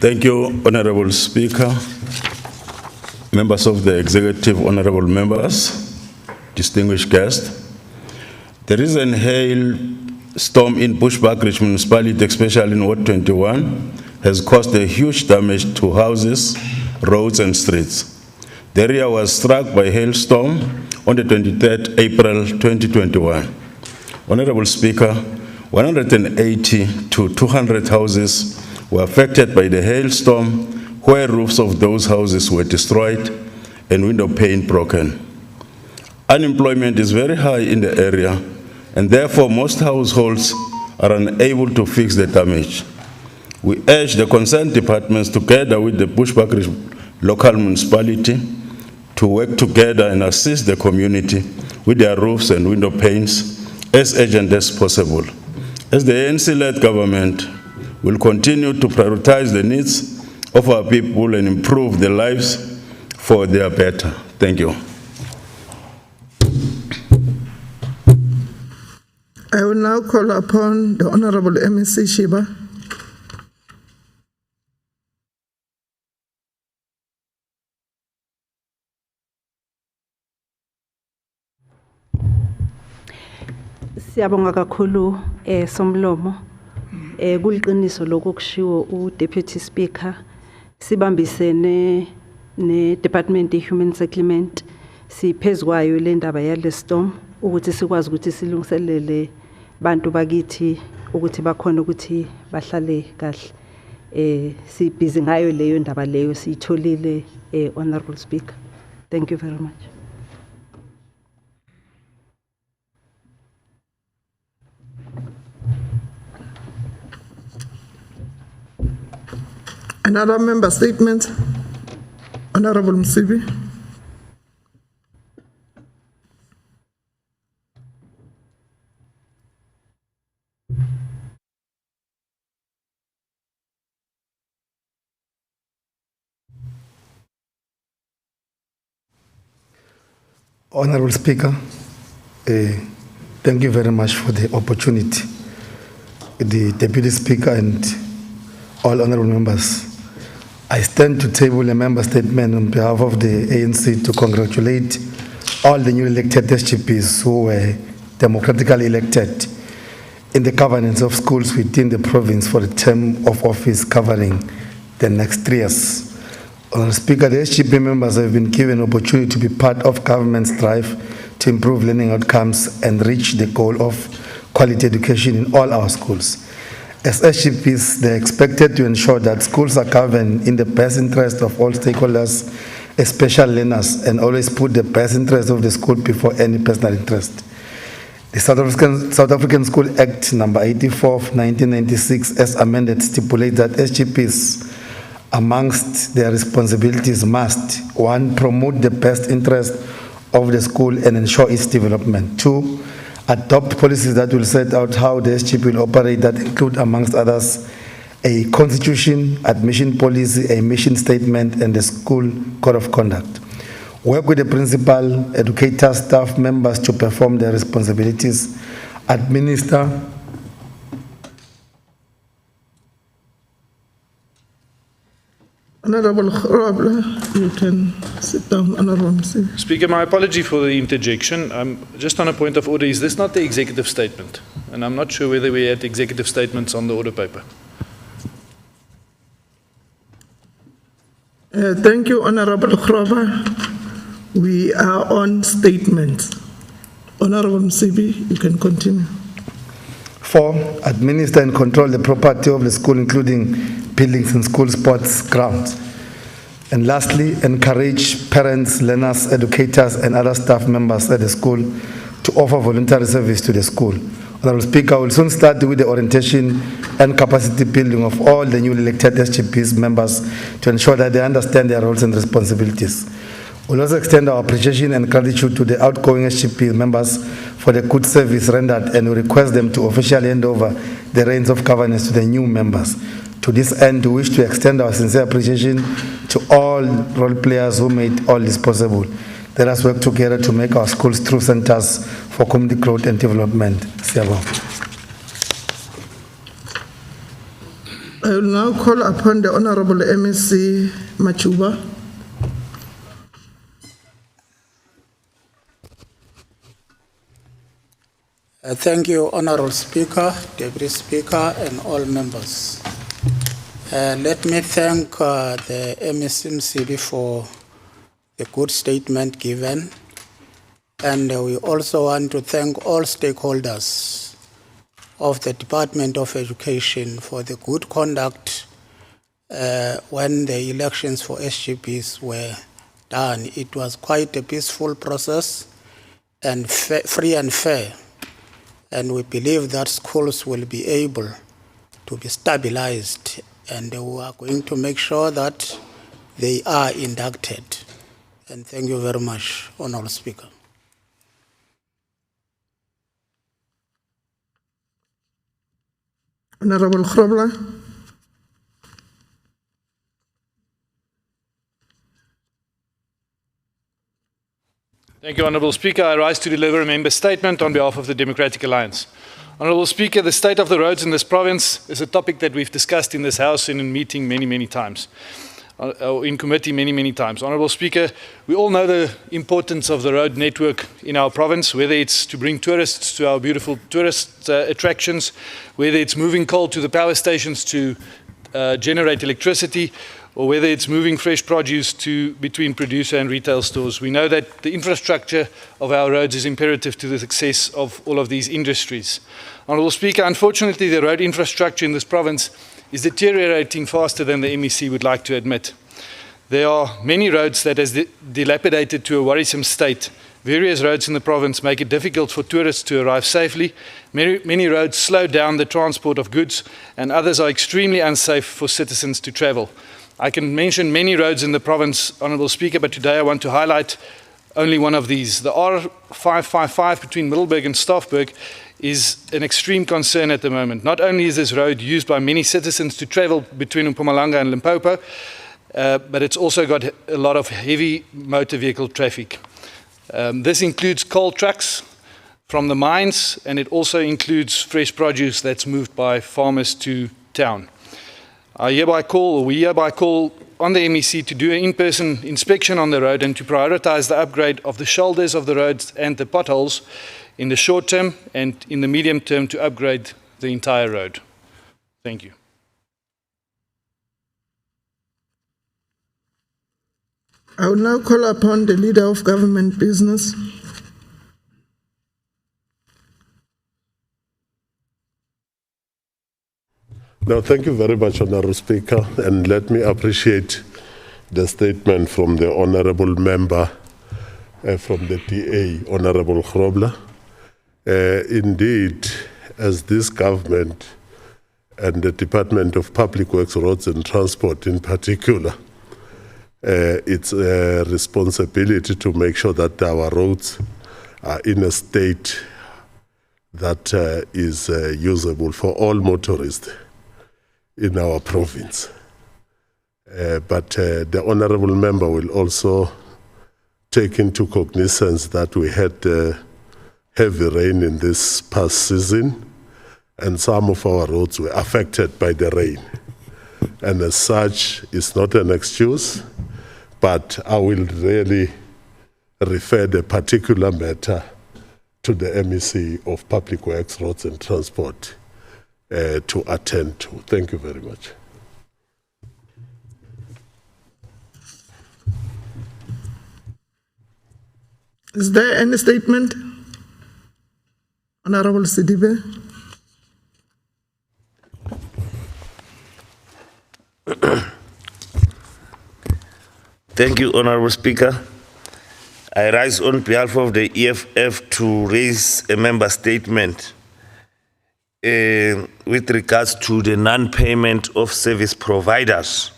Thank you, Honorable Speaker, members of the executive, honorable members, distinguished guests. The recent hail storm in Bushbuckridge Municipality, especially in Ward 21, has caused a huge damage to houses, roads, and streets. The area was struck by a hailstorm on the 23rd April 2021. Honorable Speaker, 180 to 200 houses were affected by the hailstorm, where roofs of those houses were destroyed and window pane broken. Unemployment is very high in the area, and therefore most households are unable to fix the damage. We urge the concerned departments, together with the Bushbuckridge local municipality, to work together and assist the community with their roofs and window panes as urgent as possible. As the ANC-led government will continue to prioritize the needs of our people and improve their lives for their better. Thank you. I will now call upon the Honorable MEC Shiba. Siyabonga kakhulu somlomo kuliqiniso lokushiwo uDeputy Speaker sibambisene neDepartment of Human Settlement siphezukwayo le ndaba yale storm ukuthi sikwazi ukuthi silungiselele bantu bakithi ukuthi bakhona ukuthi bahlale kahle sibhizi ngayo leyo ndaba leyo siyitholile Honorable Speaker. Thank you very much. Another member statement, Honorable Msibi. Honorable Speaker, thank you very much for the opportunity. The Deputy Speaker and all honorable members, I stand to table a member statement on behalf of the ANC to congratulate all the newly elected SGPs who were democratically elected in the governance of schools within the province for the term of office covering the next 3 years. Honorable Speaker, the SGP members have been given an opportunity to be part of government's drive to improve learning outcomes and reach the goal of quality education in all our schools. As SGPs, they're expected to ensure that schools are governed in the best interest of all stakeholders, especially learners, and always put the best interest of the school before any personal interest. The South African School Act number 84 of 1996, as amended, stipulates that SGPs, amongst their responsibilities, must 1. promote the best interest of the school and ensure its development. 2. adopt policies that will set out how the SGP will operate, that include, amongst others, a constitution, admission policy, a mission statement, and the school code of conduct. Work with the principal, educators, staff members to perform their responsibilities, administer Honorable Khorabla, you can sit down, Honorable Msibi. Speaker, my apology for the interjection. Just on a point of order, is this not the executive statement? And I'm not sure whether we had executive statements on the order paper. Thank you, Honorable Khoraba. We are on statements. Honorable Msibi, you can continue. 4. Administer and control the property of the school, including buildings and school sports grounds. And lastly, encourage parents, learners, educators, and other staff members at the school to offer voluntary service to the school. Honorable Speaker, we'll soon start with the orientation and capacity building of all the newly elected SGPs members to ensure that they understand their roles and responsibilities. We'll also extend our appreciation and gratitude to the outgoing SGP members for the good service rendered, and we request them to officially hand over the reins of governance to the new members. To this end, we wish to extend our sincere appreciation to all role players who made all this possible. Let us work together to make our schools true centers for community growth and development. I will now call upon the Honorable MEC Machuba. Thank you, Honorable Speaker, Deputy Speaker, and all members. Let me thank the MECs for the good statement given. And we also want to thank all stakeholders of the Department of Education for the good conduct when the elections for SGPs were done. It was quite a peaceful process and free and fair. And we believe that schools will be able to be stabilized, and we are going to make sure that they are inducted. And thank you very much, Honorable Speaker. Honorable Grobler. Thank you, Honourable Speaker. I rise to deliver a member statement on behalf of the Democratic Alliance. Honourable Speaker, the state of the roads in this province is a topic that we've discussed in this House and in meeting many times, in committee many times. Honourable Speaker, we all know the importance of the road network in our province, whether it's to bring tourists to our beautiful tourist attractions, whether it's moving coal to the power stations to generate electricity, or whether it's moving fresh produce between producer and retail stores. We know that the infrastructure of our roads is imperative to the success of all of these industries. Honourable Speaker, unfortunately the road infrastructure in this province is deteriorating faster than the MEC would like to admit. There are many roads that are dilapidated to a worrisome state. Various roads in the province make it difficult for tourists to arrive safely. Many roads slow down the transport of goods, and others are extremely unsafe for citizens to travel. I can mention many roads in the province, Honourable Speaker, but today I want to highlight only one of these. The R555 between Middelburg and Staffberg is an extreme concern at the moment. Not only is this road used by many citizens to travel between Mpumalanga and Limpopo, but it's also got a lot of heavy motor vehicle traffic. This includes coal trucks from the mines, and it also includes fresh produce that's moved by farmers to town. We hereby call on the MEC to do an in-person inspection on the road and to prioritise the upgrade of the shoulders of the roads and the potholes in the short term, and in the medium term to upgrade the entire road. Thank you. I will now call upon the Leader of Government Business. No, thank you very much, Honourable Speaker, and let me appreciate the statement from the Honourable Member from the DA, Honourable Grobler. Indeed, as this government and the Department of Public Works, Roads and Transport in particular, it's a responsibility to make sure that our roads are in a state that is usable for all motorists in our province. But the Honourable Member will also take into cognizance that we had heavy rain in this past season, and some of our roads were affected by the rain. And as such, it's not an excuse, but I will really refer the particular matter to the MEC of Public Works, Roads and Transport to attend to. Thank you very much. Is there any statement? Honorable Sidibe. Thank you, Honourable Speaker. I rise on behalf of the EFF to raise a member statement with regards to the non-payment of service providers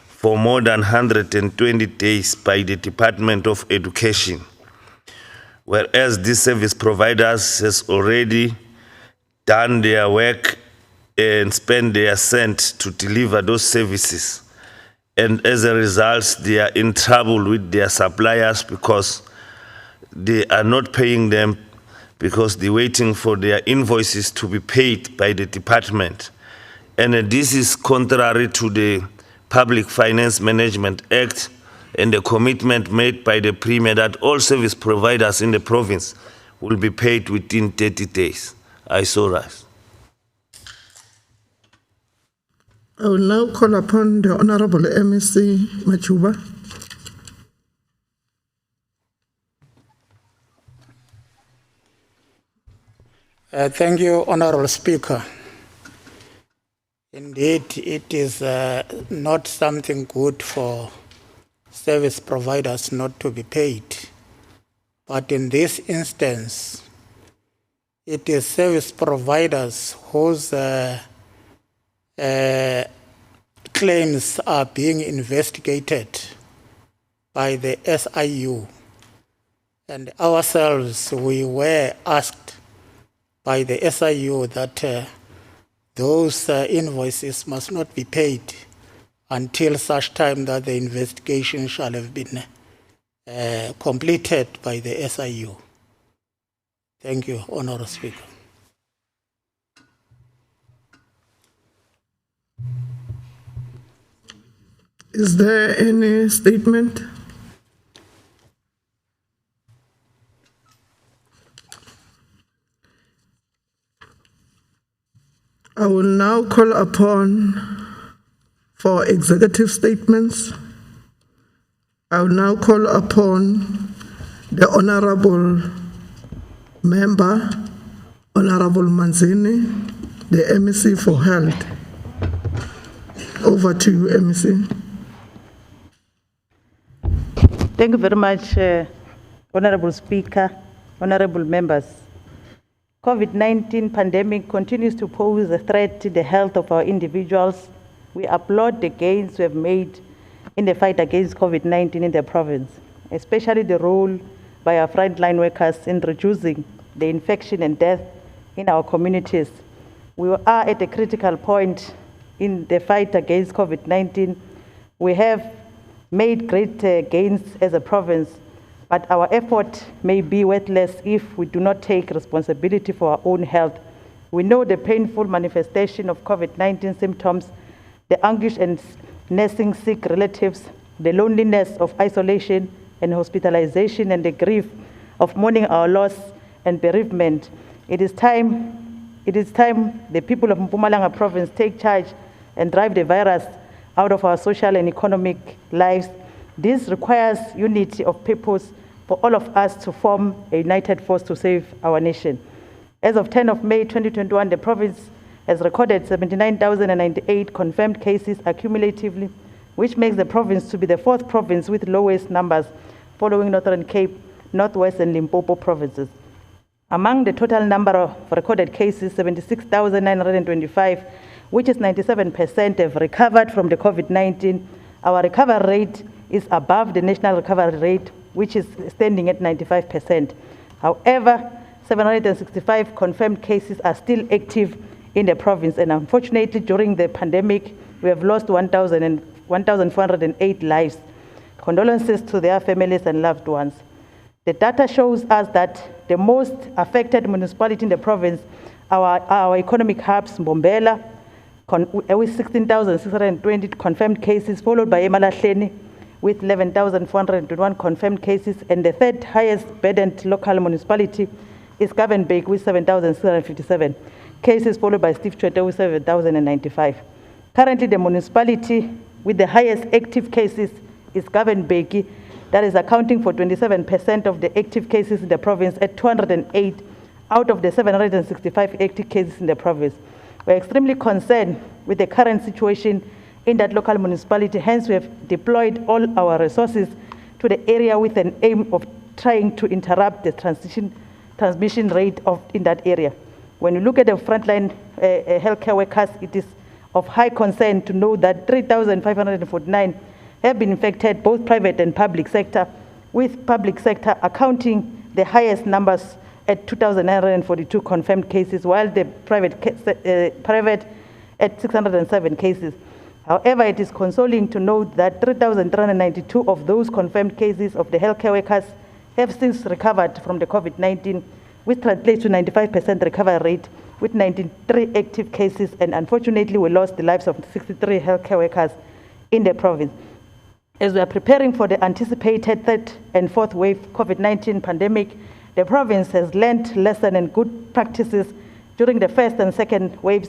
for more than 120 days by the Department of Education, whereas these service providers has already done their work and spent their cent to deliver those services. And as a result, they are in trouble with their suppliers because they are not paying them, because they're waiting for their invoices to be paid by the department. And this is contrary to the Public Finance Management Act and the commitment made by the Premier that all service providers in the province will be paid within 30 days. I so rise. I will now call upon the Honorable MEC Machuba. Thank you, Honorable Speaker. Indeed, it is not something good for service providers not to be paid. But in this instance, it is service providers whose claims are being investigated by the SIU. And ourselves, we were asked by the SIU that those invoices must not be paid until such time that the investigation shall have been completed by the SIU. Thank you, Honourable Speaker. Is there any statement? I will now call upon for executive statements. I will now call upon the Honorable Member, Honorable Manzini, the MEC for Health. Over to you, MEC. Thank you very much, Honorable Speaker, honorable members. COVID-19 pandemic continues to pose a threat to the health of our individuals. We applaud the gains we have made in the fight against COVID-19 in the province, especially the role by our frontline workers in reducing the infection and death in our communities. We are at a critical point in the fight against COVID-19. We have made great gains as a province, but our effort may be worthless if we do not take responsibility for our own health. We know the painful manifestation of COVID-19 symptoms, the anguish and nursing sick relatives, the loneliness of isolation and hospitalization, and the grief of mourning our loss and bereavement. It is time the people of Mpumalanga province take charge and drive the virus out of our social and economic lives. This requires unity of purpose for all of us to form a united force to save our nation. As of 10 of May 2021, the province has recorded 79,098 confirmed cases accumulatively, which makes the province to be the fourth province with lowest numbers, following Northern Cape, Northwest and Limpopo provinces. Among the total number of recorded cases, 76,925, which is 97%, have recovered from the COVID-19. Our recovery rate is above the national recovery rate, which is standing at 95%. However, 765 confirmed cases are still active in the province, and unfortunately, during the pandemic, we have lost 1,408 lives. Condolences to their families and loved ones. The data shows us that the most affected municipality in the province are our economic hubs, Mbombela, with 16,620 confirmed cases, followed by Emalahleni with 11,421 confirmed cases, and the third highest burdened local municipality is Gavenberg with 7,657 cases, followed by Steve Tshwete with 7,095. Currently, the municipality with the highest active cases is Gavenberg, that is accounting for 27% of the active cases in the province at 208 out of the 765 active cases in the province. We're extremely concerned with the current situation in that local municipality. Hence, we have deployed all our resources to the area with an aim of trying to interrupt the transmission rate in that area. When you look at the frontline healthcare workers, it is of high concern to know that 3,549 have been infected, both private and public sector, with public sector accounting the highest numbers at 2,942 confirmed cases, while the private at 607 cases. However, it is consoling to note that 3,392 of those confirmed cases of the healthcare workers have since recovered from the COVID-19, which translates to 95% recovery rate with 93 active cases, and unfortunately we lost the lives of 63 healthcare workers in the province. As we are preparing for the anticipated third and fourth wave COVID-19 pandemic, the province has learned lessons and good practices during the first and second waves.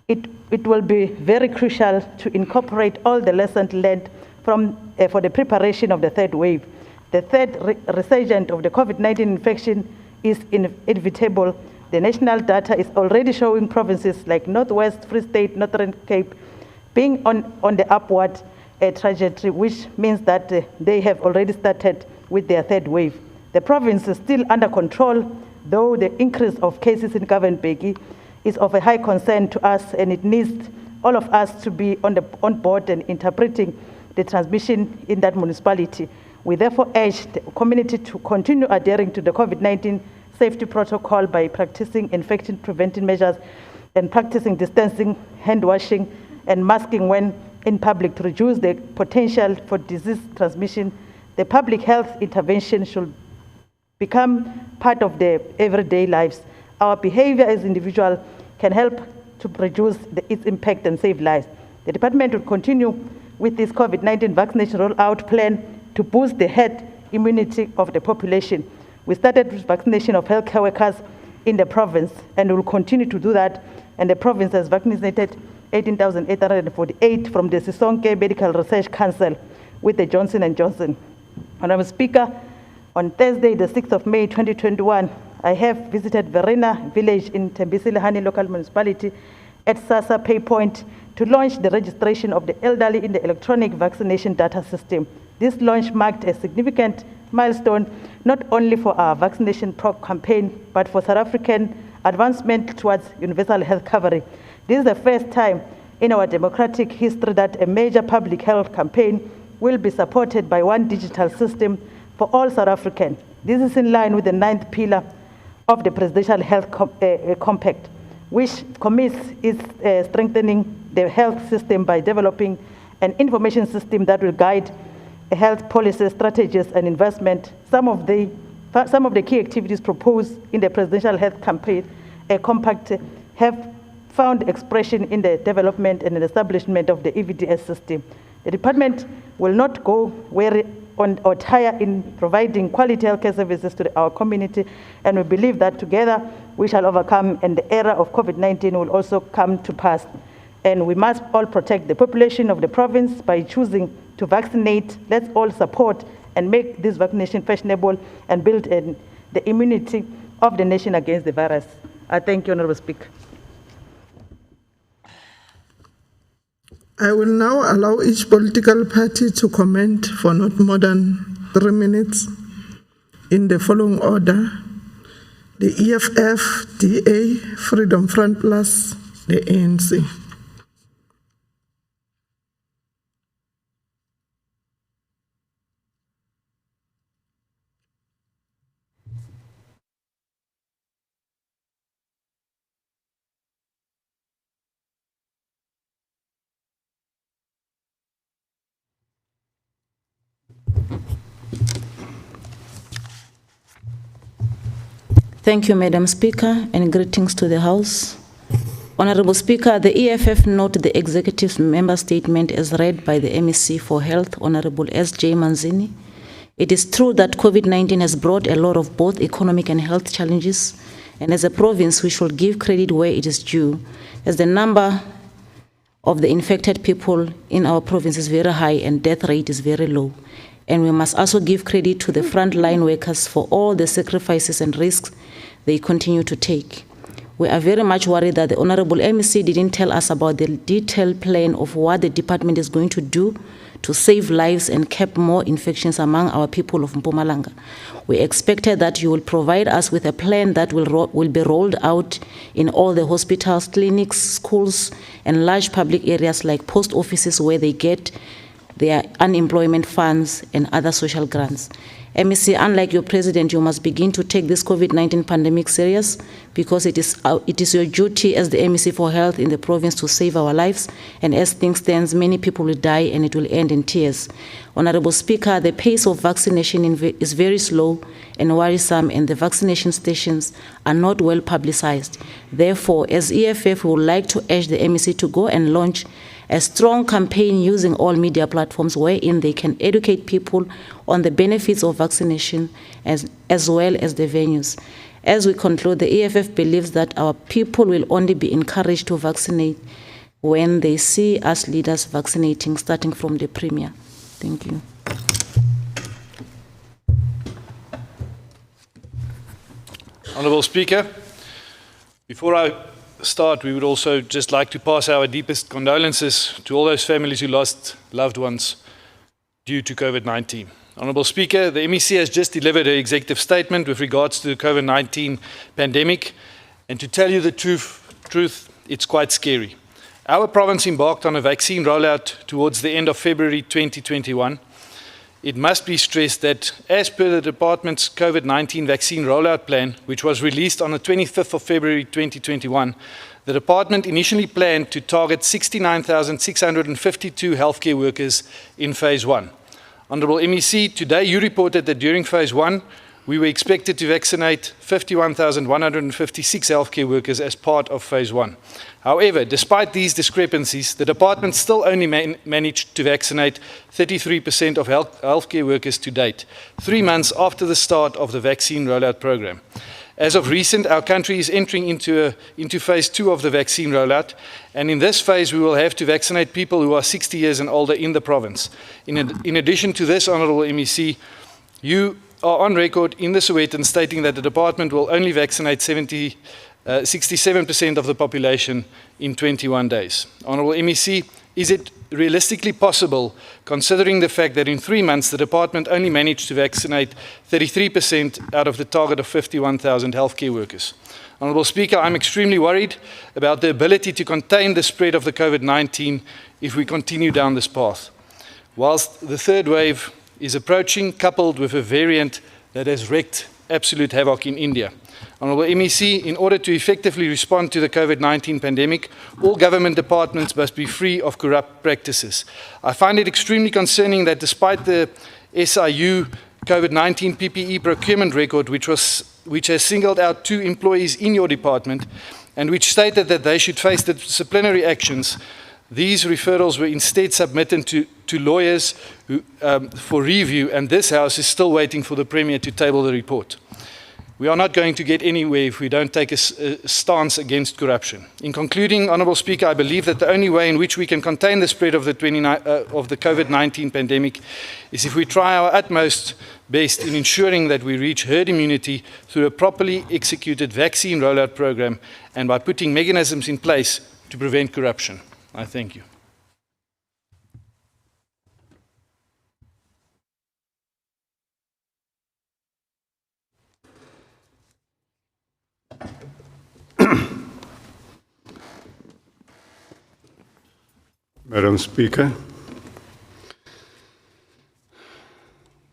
It will be very crucial to incorporate all the lessons learned for the preparation of the third wave. The third resurgence of the COVID-19 infection is inevitable. The national data is already showing provinces like Northwest, Free State, Northern Cape being on the upward trajectory, which means that they have already started with their third wave. The province is still under control, though the increase of cases in Governbeki is of a high concern to us, and it needs all of us to be on board and interpreting the transmission in that municipality. We therefore urge the community to continue adhering to the COVID-19 safety protocol by practicing infection preventing measures and practicing distancing, hand washing, and masking when in public to reduce the potential for disease transmission. The public health intervention should become part of their everyday lives. Our behavior as individuals can help to reduce its impact and save lives. The department will continue with this COVID-19 vaccination rollout plan to boost the herd immunity of the population. We started with vaccination of healthcare workers in the province, and we will continue to do that. And the province has vaccinated 18,848 from the Sisonke Medical Research Council with the Johnson & Johnson. Honorable Speaker, on Thursday, the 6th of May, 2021, I have visited Verena village in Tembisile-Hani local municipality at Sasa Pay Point to launch the registration of the elderly in the electronic vaccination data system. This launch marked a significant milestone, not only for our vaccination campaign, but for South African advancement towards universal health coverage. This is the first time in our democratic history that a major public health campaign will be supported by one digital system for all South Africans. This is in line with the 9th pillar of the Presidential Health Compact, which commits is strengthening the health system by developing an information system that will guide health policy strategies and investment. Some of the key activities proposed in the Presidential Health Compact have found expression in the development and establishment of the EVDS system. The department will not go weary or tire in providing quality healthcare services to our community, and we believe that together we shall overcome, and the era of COVID-19 will also come to pass. And we must all protect the population of the province by choosing to vaccinate. Let's all support and make this vaccination fashionable and build the immunity of the nation against the virus. I thank you, Honorable Speaker. I will now allow each political party to comment for not more than 3 minutes in the following order: the EFF, DA, Freedom Front Plus, the ANC. Thank you, Madam Speaker, and greetings to the House. Honorable Speaker, the EFF note the executive member statement as read by the MEC for Health, Honorable S.J. Manzini. It is true that COVID-19 has brought a lot of both economic and health challenges, and as a province, we should give credit where it is due, as the number of the infected people in our province is very high and death rate is very low. And we must also give credit to the frontline workers for all the sacrifices and risks they continue to take. We are very much worried that the Honorable MEC didn't tell us about the detailed plan of what the department is going to do to save lives and keep more infections among our people of Mpumalanga. We expected that you will provide us with a plan that will be rolled out in all the hospitals, clinics, schools, and large public areas like post offices where they get their unemployment funds, and other social grants. MEC, unlike your president, you must begin to take this COVID-19 pandemic serious, because it is your duty as the MEC for Health in the province to save our lives, and as things stand, many people will die and it will end in tears. Honorable Speaker, the pace of vaccination is very slow and worrisome, and the vaccination stations are not well publicized. Therefore, as EFF, we would like to urge the MEC to go and launch a strong campaign using all media platforms wherein they can educate people on the benefits of vaccination as well as the venues. As we conclude, the EFF believes that our people will only be encouraged to vaccinate when they see us leaders vaccinating, starting from the Premier. Thank you. Honourable Speaker, before I start, we would also just like to pass our deepest condolences to all those families who lost loved ones due to COVID-19. Honourable Speaker, the MEC has just delivered an executive statement with regards to the COVID-19 pandemic, and to tell you the truth, it's quite scary. Our province embarked on a vaccine rollout towards the end of February 2021. It must be stressed that, as per the department's COVID-19 vaccine rollout plan, which was released on the 25th of February 2021, the department initially planned to target 69,652 healthcare workers in phase 1. Honourable MEC, today you reported that during phase 1, we were expected to vaccinate 51,156 healthcare workers as part of phase 1. However, despite these discrepancies, the department still only managed to vaccinate 33% of healthcare workers to date, 3 months after the start of the vaccine rollout program. As of recent, our country is entering into phase 2 of the vaccine rollout, and in this phase we will have to vaccinate people who are 60 years and older in the province. In addition to this, Honourable MEC, you are on record in the Sowetan stating that the department will only vaccinate 67% of the population in 21 days. Honourable MEC, is it realistically possible, considering the fact that in 3 months the department only managed to vaccinate 33% out of the target of 51,000 healthcare workers? Honourable Speaker, I'm extremely worried about the ability to contain the spread of the COVID-19 if we continue down this path. Whilst the third wave is approaching, coupled with a variant that has wreaked absolute havoc in India. Honourable MEC, in order to effectively respond to the COVID-19 pandemic, all government departments must be free of corrupt practices. I find it extremely concerning that despite the SIU COVID-19 PPE procurement record, which has singled out 2 employees in your department and which stated that they should face disciplinary actions, these referrals were instead submitted to lawyers for review, and this House is still waiting for the Premier to table the report. We are not going to get anywhere if we don't take a stance against corruption. In concluding, Honourable Speaker, I believe that the only way in which we can contain the spread of the COVID-19 pandemic is if we try our utmost best in ensuring that we reach herd immunity through a properly executed vaccine rollout program and by putting mechanisms in place to prevent corruption. I thank you. Madam Speaker,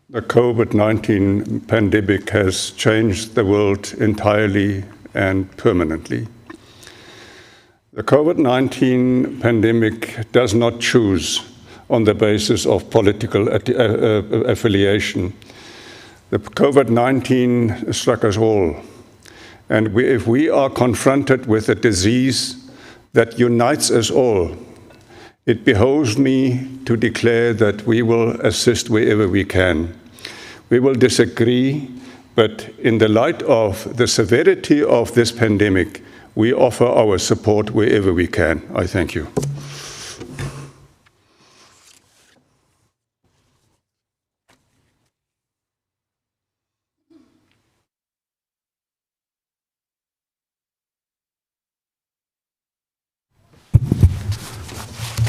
the COVID-19 pandemic has changed the world entirely and permanently. The COVID-19 pandemic does not choose on the basis of political affiliation. The COVID-19 struck us all, and if we are confronted with a disease that unites us all, it behoves me to declare that we will assist wherever we can. We will disagree, but in the light of the severity of this pandemic, we offer our support wherever we can. I thank you.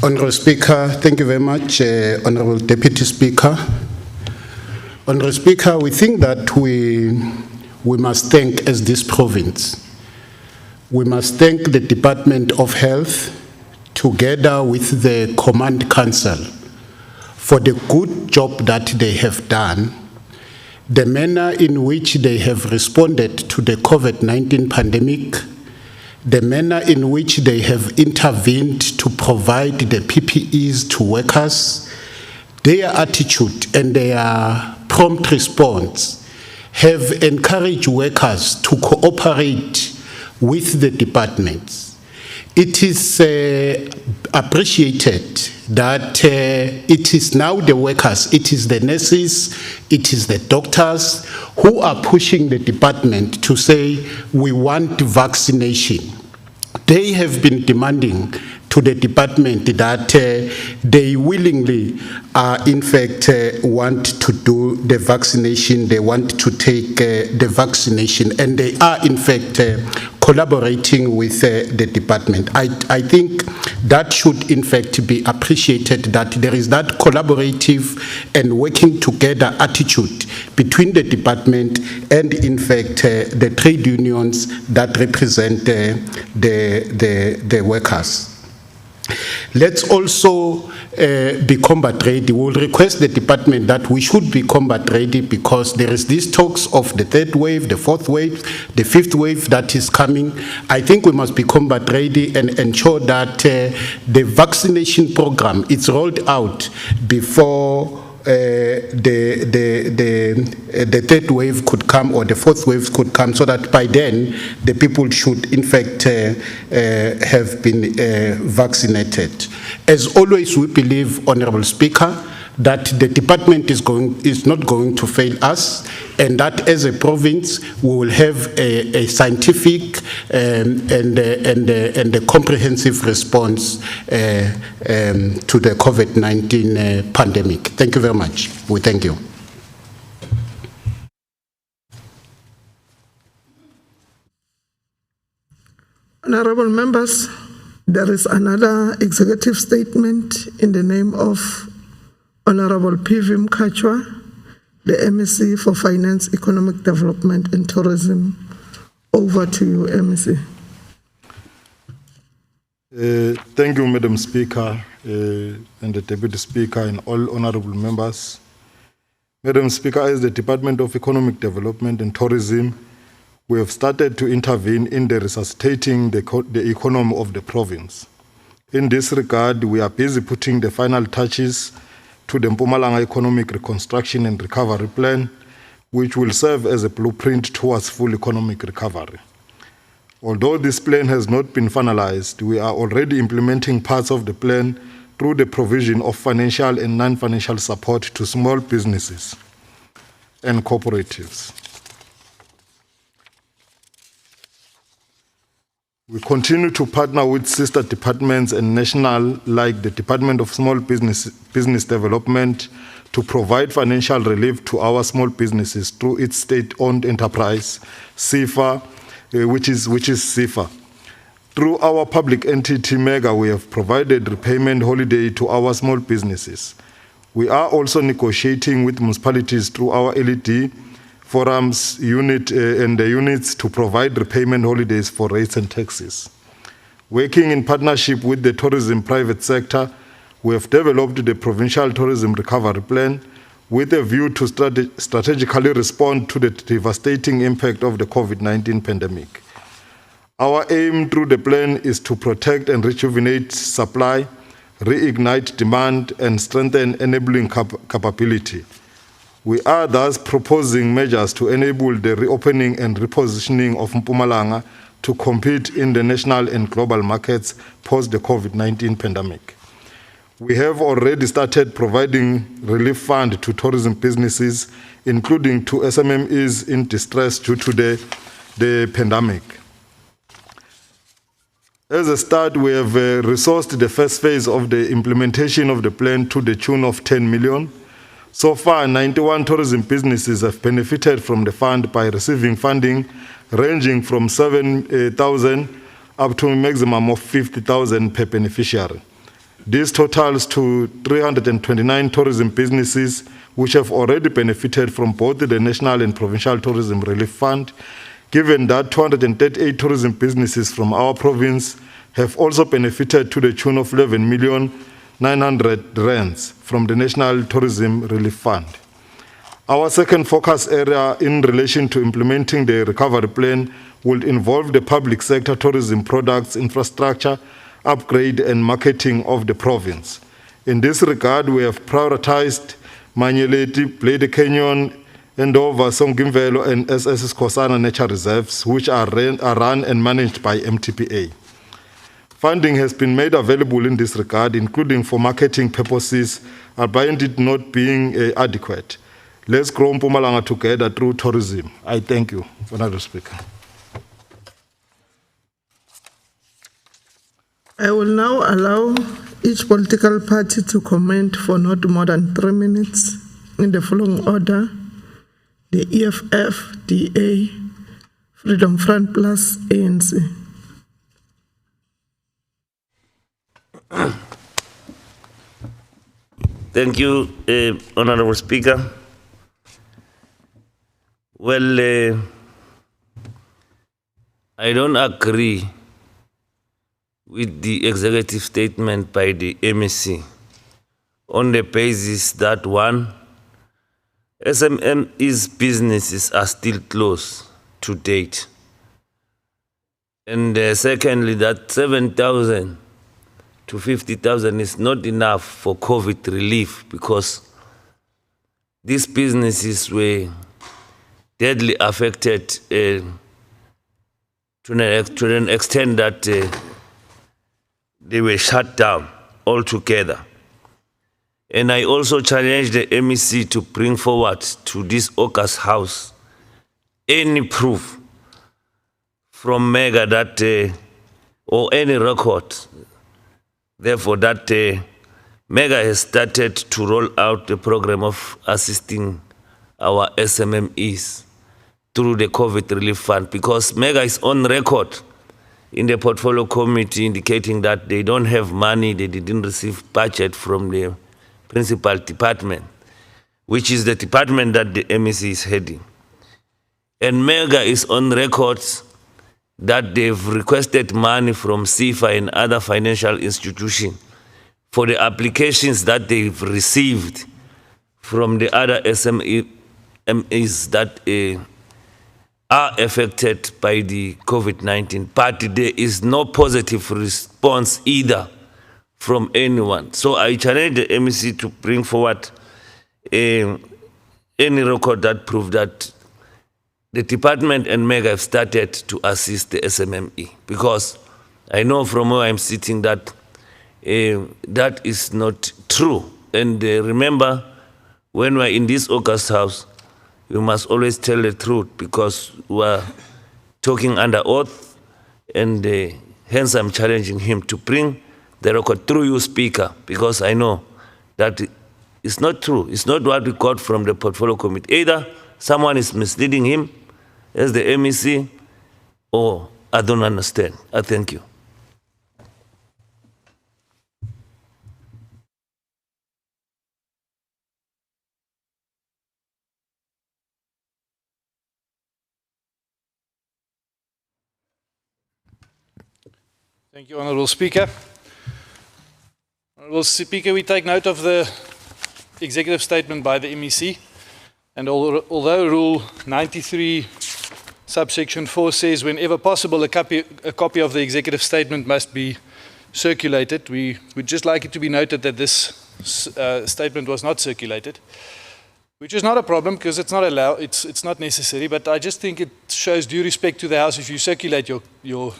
Honourable Speaker, thank you very much. Honourable Deputy Speaker. Honourable Speaker, we think that we must thank, as this province, we must thank the Department of Health together with the Command Council for the good job that they have done, the manner in which they have responded to the COVID-19 pandemic, the manner in which they have intervened to provide the PPEs to workers, their attitude and their prompt response have encouraged workers to cooperate with the departments. It is appreciated that it is now the workers, it is the nurses, it is the doctors who are pushing the department to say, we want vaccination. They have been demanding to the department that they willingly in fact want to do the vaccination, they want to take the vaccination, and they are in fact collaborating with the department. I think that should in fact be appreciated, that there is that collaborative and working together attitude between the department and in fact the trade unions that represent the workers. Let's also be combat ready. We will request the department that we should be combat ready, because there is these talks of the third wave, the fourth wave, the fifth wave that is coming. I think we must be combat ready and ensure that the vaccination program is rolled out before the third wave could come or the fourth wave could come, so that by then the people should in fact have been vaccinated. As always, we believe, Honorable Speaker, that the department is not going to fail us, and that as a province we will have a scientific and a comprehensive response to the COVID-19 pandemic. Thank you very much. We thank you. Honorable members, there is another executive statement in the name of Honorable P.V. Mkachwa, the MEC for Finance, Economic Development and Tourism. Over to you, MEC. Thank you, Madam Speaker, and the Deputy Speaker, and all honorable members. Madam Speaker, as the Department of Economic Development and Tourism, we have started to intervene in the resuscitating the economy of the province. In this regard, we are busy putting the final touches to the Mpumalanga Economic Reconstruction and Recovery Plan, which will serve as a blueprint towards full economic recovery. Although this plan has not been finalized, we are already implementing parts of the plan through the provision of financial and non-financial support to small businesses and cooperatives. We continue to partner with sister departments and national, like the Department of Small Business Development, to provide financial relief to our small businesses through its state-owned enterprise, SIFA, which is SIFA. Through our public entity, MEGA, we have provided repayment holiday to our small businesses. We are also negotiating with municipalities through our LED forums unit and the units to provide repayment holidays for rates and taxes. Working in partnership with the tourism private sector, we have developed the Provincial Tourism Recovery Plan with a view to strategically respond to the devastating impact of the COVID-19 pandemic. Our aim through the plan is to protect and rejuvenate supply, reignite demand, and strengthen enabling capability. We are thus proposing measures to enable the reopening and repositioning of Mpumalanga to compete in the national and global markets post the COVID-19 pandemic. We have already started providing relief fund to tourism businesses, including to SMMEs in distress due to the pandemic. As a start, we have resourced the first phase of the implementation of the plan to the tune of 10 million. So far, 91 tourism businesses have benefited from the fund by receiving funding ranging from 7,000 up to a maximum of 50,000 per beneficiary. This totals to 329 tourism businesses which have already benefited from both the national and provincial tourism relief fund, given that 238 tourism businesses from our province have also benefited to the tune of 11 million. 900 rands from the National Tourism Relief Fund. Our second focus area in relation to implementing the recovery plan will involve the public sector tourism products, infrastructure, upgrade and marketing of the province. In this regard, we have prioritized Manyeleti, Blade Canyon, Endova, Songimvelo and SS Kosana nature reserves, which are run and managed by MTPA. Funding has been made available in this regard, including for marketing purposes, albeit it not being adequate. Let's grow Mpumalanga together through tourism. I thank you, Honorable Speaker. I will now allow each political party to comment for not more than 3 minutes in the following order: the EFF, DA, Freedom Front Plus, ANC. Thank you, Honorable Speaker. Well, I don't agree with the executive statement by the MEC on the basis that, one, SMME's businesses are still closed to date. And secondly, that 7,000 to 50,000 is not enough for COVID relief, because these businesses were deadly affected to an extent that they were shut down altogether. And I also challenged the MEC to bring forward to this August House any proof from MEGA that, or any record, therefore, that MEGA has started to roll out the program of assisting our SMMEs through the COVID Relief Fund, because MEGA is on record in the portfolio committee indicating that they don't have money, they didn't receive budget from the principal department, which is the department that the MEC is heading. And MEGA is on record that they've requested money from CIFA and other financial institutions for the applications that they've received from the other SMEs that are affected by the COVID-19, but there is no positive response either from anyone. So I challenge the MEC to bring forward any record that proves that the department and MEGA have started to assist the SMME, because I know from where I'm sitting that that is not true. And remember, when we're in this August House, we must always tell the truth, because we're talking under oath, and hence I'm challenging him to bring the record through you, Speaker, because I know that it's not true. It's not what we got from the portfolio committee. Either someone is misleading him as the MEC, or I don't understand. I thank you. Thank you, Honourable Speaker. Honourable Speaker, we take note of the executive statement by the MEC, and although Rule 93, subsection 4 says whenever possible a copy of the executive statement must be circulated, we would just like it to be noted that this statement was not circulated, which is not a problem because it's not allowed, it's not necessary, but I just think it shows due respect to the House if you circulate your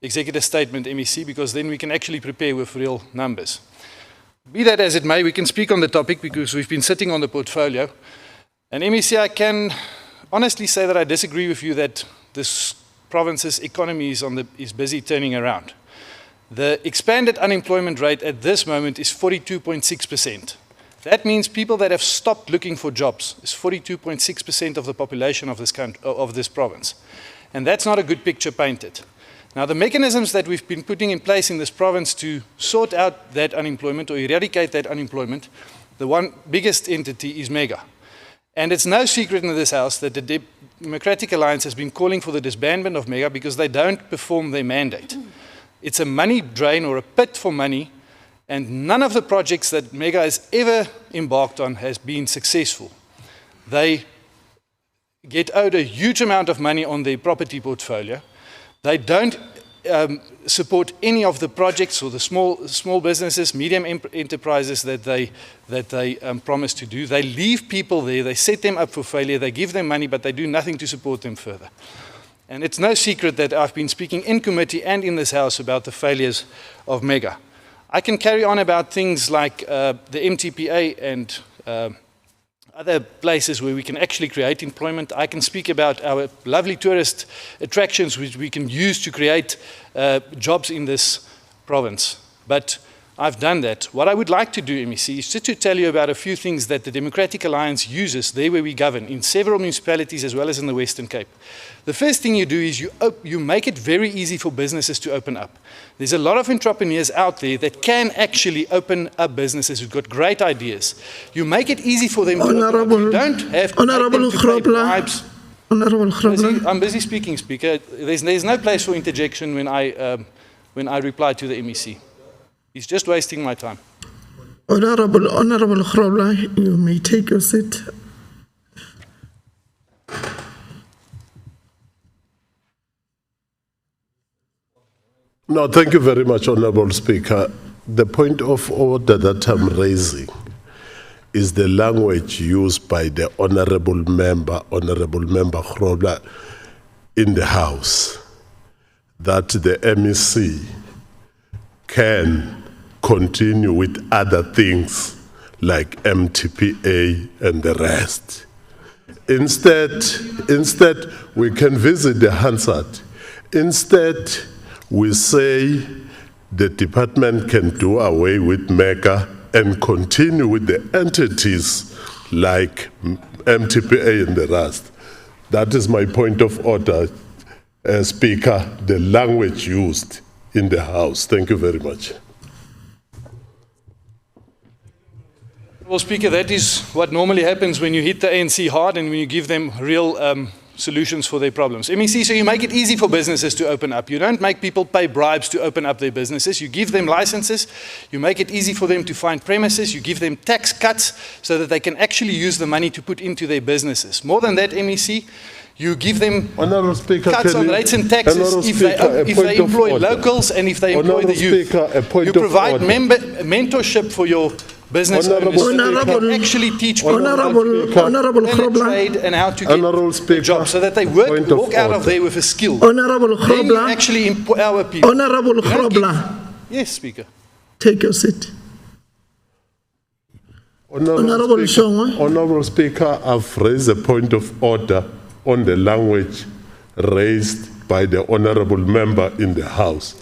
executive statement, MEC, because then we can actually prepare with real numbers. Be that as it may, we can speak on the topic because we've been sitting on the portfolio. And MEC, I can honestly say that I disagree with you that this province's economy is busy turning around. The expanded unemployment rate at this moment is 42.6%. That means people that have stopped looking for jobs is 42.6% of the population of this country, of this province. And that's not a good picture painted. Now, the mechanisms that we've been putting in place in this province to sort out that unemployment or eradicate that unemployment, the one biggest entity is MEGA. And it's no secret in this House that the Democratic Alliance has been calling for the disbandment of MEGA because they don't perform their mandate. It's a money drain or a pit for money And none of the projects that MEGA has ever embarked on has been successful. They get owed a huge amount of money on their property portfolio. They don't support any of the projects or the small businesses, medium enterprises that they promise to do. They leave people there, they set them up for failure, they give them money, but they do nothing to support them further. And it's no secret that I've been speaking in committee and in this House about the failures of MEGA. I can carry on about things like the MTPA and other places where we can actually create employment. I can speak about our lovely tourist attractions which we can use to create jobs in this province. But I've done that. What I would like to do, MEC, is just to tell you about a few things that the Democratic Alliance uses there where we govern, in several municipalities as well as in the Western Cape. The first thing you do is you make it very easy for businesses to open up. There's a lot of entrepreneurs out there that can actually open up businesses who've got great ideas. You make it easy for them to open up. You don't have to make them to pay bribes. I'm busy speaking, Speaker. There's no place for interjection when I reply to the MEC. He's just wasting my time. Honorable Grobler, you may take your seat. No, thank you very much, Honorable Speaker. The point of order that I'm raising is the language used by the Honorable Member Grobler, in the House, that the MEC can continue with other things like MTPA and the rest. Instead, we can visit the Hansard. Instead, we say the department can do away with MEGA and continue with the entities like MTPA and the rest. That is my point of order, Speaker, the language used in the House. Thank you very much. Well, Speaker, that is what normally happens when you hit the ANC hard and when you give them real solutions for their problems. MEC, so you make it easy for businesses to open up. You don't make people pay bribes to open up their businesses. You give them licenses. You make it easy for them to find premises. You give them tax cuts so that they can actually use the money to put into their businesses. More than that, MEC, you give them cuts on rates and taxes if they employ locals and if they employ the youth. You provide mentorship for your business owners so they can actually teach people how to trade and how to get jobs so that they walk out of there with a skill. Honorable Then you actually empower people. Honorable Grobler. Yes, Speaker. Take your seat. Honorable Speaker, I've raised a point of order on the language raised by the Honorable Member in the House.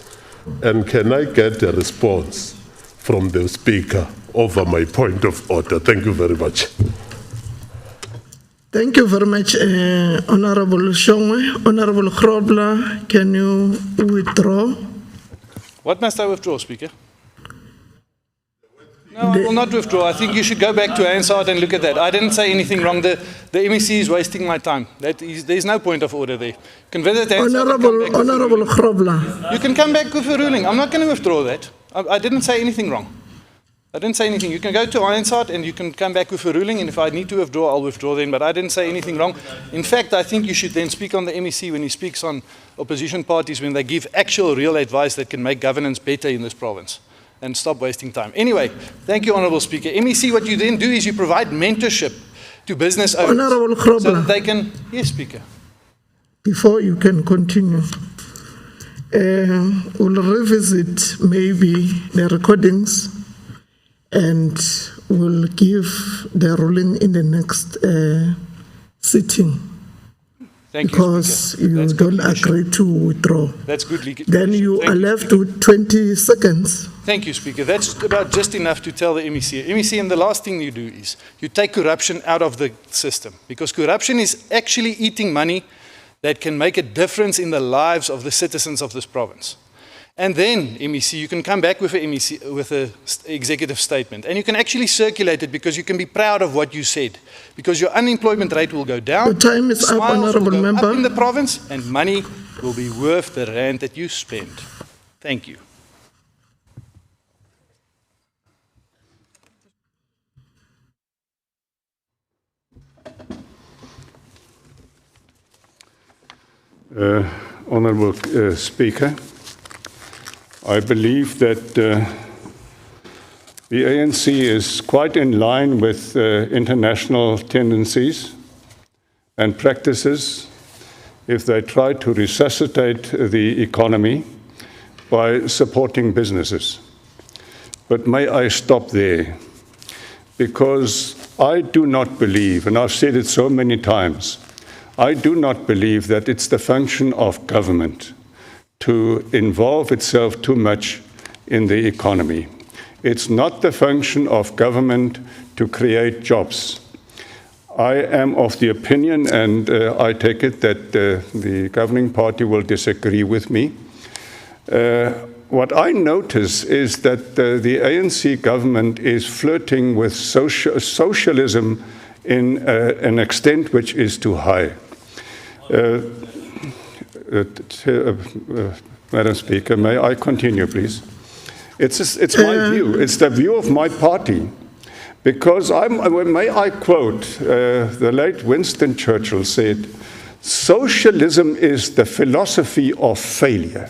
And can I get a response from the Speaker over my point of order? Thank you very much. Thank you very much, Honorable Shongwe. Honorable Grobler, can you withdraw? What must I withdraw, Speaker? No, I will not withdraw. I think you should go back to Hansard and look at that. I didn't say anything wrong. The MEC is wasting my time. There's no point of order there. You can visit Hansard. Honorable Grobler. You can come back with a ruling. I'm not going to withdraw that. I didn't say anything wrong. I didn't say anything. You can go to Hansard and you can come back with a ruling, and if I need to withdraw, I'll withdraw then, but I didn't say anything wrong. In fact, I think you should then speak on the MEC when he speaks on opposition parties, when they give actual real advice that can make governance better in this province, and stop wasting time. Anyway, thank you, Honourable Speaker. MEC, what you then do is you provide mentorship to business owners. Honourable Grobler. So that they can... Yes, Speaker. Before you can continue, we'll revisit maybe the recordings and we'll give the ruling in the next sitting. Thank because you, you don't agree to withdraw. That's good legal. Then you are left with 20 seconds. Thank you, Speaker. That's about just enough to tell the MEC. MEC, and the last thing you do is you take corruption out of the system, because corruption is actually eating money that can make a difference in the lives of the citizens of this province. And then, MEC, you can come back with an executive statement, and you can actually circulate it, because you can be proud of what you said, because your unemployment rate will go down. The time is up, Honourable Member. Up in the province, and money will be worth the rand that you spend. Thank you. Honourable Speaker, I believe that the ANC is quite in line with international tendencies and practices if they try to resuscitate the economy by supporting businesses. But may I stop there? Because I do not believe, and I've said it so many times, I do not believe that it's the function of government to involve itself too much in the economy. It's not the function of government to create jobs. I am of the opinion, and I take it that the governing party will disagree with me. What I notice is that the ANC government is flirting with socialism in an extent which is too high. Madam Speaker, may I continue, please? It's my view. It's the view of my party. Because may I quote, the late Winston Churchill said, socialism is the philosophy of failure.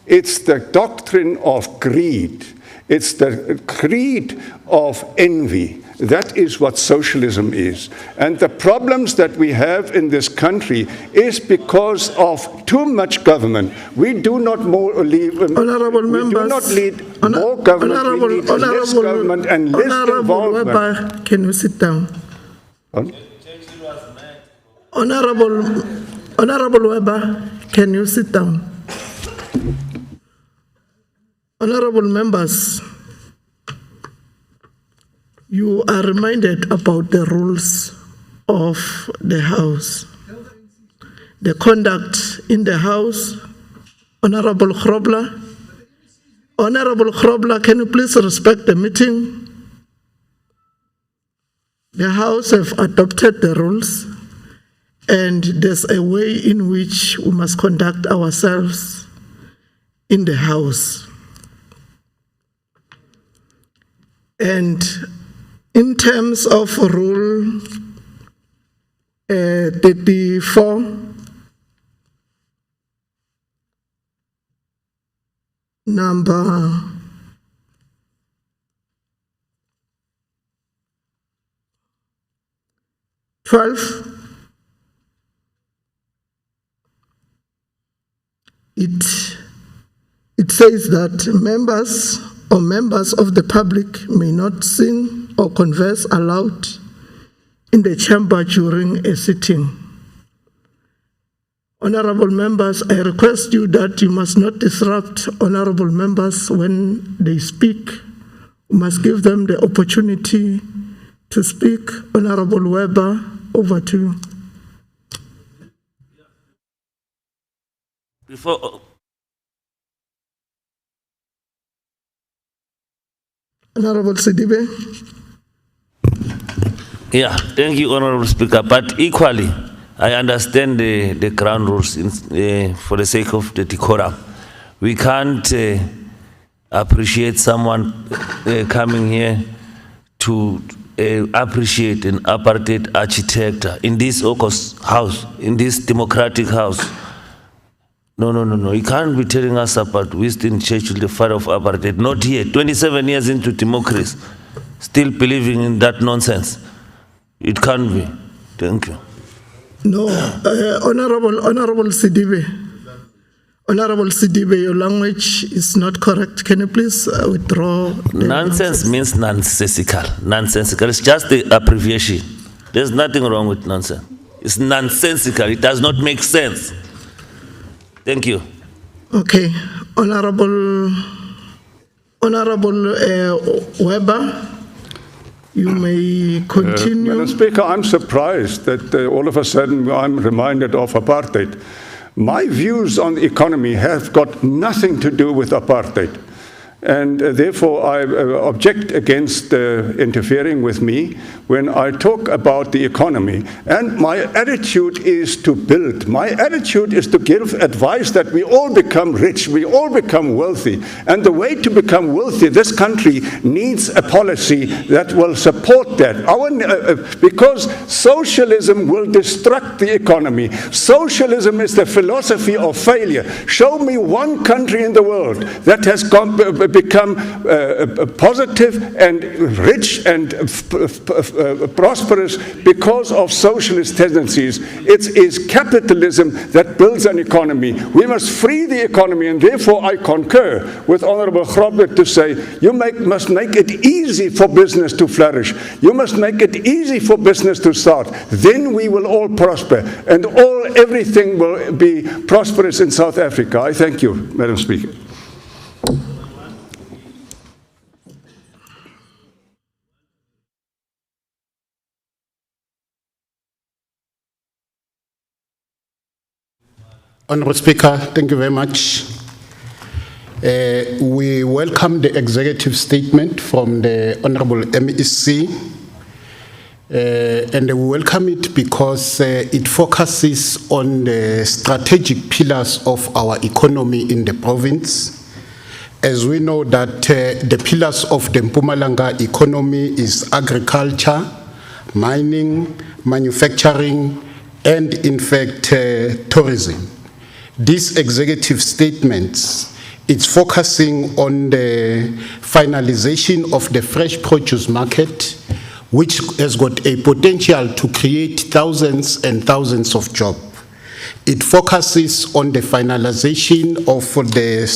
It's the doctrine of greed. It's the creed of envy. That is what socialism is. And the problems that we have in this country is because of too much government. We do not more lead, Honorable members, do not lead more government, we need less government and less involvement. Weber, can you sit down? Honorable Weber, can you sit down? Honorable members, you are reminded about the rules of the House. The conduct in the House. Honorable Grobler. Honorable Grobler, can you please respect the meeting? The House have adopted the rules, and there's a way in which we must conduct ourselves in the House. And in terms of Rule 34, number 12, it says that members or members of the public may not sing or converse aloud in the chamber during a sitting. Honorable members, I request you that you must not disrupt honorable members when they speak. You must give them the opportunity to speak. Honorable Weber, over to you. Honorable Sidibe. Yeah, thank you, Honorable Speaker. But equally, I understand the ground rules for the sake of the decorum. We can't appreciate someone coming here to appreciate an apartheid architect in this house, in this democratic house. No. You can't be telling us about Winston Churchill, the father of apartheid. Not here. 27 years into democracy, still believing in that nonsense. It can't be. Thank you. No, Honorable Sidibe. Honorable Sidibe, your language is not correct. Can you please withdraw? Nonsense means nonsensical. Nonsensical. It's just the abbreviation. There's nothing wrong with nonsense. It's nonsensical. It does not make sense. Thank you. Okay, Honorable Weber, you may continue. Madam Speaker, I'm surprised that all of a sudden I'm reminded of apartheid. My views on the economy have got nothing to do with apartheid. And therefore, I object against interfering with me when I talk about the economy. And my attitude is to build. My attitude is to give advice that we all become rich, we all become wealthy. And the way to become wealthy, this country needs a policy that will support that. Because socialism will destruct the economy. Socialism is the philosophy of failure. Show me one country in the world that has become positive and rich and prosperous because of socialist tendencies. It is capitalism that builds an economy. We must free the economy, and therefore I concur with Honorable Grobler to say you must make it easy for business to flourish. You must make it easy for business to start. Then we will all prosper, and everything will be prosperous in South Africa. I thank you, Madam Speaker. Honourable Speaker, thank you very much. We welcome the executive statement from the Honourable MEC, and we welcome it because it focuses on the strategic pillars of our economy in the province. As we know that the pillars of the Mpumalanga economy is agriculture, mining, manufacturing, and in fact tourism. These executive statements, it's focusing on the finalization of the fresh produce market, which has got a potential to create thousands and thousands of jobs. It focuses on the finalization of the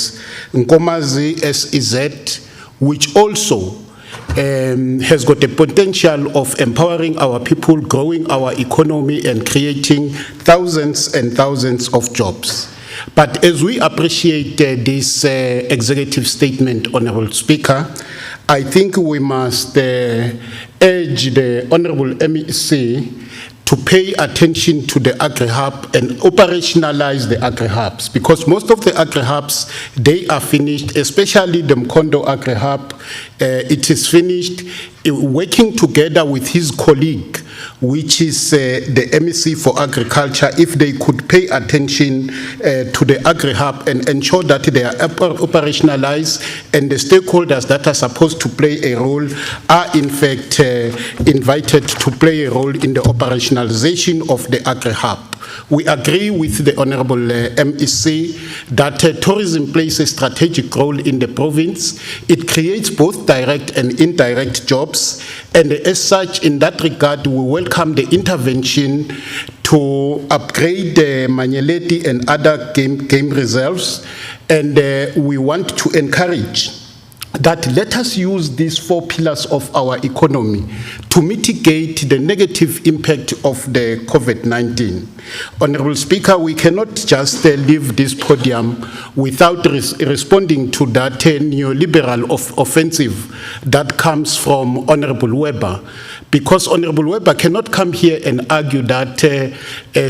Nkomazi SEZ, which also has got the potential of empowering our people, growing our economy, and creating thousands and thousands of jobs. But as we appreciate this executive statement, Honourable Speaker, I think we must urge the Honourable MEC to pay attention to the agri-hub and operationalize the agri-hubs, because most of the agri-hubs, they are finished, especially the Mkondo agri-hub. It is finished, working together with his colleague, which is the MEC for Agriculture. If they could pay attention to the agri-hub and ensure that they are operationalized, and the stakeholders that are supposed to play a role are in fact invited to play a role in the operationalization of the agri-hub. We agree with the Honourable MEC that tourism plays a strategic role in the province. It creates both direct and indirect jobs, and as such, in that regard, we welcome the intervention to upgrade the Manyeleti and other game reserves, and we want to encourage that let us use these 4 pillars of our economy to mitigate the negative impact of the COVID-19. Honourable Speaker, we cannot just leave this podium without responding to that neoliberal offensive that comes from Honourable Weber, because Honourable Weber cannot come here and argue that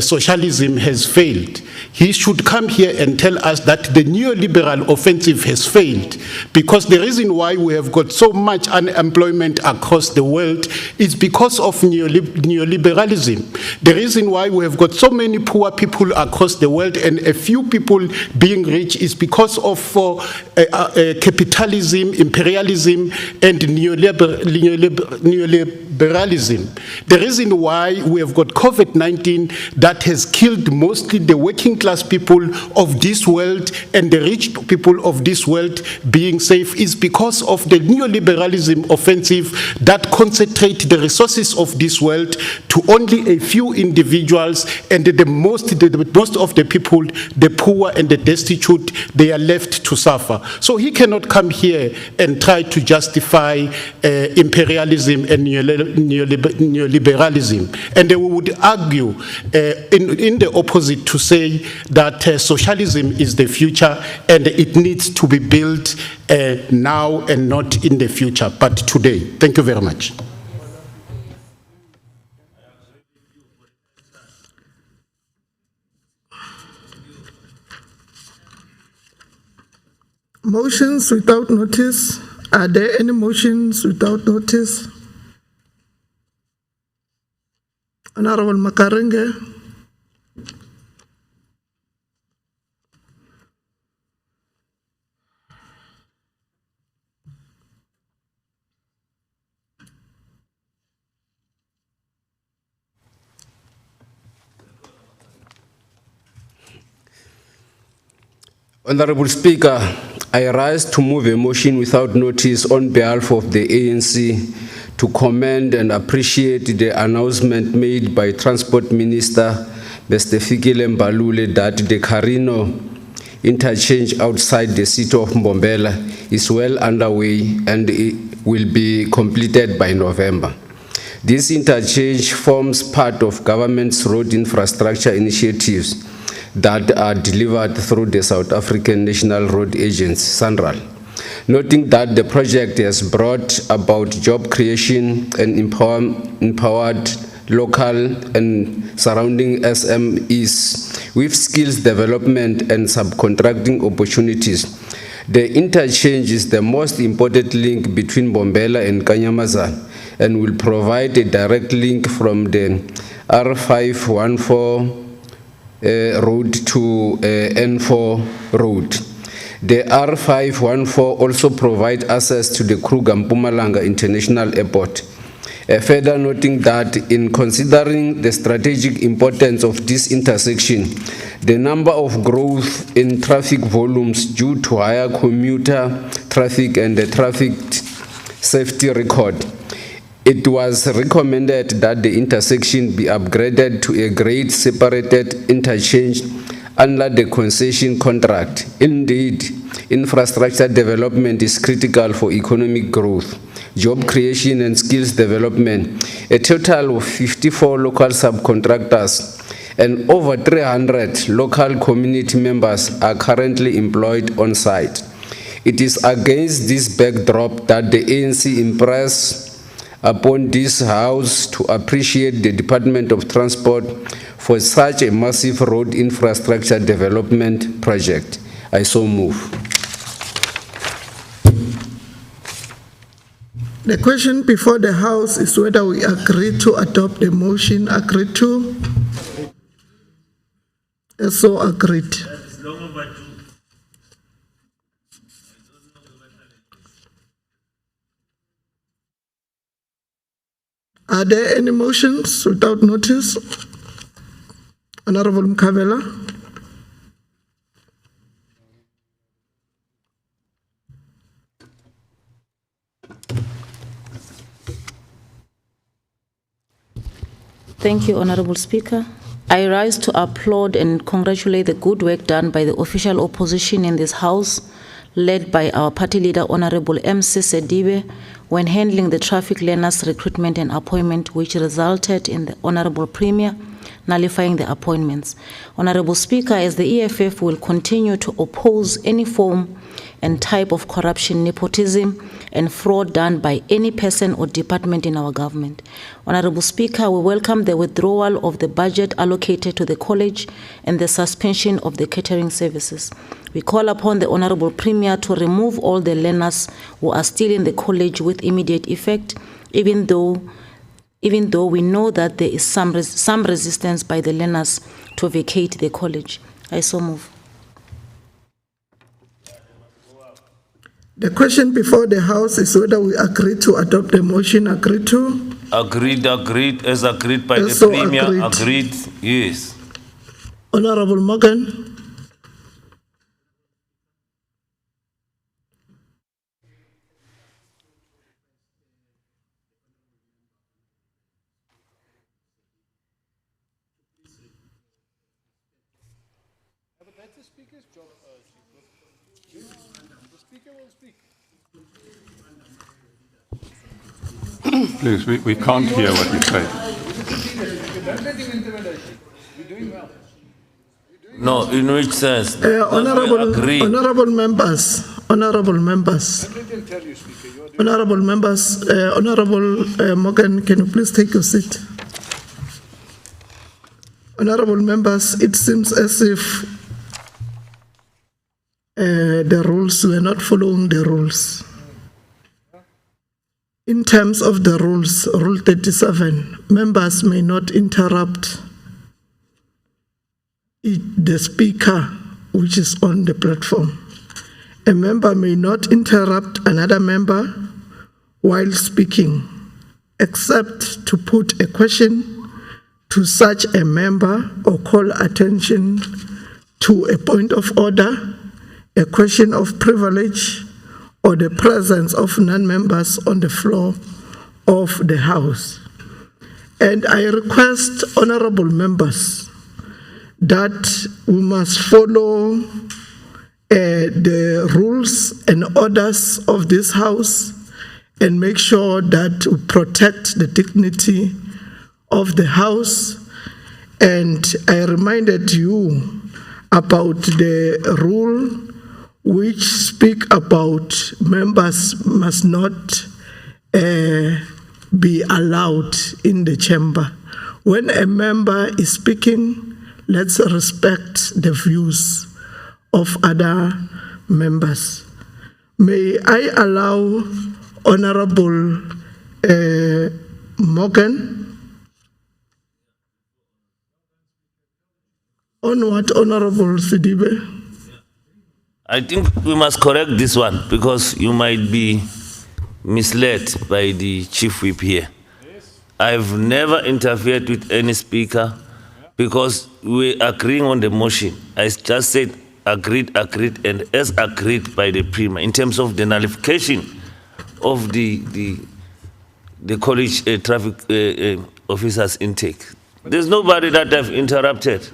socialism has failed. He should come here and tell us that the neoliberal offensive has failed, because the reason why we have got so much unemployment across the world is because of neoliberalism. The reason why we have got so many poor people across the world and a few people being rich is because of capitalism, imperialism, and neoliberalism. The reason why we have got COVID-19 that has killed mostly the working class people of this world and the rich people of this world being safe is because of the neoliberalism offensive that concentrate the resources of this world to only a few individuals, and the most of the people, the poor and the destitute, they are left to suffer. So he cannot come here and try to justify imperialism and neoliberalism. And we would argue in the opposite to say that socialism is the future and it needs to be built now and not in the future, but today. Thank you very much. Motions without notice. Are there any motions without notice? Honorable Makarenge. Honorable Speaker, I rise to move a motion without notice on behalf of the ANC to commend and appreciate the announcement made by Transport Minister Mr. Fikile Mbalule that the Carino interchange outside the city of Mbombela is well underway and it will be completed by November. This interchange forms part of government's road infrastructure initiatives that are delivered through the South African National Road Agency, SANRAL. Noting that the project has brought about job creation and empowered local and surrounding SMEs with skills development and subcontracting opportunities. The interchange is the most important link between Mbombela and Kanyamazan and will provide a direct link from the R514 road to N4 road. The R514 also provides access to the Kruger Mpumalanga International Airport. Further noting that in considering the strategic importance of this intersection, the number of growth in traffic volumes due to higher commuter traffic and the traffic safety record, it was recommended that the intersection be upgraded to a grade separated interchange under the concession contract. Indeed, infrastructure development is critical for economic growth, job creation and skills development. A total of 54 local subcontractors and over 300 local community members are currently employed on site. It is against this backdrop that the ANC impressed upon this House to appreciate the Department of Transport for such a massive road infrastructure development project. I so move. The question before the House is whether we agree to adopt the motion. Agreed to? So agreed. Are there any motions without notice? Honorable Mkavela. Thank you, Honorable Speaker. I rise to applaud and congratulate the good work done by the official opposition in this House, led by our party leader, Honorable MC Sedibe, when handling the traffic learners recruitment and appointment, which resulted in the Honorable Premier nullifying the appointments. Honorable Speaker, as the EFF will continue to oppose any form and type of corruption, nepotism, and fraud done by any person or department in our government. Honorable Speaker, we welcome the withdrawal of the budget allocated to the college and the suspension of the catering services. We call upon the Honorable Premier to remove all the learners who are still in the college with immediate effect, even though we know that there is some resistance by the learners to vacate the college. I so move. The question before the House is whether we agree to adopt the motion. Agreed to? Agreed, as agreed by the So Premier. Agreed, yes. Honorable Morgan. Please, we can't hear what you say. No, in which sense? Honorable members, Honorable Morgan, can you please take your seat? Honorable members, it seems as if the rules, we're not following the rules. In terms of the rules, Rule 37, members may not interrupt the speaker which is on the platform. A member may not interrupt another member while speaking, except to put a question to such a member or call attention to a point of order, a question of privilege, or the presence of non-members on the floor of the House. And I request honorable members that we must follow the rules and orders of this House and make sure that we protect the dignity of the House. And I reminded you about the rule which speak about members must not be allowed in the chamber. When a member is speaking, let's respect the views of other members. May I allow Honorable Morgan? On what, Honorable Sidibe? I think we must correct this one because you might be misled by the chief whip here. I've never interfered with any speaker because we're agreeing on the motion. I just said agreed, and as agreed by the Premier in terms of the nullification of the college traffic officers intake. There's nobody that I've interrupted.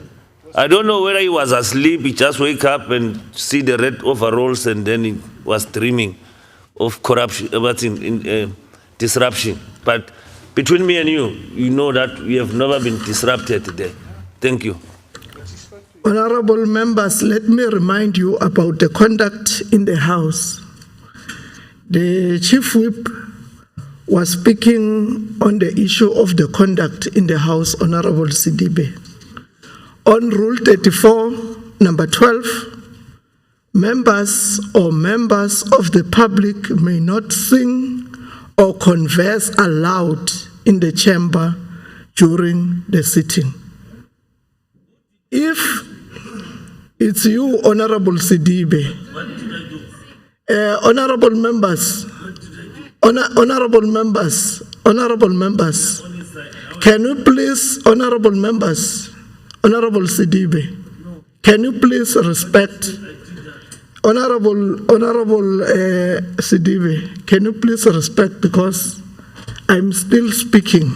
I don't know whether he was asleep, he just wake up and see the red overalls and then he was dreaming of corruption, disruption. But between me and you know that we have never been disrupted today. Thank you. Honorable members, let me remind you about the conduct in the House. The Chief Whip was speaking on the issue of the conduct in the House, Honorable Sidibe. On Rule 34, number 12, members or members of the public may not sing or converse aloud in the chamber during the sitting. If it's you, Honorable Sidibe, honorable members, honorable members, can you please, honorable members, Honorable Sidibe, can you please respect, Honorable Sidibe, can you please respect because I'm still speaking.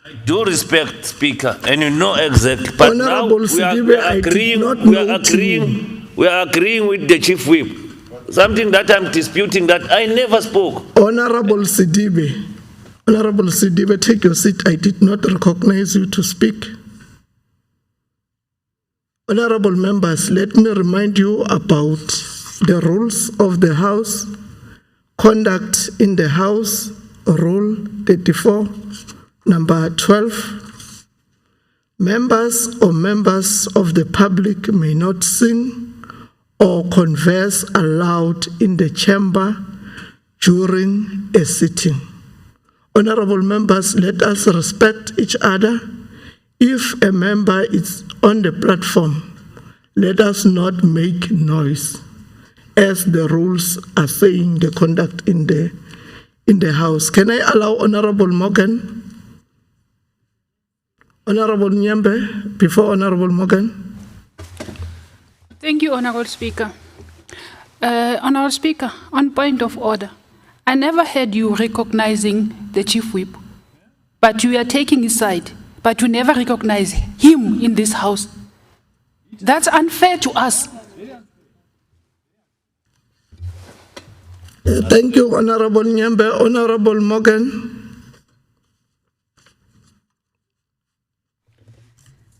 I do respect, Speaker, and you know exactly. But Honorable now we are agreeing with the Chief Whip. Something that I'm disputing that I never spoke. Honorable Sidibe, take your seat. I did not recognize you to speak. Honorable members, let me remind you about the rules of the House, conduct in the House, Rule 34, number 12. Members or members of the public may not sing or converse aloud in the chamber during a sitting. Honorable members, let us respect each other. If a member is on the platform, let us not make noise, as the rules are saying the conduct in the House. Can I allow Honorable Morgan? Honorable Nyembe, before Honorable Morgan. Thank you, Honorable Speaker. Honorable Speaker, on point of order, I never heard you recognizing the Chief Whip, but you are taking his side. But you never recognize him in this House. That's unfair to us. Thank you, Honorable Nyembe. Honorable Morgan.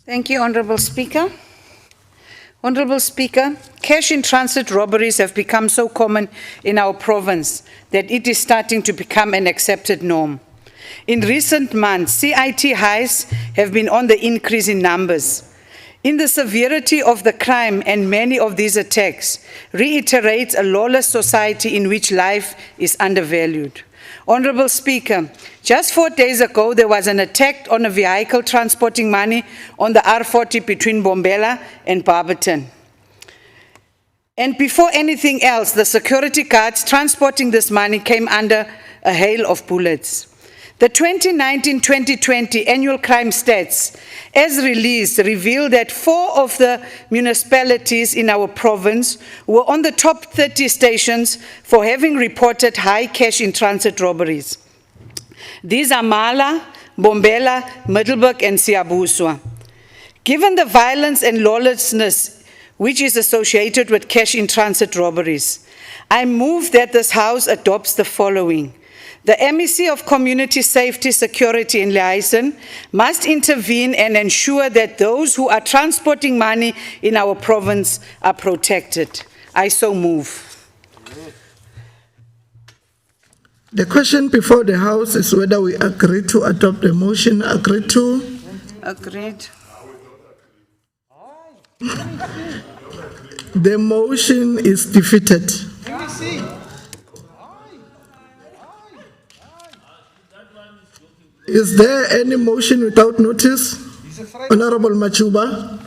Thank you, Honorable Speaker. Honorable Speaker, cash-in-transit robberies have become so common in our province that it is starting to become an accepted norm. In recent months, CIT highs have been on the increase in numbers. in the severity of the crime and many of these attacks reiterates a lawless society in which life is undervalued. Honorable Speaker, just 4 days ago, there was an attack on a vehicle transporting money on the R40 between Bombela and Barberton. And before anything else, the security guards transporting this money came under a hail of bullets. The 2019-2020 annual crime stats, as released, reveal that 4 of the municipalities in our province were on the top 30 stations for having reported high cash-in-transit robberies. These are Mala, Bombela, Middelburg, and Siabuswa. Given the violence and lawlessness which is associated with cash-in-transit robberies, I move that this House adopts the following. The MEC of Community Safety, Security and Liaison must intervene and ensure that those who are transporting money in our province are protected. I so move. The question before the House is whether we agree to adopt the motion. Agreed to? Agreed. The motion is defeated. Is there any motion without notice? Honorable Machuba.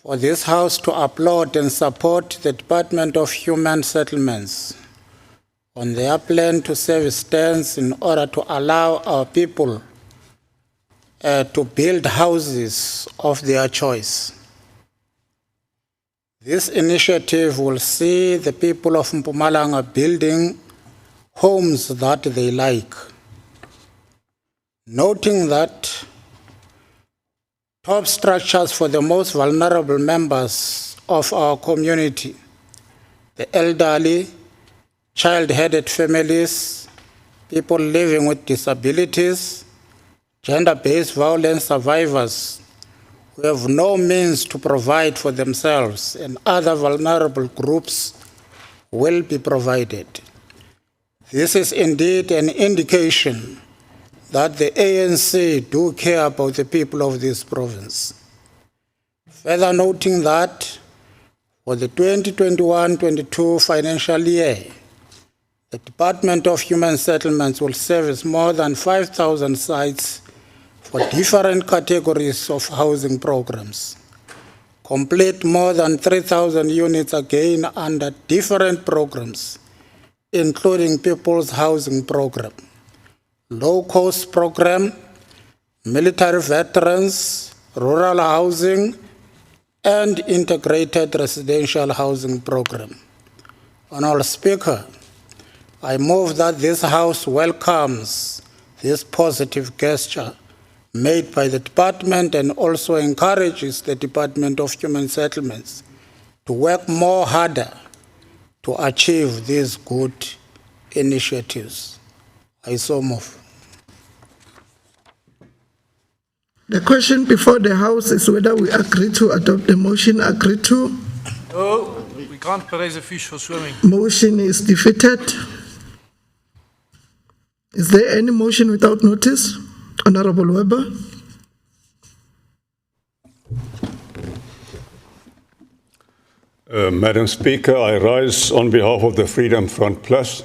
For this House to applaud and support the Department of Human Settlements on their plan to save stands in order to allow our people to build houses of their choice. This initiative will see the people of Mpumalanga building homes that they like, noting that top structures for the most vulnerable members of our community, the elderly, child-headed families, people living with disabilities, gender-based violence survivors who have no means to provide for themselves, and other vulnerable groups will be provided. This is indeed an indication that the ANC do care about the people of this province. Further noting that for the 2021-22 financial year, the Department of Human Settlements will service more than 5,000 sites for different categories of housing programs, complete more than 3,000 units again under different programs, including People's Housing Program, low-cost program, military veterans, rural housing, and integrated residential housing program. Honorable Speaker, I move that this House welcomes this positive gesture made by the Department and also encourages the Department of Human Settlements to work more harder to achieve these good initiatives. I so move. The question before the House is whether we agree to adopt the motion. Agreed to? No, we can't raise a fish for swimming. Motion is defeated. Is there any motion without notice? Honorable Weber. Madam Speaker, I rise on behalf of the Freedom Front Plus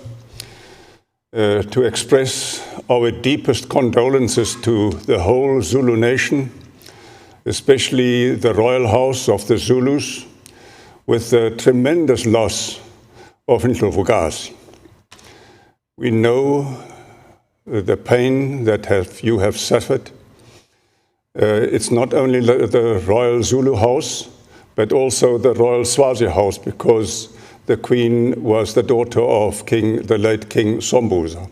to express our deepest condolences to the whole Zulu nation, especially the Royal House of the Zulus, with the tremendous loss of Ndlovukazi. We know the pain that you have suffered. It's not only the Royal Zulu House, but also the Royal Swazi House, because the Queen was the daughter of the late King Sombuza.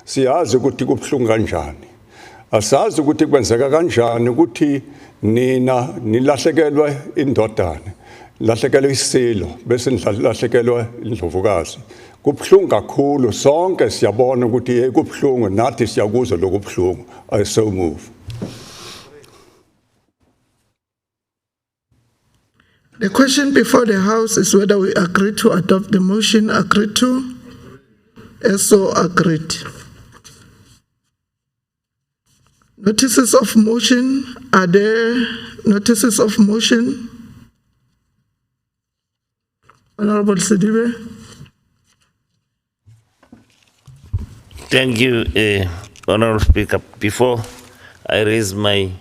Siyazi ukuthi kubuhlungu kanjani. Asazi ukuthi kwenzeka kanjani ukuthi nina nilahlekelwe indodana lahlekelwa isilo bese lahlekelwa indlovukazi kubhlungu kakhulu sonke siyabona ukuthi kubhlungu nathi siyakuzwa lokubhlungu. I so move. The question before the House is whether we agree to adopt the motion. Agreed to? As so agreed. Notices of motion. Are there notices of motion? Honorable Sidibe. Thank you, Honorable Speaker. Before I raise my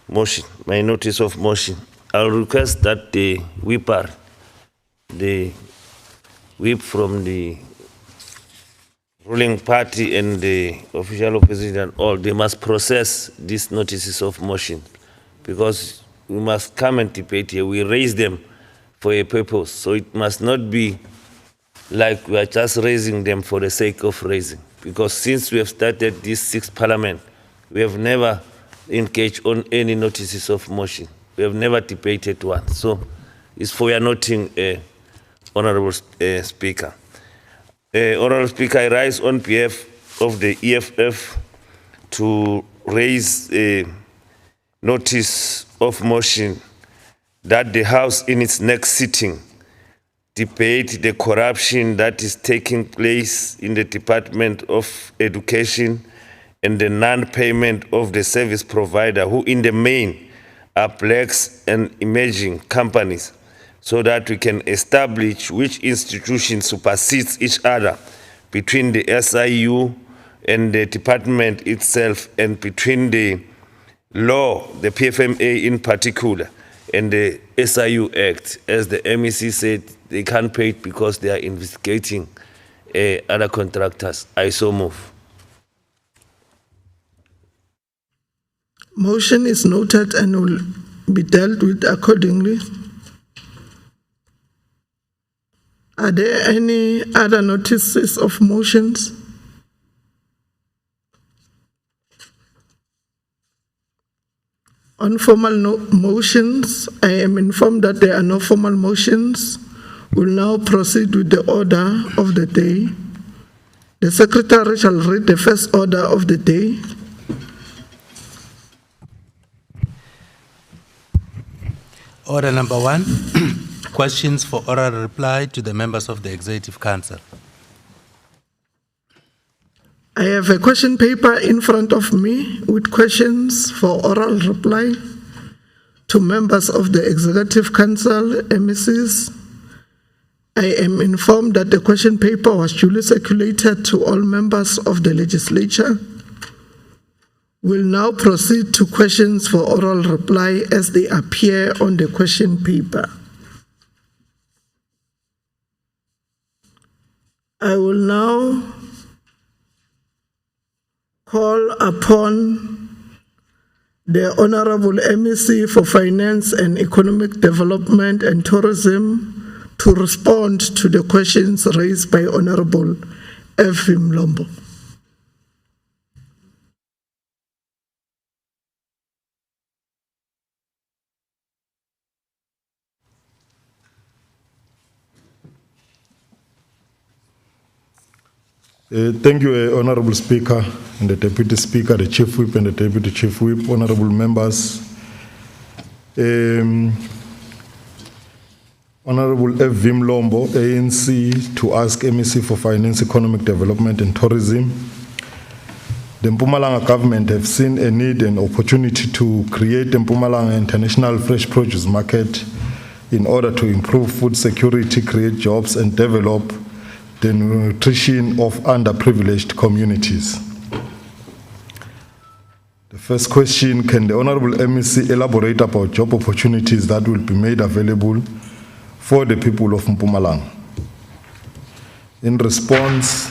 motion, my notice of motion, I'll request that the whipper, the whip from the ruling party and the official opposition, all, they must process these notices of motion because we must come and debate here. We raise them for a purpose. So it must not be like we are just raising them for the sake of raising. Because since we have started this sixth parliament, we have never engaged on any notices of motion. We have never debated one. So it's for your noting, Honorable Speaker. Honorable Speaker, I rise on behalf of the EFF to raise a notice of motion that the House in its next sitting debate the corruption that is taking place in the Department of Education and the non-payment of the service provider, who in the main are blacks and emerging companies, so that we can establish which institution supersedes each other between the SIU and the department itself, and between the law, the PFMA in particular, and the SIU Act. As the MEC said, they can't pay it because they are investigating other contractors. I so move. Motion is noted and will be dealt with accordingly. Are there any other notices of motions? On formal motions, I am informed that there are no formal motions. We'll now proceed with the order of the day. The Secretary shall read the first order of the day. Order number 1, questions for oral reply to the members of the Executive Council. I have a question paper in front of me with questions for oral reply to members of the Executive Council, MECs. I am informed that the question paper was duly circulated to all members of the legislature. We'll now proceed to questions for oral reply as they appear on the question paper. I will now call upon the Honorable MEC for Finance and Economic Development and Tourism to respond to the questions raised by Honorable F. Mlombo. Thank you, Honorable Speaker and the Deputy Speaker, the Chief Whip and the Deputy Chief Whip, honorable members. Honorable F. Mlombo, ANC, to ask MEC for Finance, Economic Development and Tourism. The Mpumalanga government have seen a need and opportunity to create the Mpumalanga International Fresh Produce Market in order to improve food security, create jobs and develop the nutrition of underprivileged communities. The first question, can the Honorable MEC elaborate about job opportunities that will be made available for the people of Mpumalanga? In response,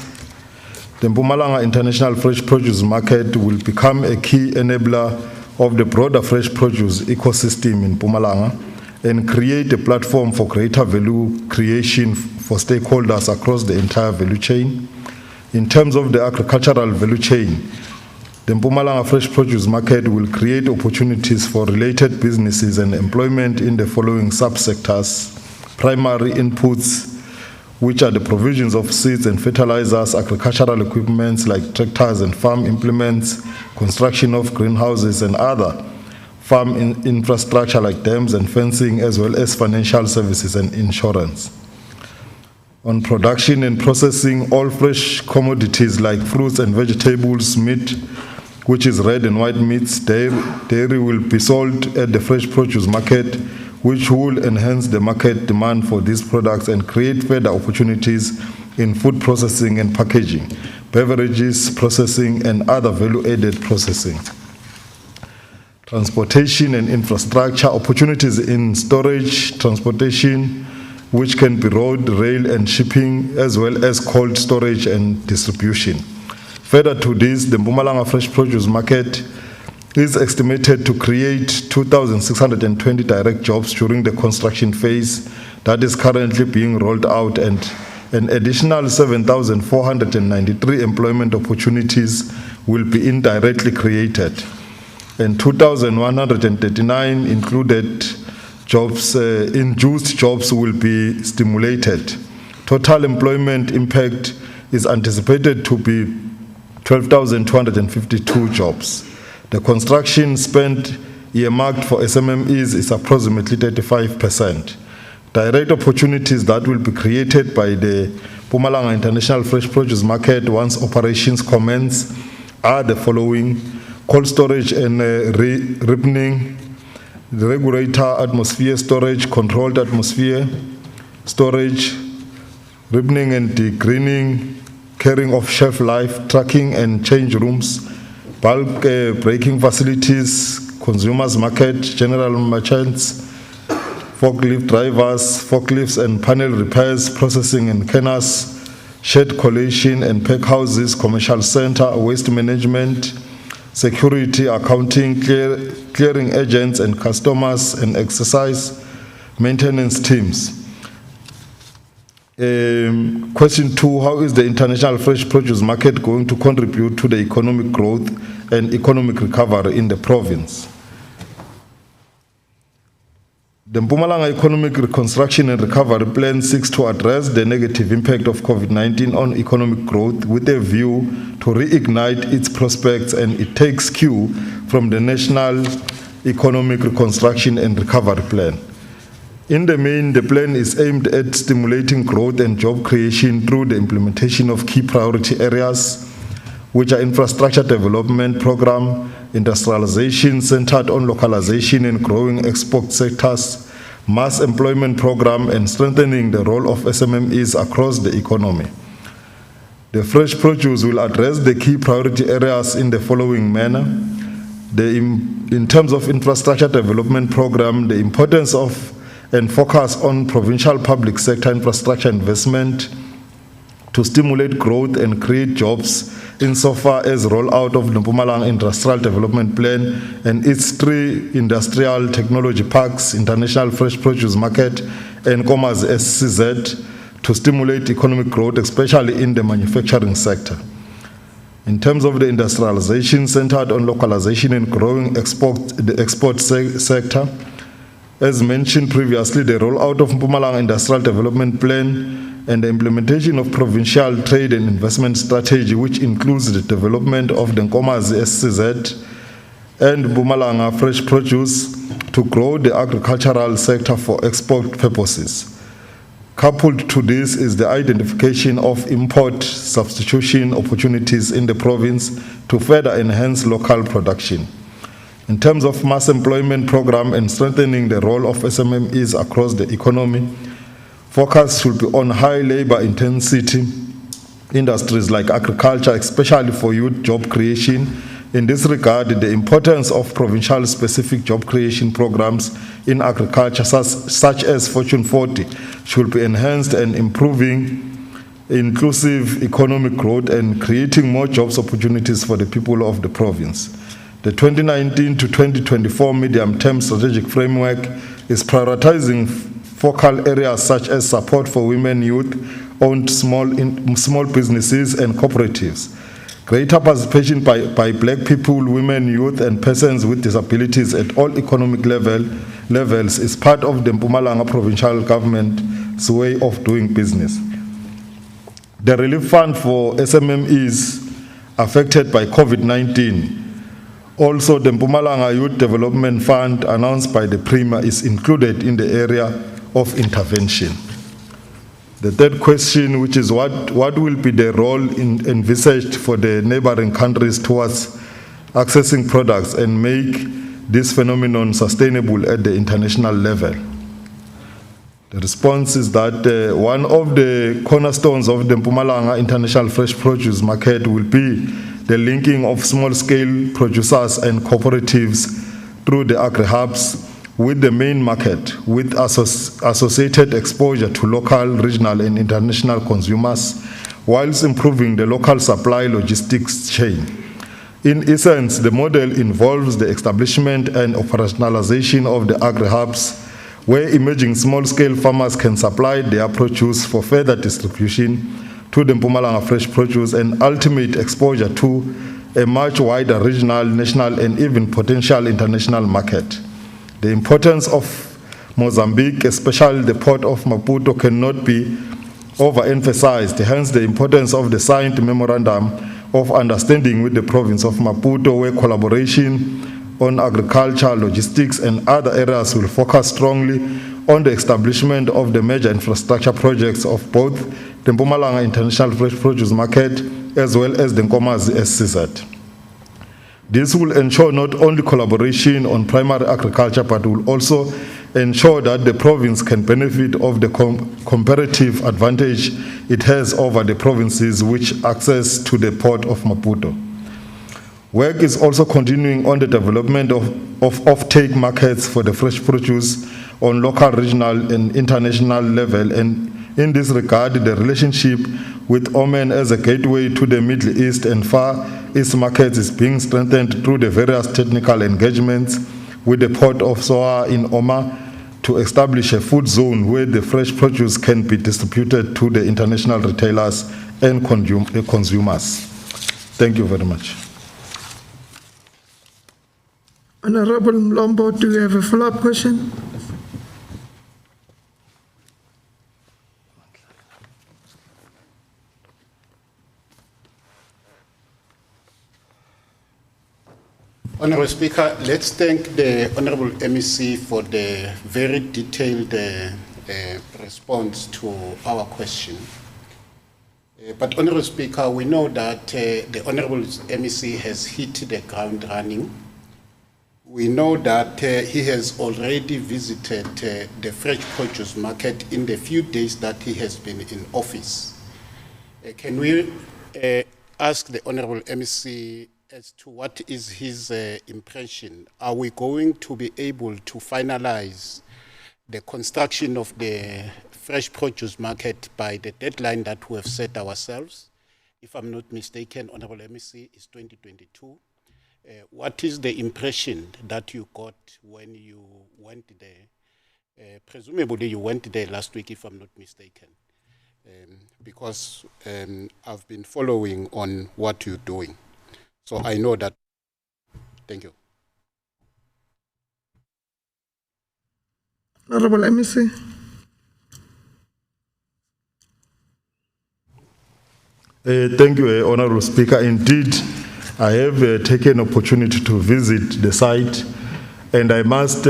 the Mpumalanga International Fresh Produce Market will become a key enabler of the broader fresh produce ecosystem in Mpumalanga and create a platform for greater value creation for stakeholders across the entire value chain. In terms of the agricultural value chain, the the Mpumalanga Fresh Produce Market will create opportunities for related businesses and employment in the following subsectors: primary inputs, which are the provisions of seeds and fertilizers, agricultural equipments like tractors and farm implements, construction of greenhouses and other farm infrastructure like dams and fencing, as well as financial services and insurance. On production and processing, all fresh commodities like fruits and vegetables, meat, which is red and white meats, dairy will be sold at the fresh produce market, which will enhance the market demand for these products and create further opportunities in food processing and packaging, beverages processing, and other value-added processing. Transportation and infrastructure, opportunities in storage, transportation, which can be road, rail, and shipping, as well as cold storage and distribution. Further to this, the Mpumalanga Fresh Produce Market is estimated to create 2,620 direct jobs during the construction phase that is currently being rolled out, and an additional 7,493 employment opportunities will be indirectly created, and 2,139 included jobs, induced jobs will be stimulated. Total employment impact is anticipated to be 12,252 jobs. The construction spend earmarked for SMMEs is approximately 35%. Direct opportunities that will be created by the Mpumalanga International Fresh Produce Market once operations commence are the following: cold storage and ripening, the regulator atmosphere storage, controlled atmosphere storage, ripening and degreening, carrying of shelf life, tracking and change rooms, bulk breaking facilities, consumers market, general merchants, forklift drivers, forklifts and panel repairs, processing and caners, shed collation and pack houses, commercial center, waste management, security, accounting, clearing agents and customers, and exercise maintenance teams. Question 2, how is the international fresh produce market going to contribute to the economic growth and economic recovery in the province? The Mpumalanga Economic Reconstruction and Recovery Plan seeks to address the negative impact of COVID-19 on economic growth with a view to reignite its prospects, and it takes cue from the National Economic Reconstruction and Recovery Plan. In the main, the plan is aimed at stimulating growth and job creation through the implementation of key priority areas, which are infrastructure development program, industrialization centered on localization and growing export sectors, mass employment program, and strengthening the role of SMMEs across the economy. The fresh produce will address the key priority areas in the following manner. In terms of infrastructure development program, the importance of and focus on provincial public sector infrastructure investment to stimulate growth and create jobs insofar as rollout of the Mpumalanga Industrial Development Plan and its 3 industrial technology parks, International Fresh Produce Market and Commerce SCZ, to stimulate economic growth, especially in the manufacturing sector. In terms of the industrialization centered on localization and growing the export sector, as mentioned previously, the rollout of Mpumalanga Industrial Development Plan and the implementation of provincial trade and investment strategy, which includes the development of the Nkomazi SCZ and Mpumalanga Fresh Produce to grow the agricultural sector for export purposes. Coupled to this is the identification of import substitution opportunities in the province to further enhance local production. In terms of mass employment program and strengthening the role of SMMEs across the economy, focus should be on high labor intensity industries like agriculture, especially for youth job creation. In this regard, the importance of provincial specific job creation programs in agriculture, such as Fortune 40, should be enhanced and improving inclusive economic growth and creating more jobs opportunities for the people of the province. The 2019 to 2024 medium-term strategic framework is prioritizing focal areas such as support for women, youth-owned small businesses and cooperatives, Greater participation by black people, women, youth, and persons with disabilities at all economic levels is part of the Mpumalanga provincial government's way of doing business. The relief fund for SMMEs affected by COVID-19, also the Mpumalanga Youth Development Fund announced by the Premier, is included in the area of intervention. The third question, which is what will be the role envisaged for the neighboring countries towards accessing products and make this phenomenon sustainable at the international level? The response is that one of the cornerstones of the Mpumalanga International Fresh Produce Market will be the linking of small-scale producers and cooperatives through the agri-hubs with the main market, with associated exposure to local, regional, and international consumers, whilst improving the local supply logistics chain. In essence, the model involves the establishment and operationalization of the agri-hubs, where emerging small-scale farmers can supply their produce for further distribution to the Mpumalanga fresh produce and ultimate exposure to a much wider regional, national, and even potential international market. The importance of Mozambique, especially the port of Maputo, cannot be overemphasized, hence the importance of the signed memorandum of understanding with the province of Maputo, where collaboration on agriculture, logistics, and other areas will focus strongly on the establishment of the major infrastructure projects of both the Mpumalanga International Fresh Produce Market as well as the Nkomazi SCZ. This will ensure not only collaboration on primary agriculture, but will also ensure that the province can benefit of the comparative advantage it has over the provinces which access to the port of Maputo. Work is also continuing on the development of off-take markets for the fresh produce on local, regional, and international level, and in this regard, the relationship with Oman as a gateway to the Middle East and Far East markets is being strengthened through the various technical engagements with the port of Soa in Oman to establish a food zone where the fresh produce can be distributed to the international retailers and consumers. Thank you very much. Honorable Mlombo, do you have a follow-up question? Honourable Speaker, let's thank the Honourable MEC for the very detailed response to our question. But Honourable Speaker, we know that the Honourable MEC has hit the ground running. We know that he has already visited the fresh produce market in the few days that he has been in office. Can we ask the Honourable MEC as to what is his impression? Are we going to be able to finalize the construction of the fresh produce market by the deadline that we have set ourselves? If I'm not mistaken, Honourable MEC, is 2022. What is the impression that you got when you went there? Presumably you went there last week, if I'm not mistaken, because I've been following on what you're doing. So I know that. Thank you. Honorable MEC. Thank you, Honorable Speaker. Indeed, I have taken opportunity to visit the site, and I must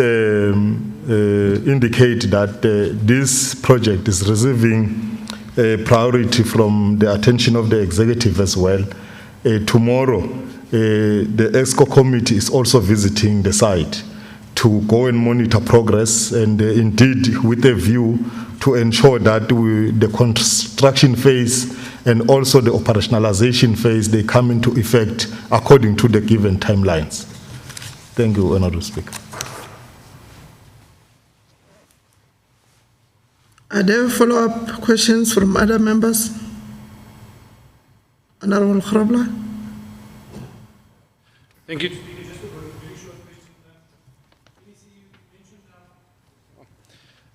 indicate that this project is receiving priority from the attention of the executive as well. Tomorrow, the EXCO committee is also visiting the site to go and monitor progress, and indeed with a view to ensure that the construction phase and also the operationalization phase, they come into effect according to the given timelines. Thank you, Honourable Speaker. Are there follow-up questions from other members? Honourable Khrobla. Thank you.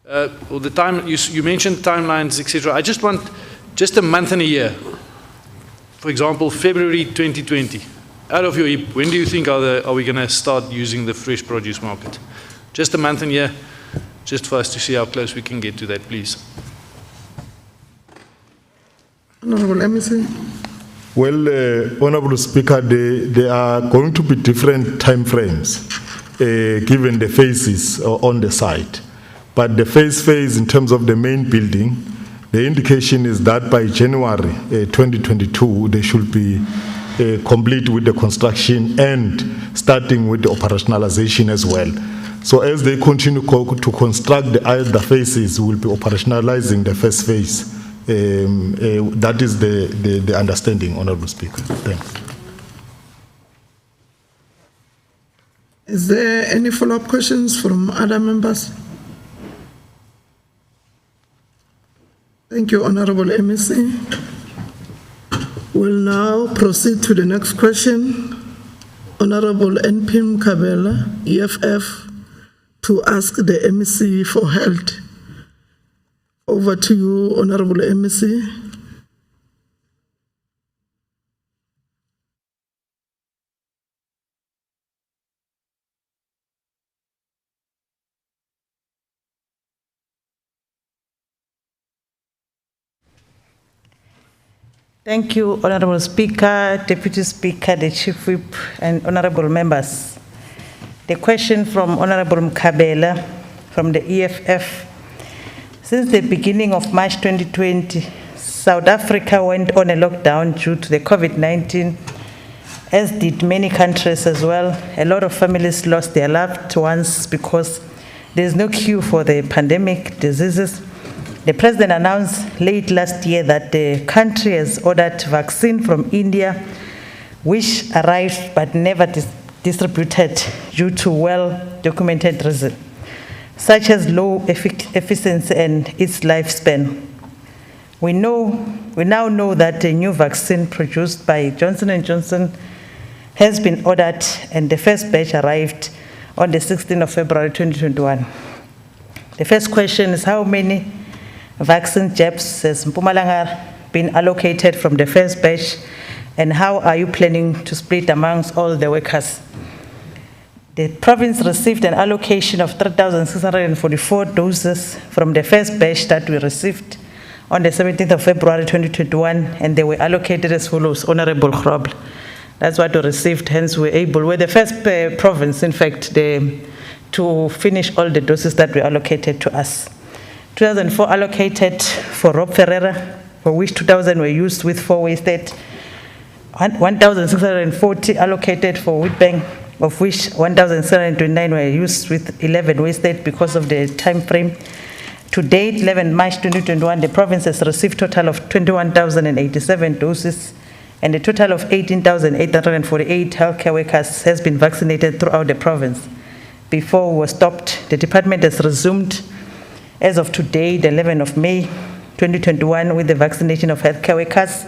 Well, the time you mentioned timelines, etc. I just want a month and a year. for example, February 2020, out of your hip, when do you think are we going to start using the fresh produce market? Just a month and year, just for us to see how close we can get to that, please. Honorable MEC. Well, Honorable Speaker, there are going to be different time frames given the phases on the site. But the phase in terms of the main building, the indication is that by January 2022, they should be complete with the construction and starting with the operationalization as well. So as they continue to construct the other phases, we'll be operationalizing the first phase. That is the understanding, Honorable Speaker. Thank you. Is there any follow-up questions from other members? Thank you, Honorable MEC. We'll now proceed to the next question. Honorable NP Kabela, EFF, to ask the MEC for health. Over to you, Honorable MEC. Thank you, Honorable Speaker, Deputy Speaker, the Chief Whip, and honorable members. The question from Honorable Mkabela from the EFF. Since the beginning of March 2020, South Africa went on a lockdown due to the COVID-19, as did many countries as well. A lot of families lost their loved ones because there's no cure for the pandemic diseases. The President announced late last year that the country has ordered vaccine from India, which arrived but never distributed due to well-documented reasons, such as low efficiency and its lifespan. We now know that a new vaccine produced by Johnson & Johnson has been ordered, and the first batch arrived on the 16th of February 2021. The first question is, how many vaccine jabs has Mpumalanga been allocated from the first batch, and how are you planning to split amongst all the workers? The province received an allocation of 3,644 doses from the first batch that we received on the 17th of February 2021, and they were allocated as follows, Honorable Grobler. That's what we received, hence we're the first province, in fact, to finish all the doses that were allocated to us. 2004 allocated for Rob Ferreira, for which 2,000 were used with 4 wasted. 1,640 allocated for Witbank, of which 1,729 were used with 11 wasted because of the time frame. To date, 11 March 2021, the province has received a total of 21,087 doses, and a total of 18,848 healthcare workers has been vaccinated throughout the province. Before we were stopped, the department has resumed as of today, the 11th of May 2021, with the vaccination of healthcare workers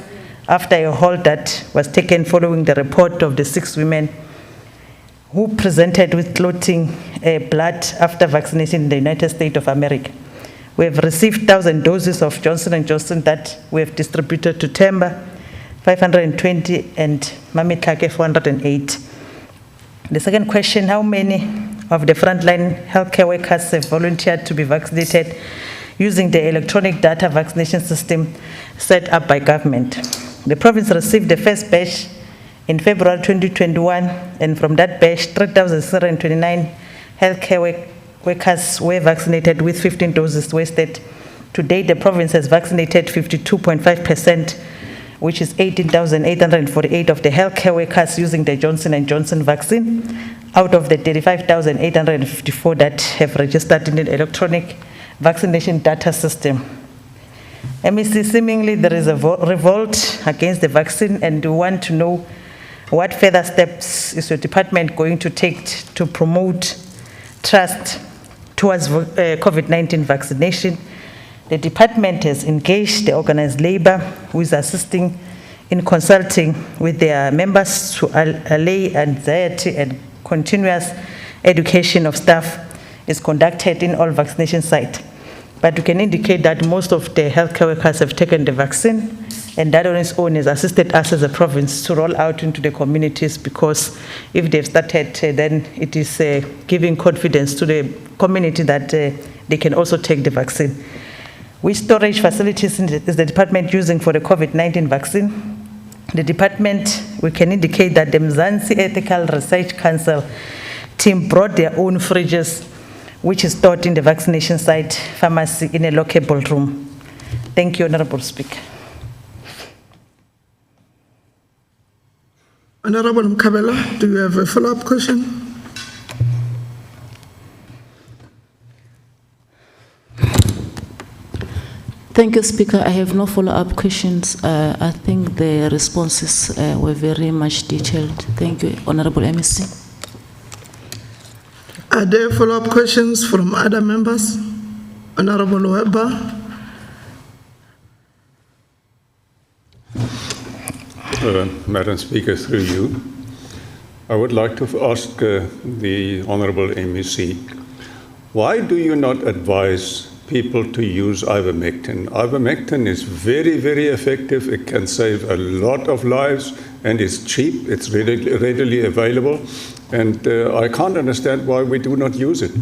after a halt that was taken following the report of the 6 women who presented with clotting blood after vaccination in the United States of America. We have received 1,000 doses of Johnson & Johnson that we have distributed to Temba, 520, and Mamitlake, 408. The second question, how many of the frontline healthcare workers have volunteered to be vaccinated using the electronic data vaccination system set up by government? The province received the first batch in February 2021, and from that batch, 3,729 healthcare workers were vaccinated with 15 doses wasted. To date, the province has vaccinated 52.5%, which is 18,848 of the healthcare workers using the Johnson & Johnson vaccine, out of the 35,854 that have registered in the electronic vaccination data system. MEC, seemingly there is a revolt against the vaccine, and we want to know what further steps is your department going to take to promote trust towards COVID-19 vaccination. The department has engaged the organized labor, who is assisting in consulting with their members to allay anxiety, and continuous education of staff is conducted in all vaccination sites. But we can indicate that most of the healthcare workers have taken the vaccine, And that on its own has assisted us as a province to roll out into the communities, because if they've started, then it is giving confidence to the community that they can also take the vaccine. Which storage facilities is the department using for the COVID-19 vaccine? The department, we can indicate that the Mzansi Ethical Research Council team brought their own fridges, which is stored in the vaccination site pharmacy in a lockable room. Thank you, Honorable Speaker. Honorable Mkabela, do you have a follow-up question? Thank you, Speaker. I have no follow-up questions. I think the responses were very much detailed. Thank you, Honorable MEC. Are there follow-up questions from other members? Honorable Weber. Madam Speaker, through you, I would like to ask the Honourable MEC, why do you not advise people to use ivermectin? Ivermectin is very, very effective. It can save a lot of lives, and it's cheap. It's readily available, and I can't understand why we do not use it.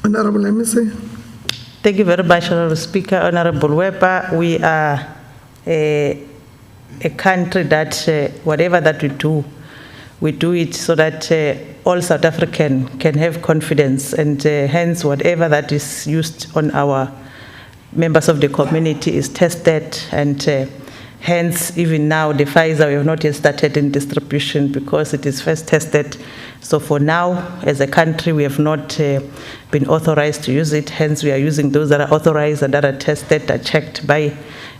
Honorable MEC. Thank you very much, Honorable Speaker. Honorable Weber, we are a country that whatever that we do it so that all South African can have confidence, and hence whatever that is used on our members of the community is tested, and hence even now the Pfizer, we have not yet started in distribution because it is first tested. So for now, as a country, we have not been authorized to use it. Hence, we are using those that are authorized and that are tested, are checked by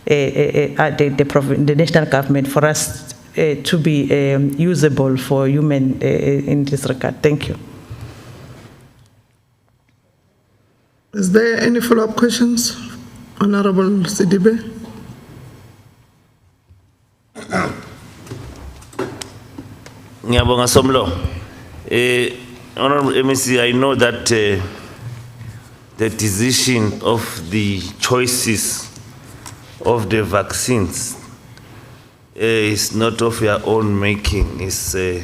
the national government for us to be usable for human in this regard. Thank you. Is there any follow-up questions? Honorable Sidibe. Ngiyabonga Somlo. Honorable MEC, I know that the decision of the choices of the vaccines is not of your own making. It's a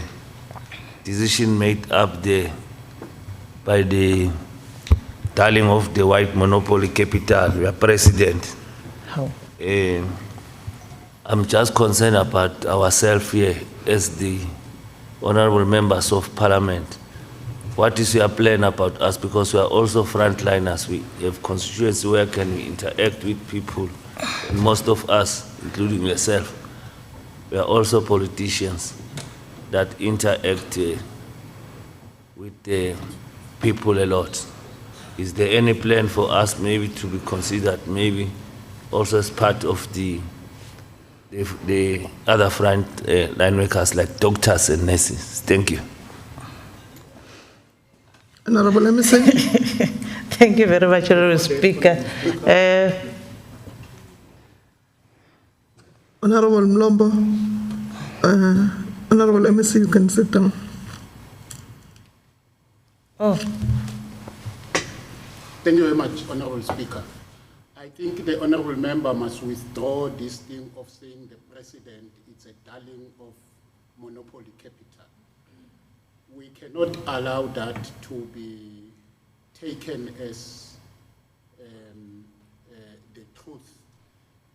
decision made up there by the darling of the white monopoly capital, your president. How? I'm just concerned about ourselves here as the honorable members of parliament. What is your plan about us? Because we are also frontliners. We have constituency where can we interact with people. And most of us, including yourself, we are also politicians that interact with the people a lot. Is there any plan for us maybe to be considered maybe also as part of the other front line workers like doctors and nurses? Thank you. Honorable MEC. Thank you very much, Honorable Speaker. Honorable Mlombo. Honorable MEC, you can sit down. Oh. Thank you very much, Honorable Speaker. I think the Honorable Member must withdraw this thing of saying the President is a darling of monopoly capital. We cannot allow that to be taken as the truth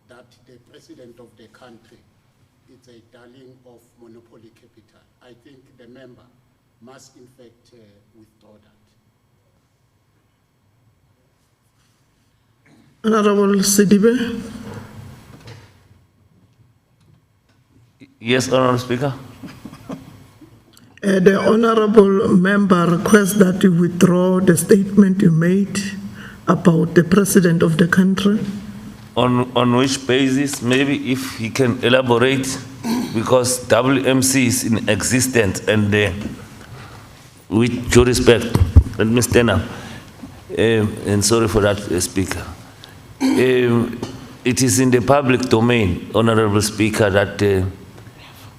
that the President of the country is a darling of monopoly capital. I think the member must in fact withdraw that. Honorable Sidibe. Yes, Honorable Speaker. The honorable member requests that you withdraw the statement you made about the president of the country. On which basis? Maybe if he can elaborate, because WMC is in existence, and with due respect, let me stand up. And sorry for that, Speaker. It is in the public domain, Honorable Speaker, that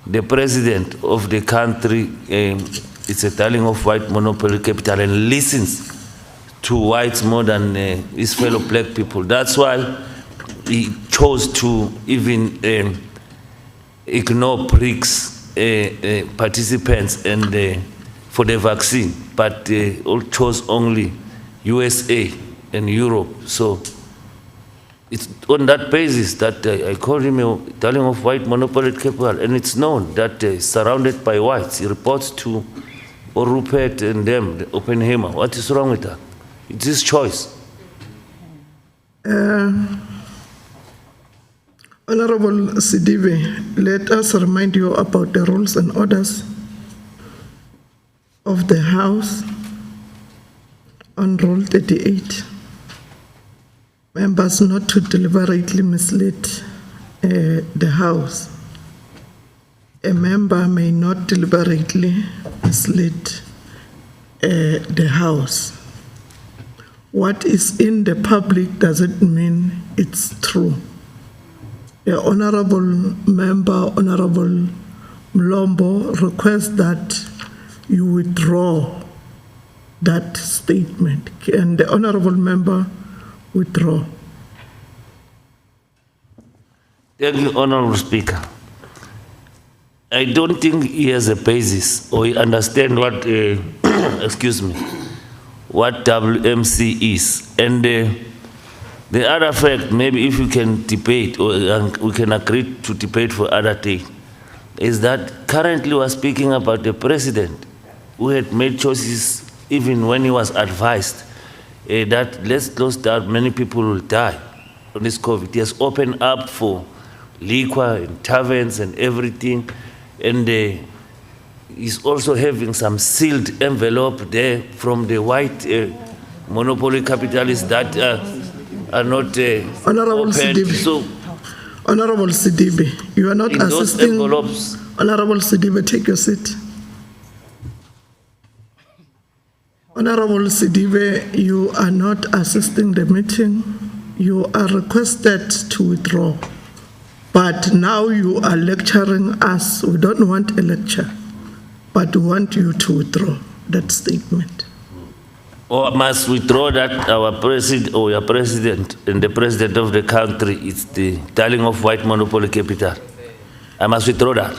the president of the country is a darling of white monopoly capital and listens to whites more than his fellow black people. That's why he chose to even ignore BRICS participants and for the vaccine, but chose only USA and Europe. So it's on that basis that I call him a darling of white monopoly capital, and it's known that surrounded by whites. He reports to Rupert and them, the Oppenheimer. What is wrong with that? It's his choice. Honorable Sidibe, let us remind you about the rules and orders of the House on Rule 38. Members not to deliberately mislead the House. A member may not deliberately mislead the House. What is in the public doesn't mean it's true. The Honorable Member, Honorable Mlombo, requests that you withdraw that statement. And the Honorable Member withdraw. Thank you, Honorable Speaker. I don't think he has a basis or he understands what, excuse me, what WMC is. And the other fact, maybe if we can debate or we can agree to debate for other day, is that currently we're speaking about the president who had made choices even when he was advised that let's close down, many people will die on this COVID. He has opened up for liquor and taverns and everything. And he's also having some sealed envelope there from the white monopoly capitalists that are not Honorable open. Sidibe. So, Honorable Sidibe, you are not in those assisting. envelopes, Honorable Sidibe, take your seat. Honorable Sidibe, you are not assisting the meeting. You are requested to withdraw. But now you are lecturing us. We don't want a lecture, but we want you to withdraw that statement. or must withdraw that our president or your president and the president of the country is the darling of white monopoly capital. I must withdraw that.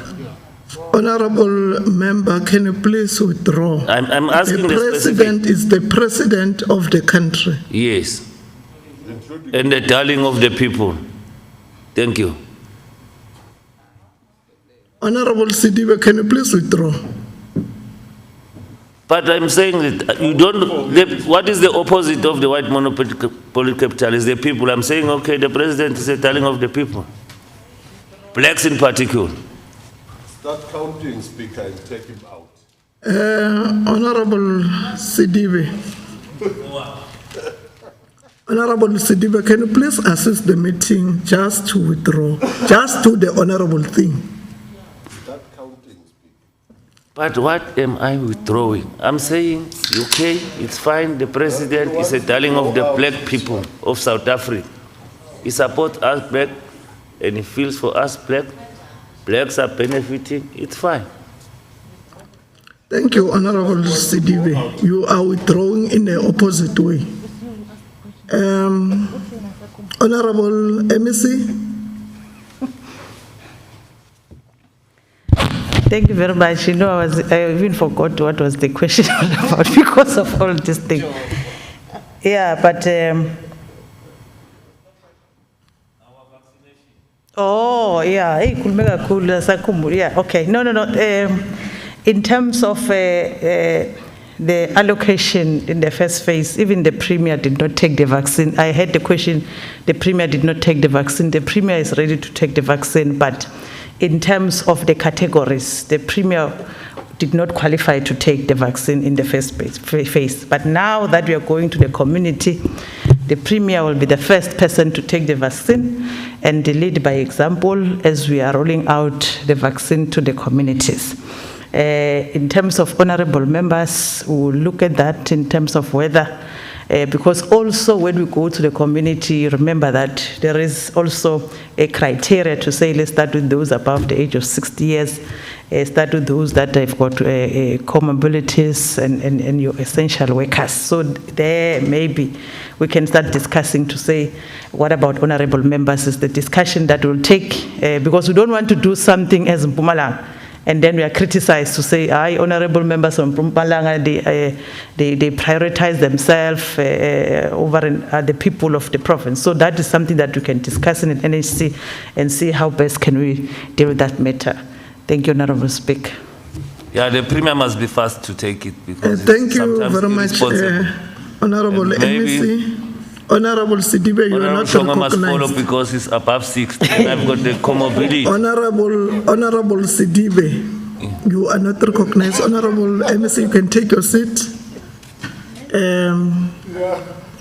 Honorable member, can you please withdraw? I'm asking the president is the president of the country. Yes. And the darling of the people. Thank you. Honorable Sidibe, can you please withdraw? But I'm saying that you don't, what is the opposite of the white monopoly capital? Is the people. I'm saying, okay, the president is the darling of the people. Blacks in particular. Start counting, Speaker, and take him out. Honorable Sidibe. Honorable Sidibe, can you please assist the meeting just to withdraw? Just do the honorable thing. Start counting, Speaker. But what am I withdrawing? I'm saying, okay, it's fine. The president is a darling of the black people of South Africa. He supports us black and he feels for us black. Blacks are benefiting, it's fine. Thank you, Honorable Sidibe. You are withdrawing in the opposite way. Honorable MEC. Thank you very much. You know, I even forgot what was the question about because of all this thing. Yeah, but oh, yeah, yeah, okay. No. In terms of the allocation in the first phase, even the Premier did not take the vaccine. I had the question, the Premier did not take the vaccine. The Premier is ready to take the vaccine, but in terms of the categories, the Premier did not qualify to take the vaccine in the first phase. But now that we are going to the community, the Premier will be the first person to take the vaccine and lead by example as we are rolling out the vaccine to the communities. In terms of honorable members, we will look at that in terms of whether Because also when we go to the community, remember that there is also a criteria to say, let's start with those above the age of 60 years, start with those that have got comorbidities and your essential workers. So there maybe we can start discussing to say, what about honorable members is the discussion that will take, because we don't want to do something as Mpumalanga, and then we are criticized to say, honorable members from Mpumalanga, they prioritize themselves over the people of the province. So that is something that we can discuss in NHC and see how best can we deal with that matter. Thank you, Honorable Speaker. Yeah, the Premier must be fast to take it because thank you very much, Honorable MEC. Honorable Sidibe, you are not Shonga recognized. must follow because he's above 60 and I've got the comorbidity. Honorable Sidibe, you are not recognized. Honorable MEC, you can take your seat.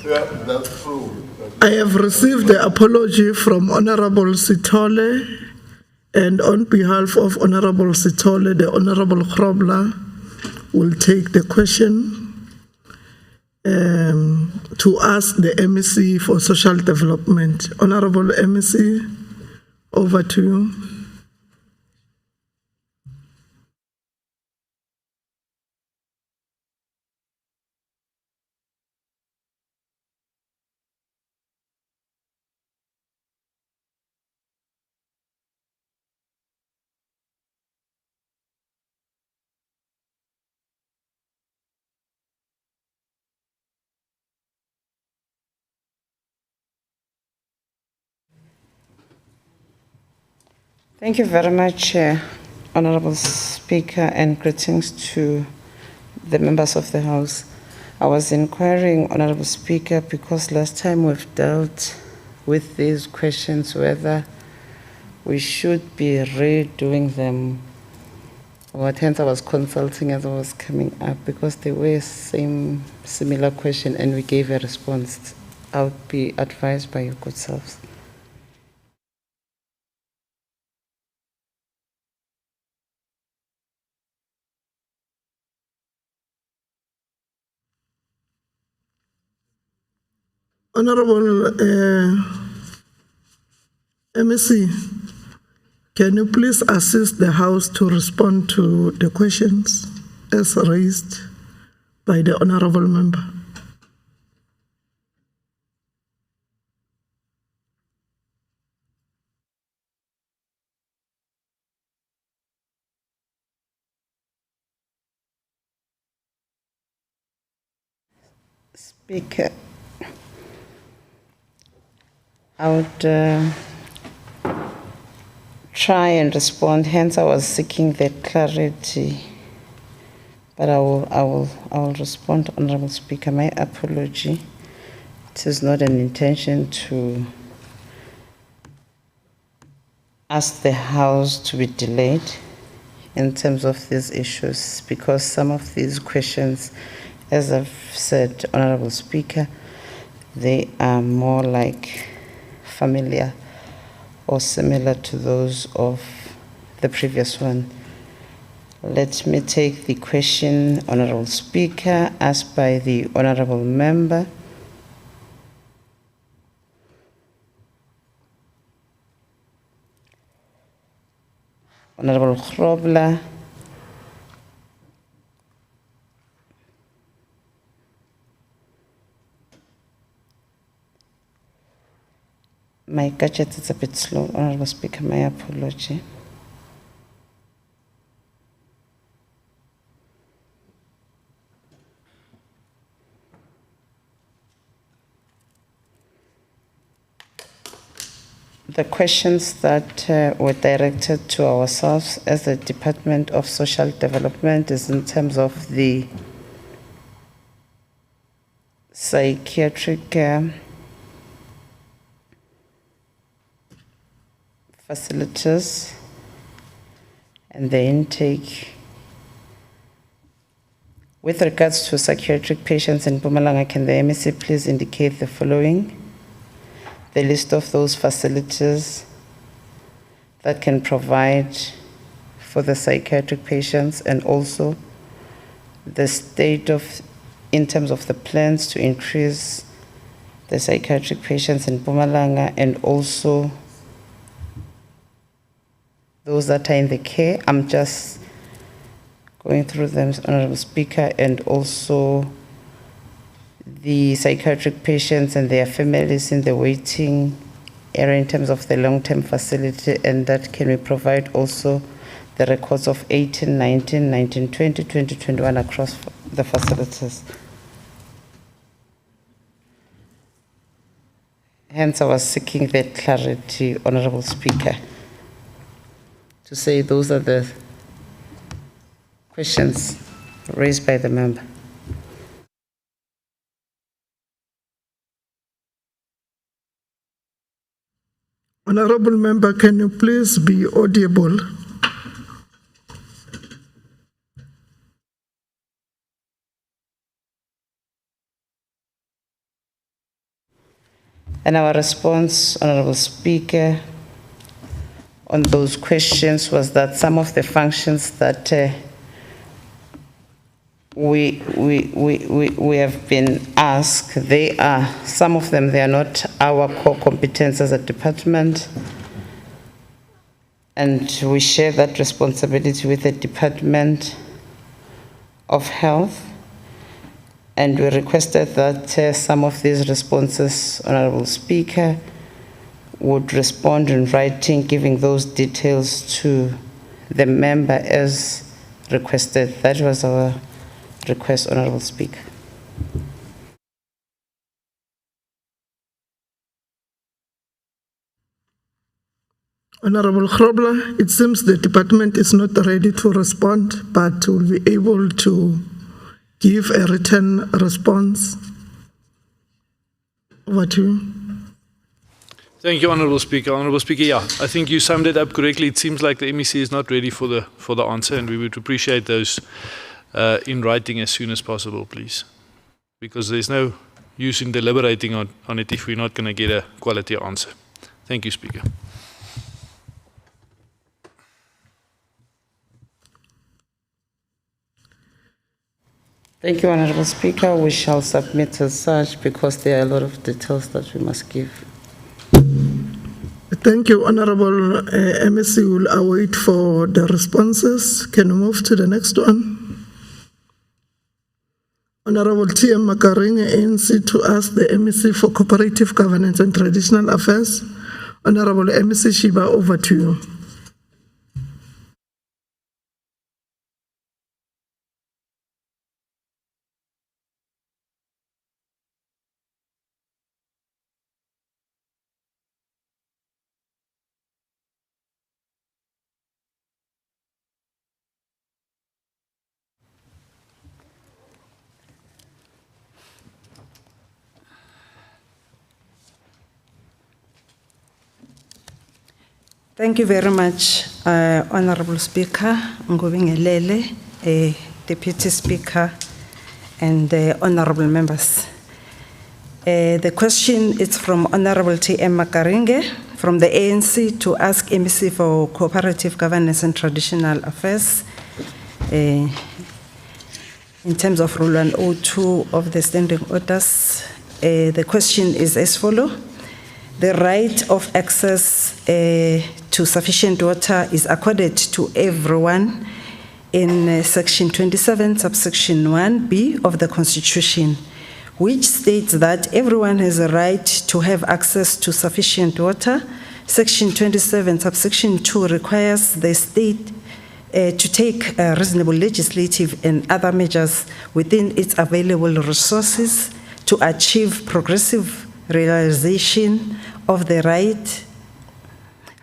That's true. I have received the apology from Honorable Sithole, and on behalf of Honorable Sithole, the Honorable Krobla will take the question to ask the MEC for social development. Honorable MEC, over to you. Thank you very much, Honorable Speaker, and greetings to the members of the House. I was inquiring, Honorable Speaker, because last time we've dealt with these questions, whether we should be redoing them. Hence I was consulting as I was coming up, because they were similar question and we gave a response. I would be advised by your good selves. Honorable MEC, can you please assist the House to respond to the questions as raised by the Honorable Member? Speaker, I would try and respond. Hence, I was seeking the clarity, but I will respond, Honorable Speaker. My apology. It is not an intention to ask the House to be delayed in terms of these issues, because some of these questions, as I've said, Honorable Speaker, they are more like familiar or similar to those of the previous one. Let me take the question, Honorable Speaker, asked by the Honorable Member. Honorable Krobla. My gadget is a bit slow, Honorable Speaker, my apology. The questions that were directed to ourselves as the Department of Social Development is in terms of the psychiatric facilities and the intake. With regards to psychiatric patients in Mpumalanga, can the MEC please indicate the following? The list of those facilities that can provide for the psychiatric patients, and also the state of in terms of the plans to increase the psychiatric patients in Mpumalanga and also those that are in the care. I'm just going through them, Honorable Speaker, and also the psychiatric patients and their families in the waiting area in terms of the long-term facility, and that can we provide also the records of 18, 19, 19, 20, 2021 across the facilities. Hence, I was seeking that clarity, Honorable Speaker, to say those are the questions raised by the member. Honorable member, can you please be audible? And our response, Honorable Speaker, on those questions was that some of the functions that we have been asked, some of them, they are not our core competence as a department. And we share that responsibility with the Department of Health. And we requested that some of these responses, Honorable Speaker, would respond in writing, giving those details to the member as requested. That was our request, Honorable Speaker. Honorable Grobler, it seems the department is not ready to respond, but will be able to give a written response. Over to you. Thank you, Honourable Speaker. Honourable Speaker, yeah, I think you summed it up correctly. It seems like the MEC is not ready for the answer, and we would appreciate those in writing as soon as possible, please. Because there's no use in deliberating on it if we're not going to get a quality answer. Thank you, Speaker. Thank you, Honorable Speaker. We shall submit as such because there are a lot of details that we must give. Thank you, Honorable MEC. Will await for the responses. Can we move to the next one? Honorable T.M. Makaringe, ANC, to ask the MEC for Cooperative Governance and Traditional Affairs. Honorable MEC Shiba, over to you. Thank you very much, Honorable Speaker, Ngobingelele, Deputy Speaker, and Honorable members. The question is from Honorable T.M. Makaringe from the ANC to ask MEC for Cooperative Governance and Traditional Affairs in terms of Rule 102 of the Standing Orders. The question is as follows. The right of access to sufficient water is accorded to everyone in Section 27, subsection 1B of the Constitution, which states that everyone has a right to have access to sufficient water. Section 27, subsection 2 requires the state to take reasonable legislative and other measures within its available resources to achieve progressive realization of the right.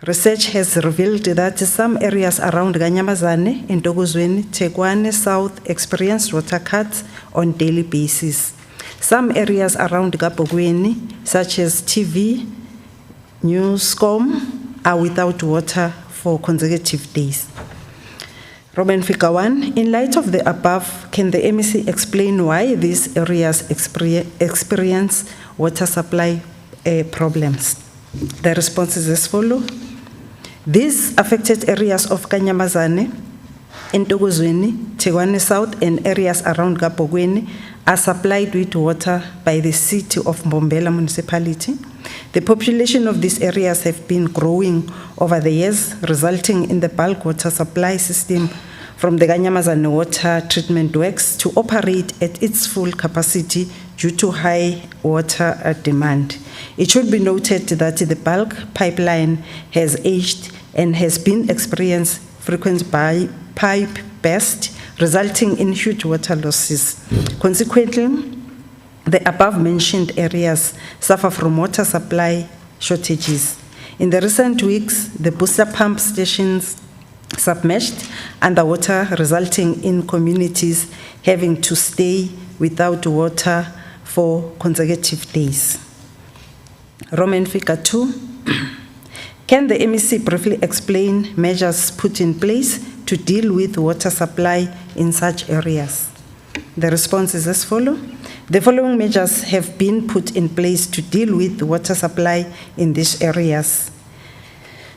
Research has revealed that some areas around Ganyamazane, Ndogozweni, Tegwane South experience water cuts on daily basis. Some areas around Gabogweni, such as TV, Newscom, are without water for consecutive days. Robin Fikawan, in light of the above, can the MEC explain why these areas experience water supply problems? The response is as follows. These affected areas of Kanyamazane Ntokozweni, Tegwane South, and areas around Gabogweni are supplied with water by the city of Mbombela municipality. The population of these areas have been growing over the years, resulting in the bulk water supply system from the Kanyamazane water treatment works to operate at its full capacity due to high water demand. It should be noted that the bulk pipeline has aged and has been experiencing frequent pipe burst, resulting in huge water losses. Consequently, the above-mentioned areas suffer from water supply shortages. In the recent weeks, the booster pump stations submerged underwater, resulting in communities having to stay without water for consecutive days. Roman figure 2. Can the MEC briefly explain measures put in place to deal with water supply in such areas? The response is as follows. The following measures have been put in place to deal with water supply in these areas.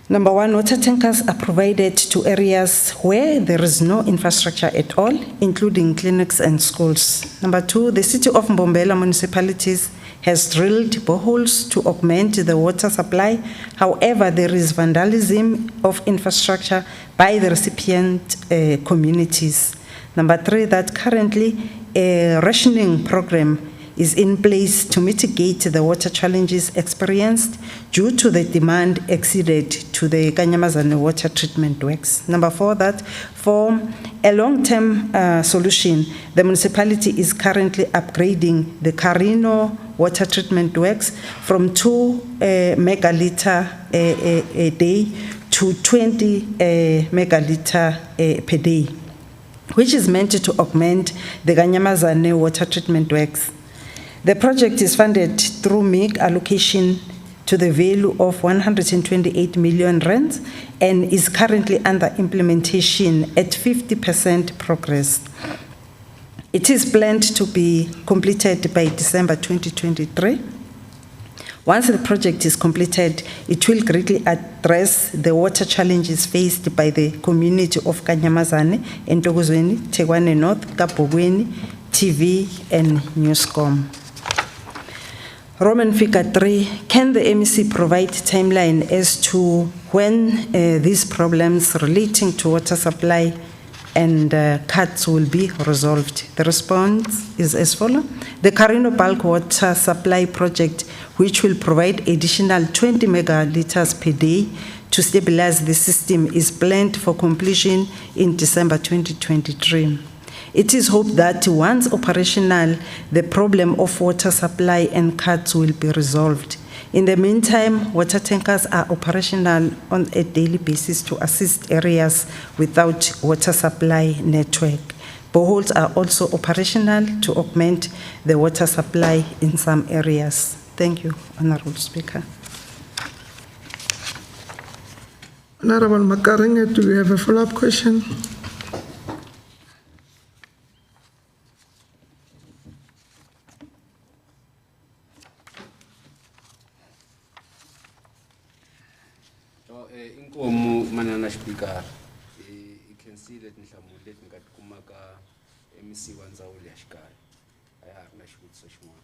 Number 1, water tankers are provided to areas where there is no infrastructure at all, including clinics and schools. Number 2, the city of Mbombela municipalities has drilled boreholes to augment the water supply. However, there is vandalism of infrastructure by the recipient communities. Number 3, that currently a rationing program is in place to mitigate the water challenges experienced due to the demand exceeded to the Kanyamazane water treatment works. Number 4, that for a long-term solution, the municipality is currently upgrading the Carino water treatment works from 2 megaliter a day to 20 megaliter per day, which is meant to augment the Kanyamazane water treatment works. The project is funded through MEC allocation to the value of 128 million rands and is currently under implementation at 50% progress. It is planned to be completed by December 2023. Once the project is completed, it will greatly address the water challenges faced by the community of Kanyamazane, Ntokozweni, Tegwane North, Gabogweni, TV, and Newscom. Roman figure 3, can the MEC provide timeline as to when these problems relating to water supply and cuts will be resolved? The response is as follows. The Carino bulk water supply project, which will provide additional 20 megaliters per day to stabilize the system, is planned for completion in December 2023. It is hoped that once operational, the problem of water supply and cuts will be resolved. In the meantime, water tankers are operational on a daily basis to assist areas without water supply network. Boreholes are also operational to augment the water supply in some areas. Thank you, Honorable Speaker. Honorable Makaringa, do you have a follow-up question? Manana Speaker, you can see that Nishamulet Kumaka MEC Wanzauli Ashkai. I have Nashwood Sashmore.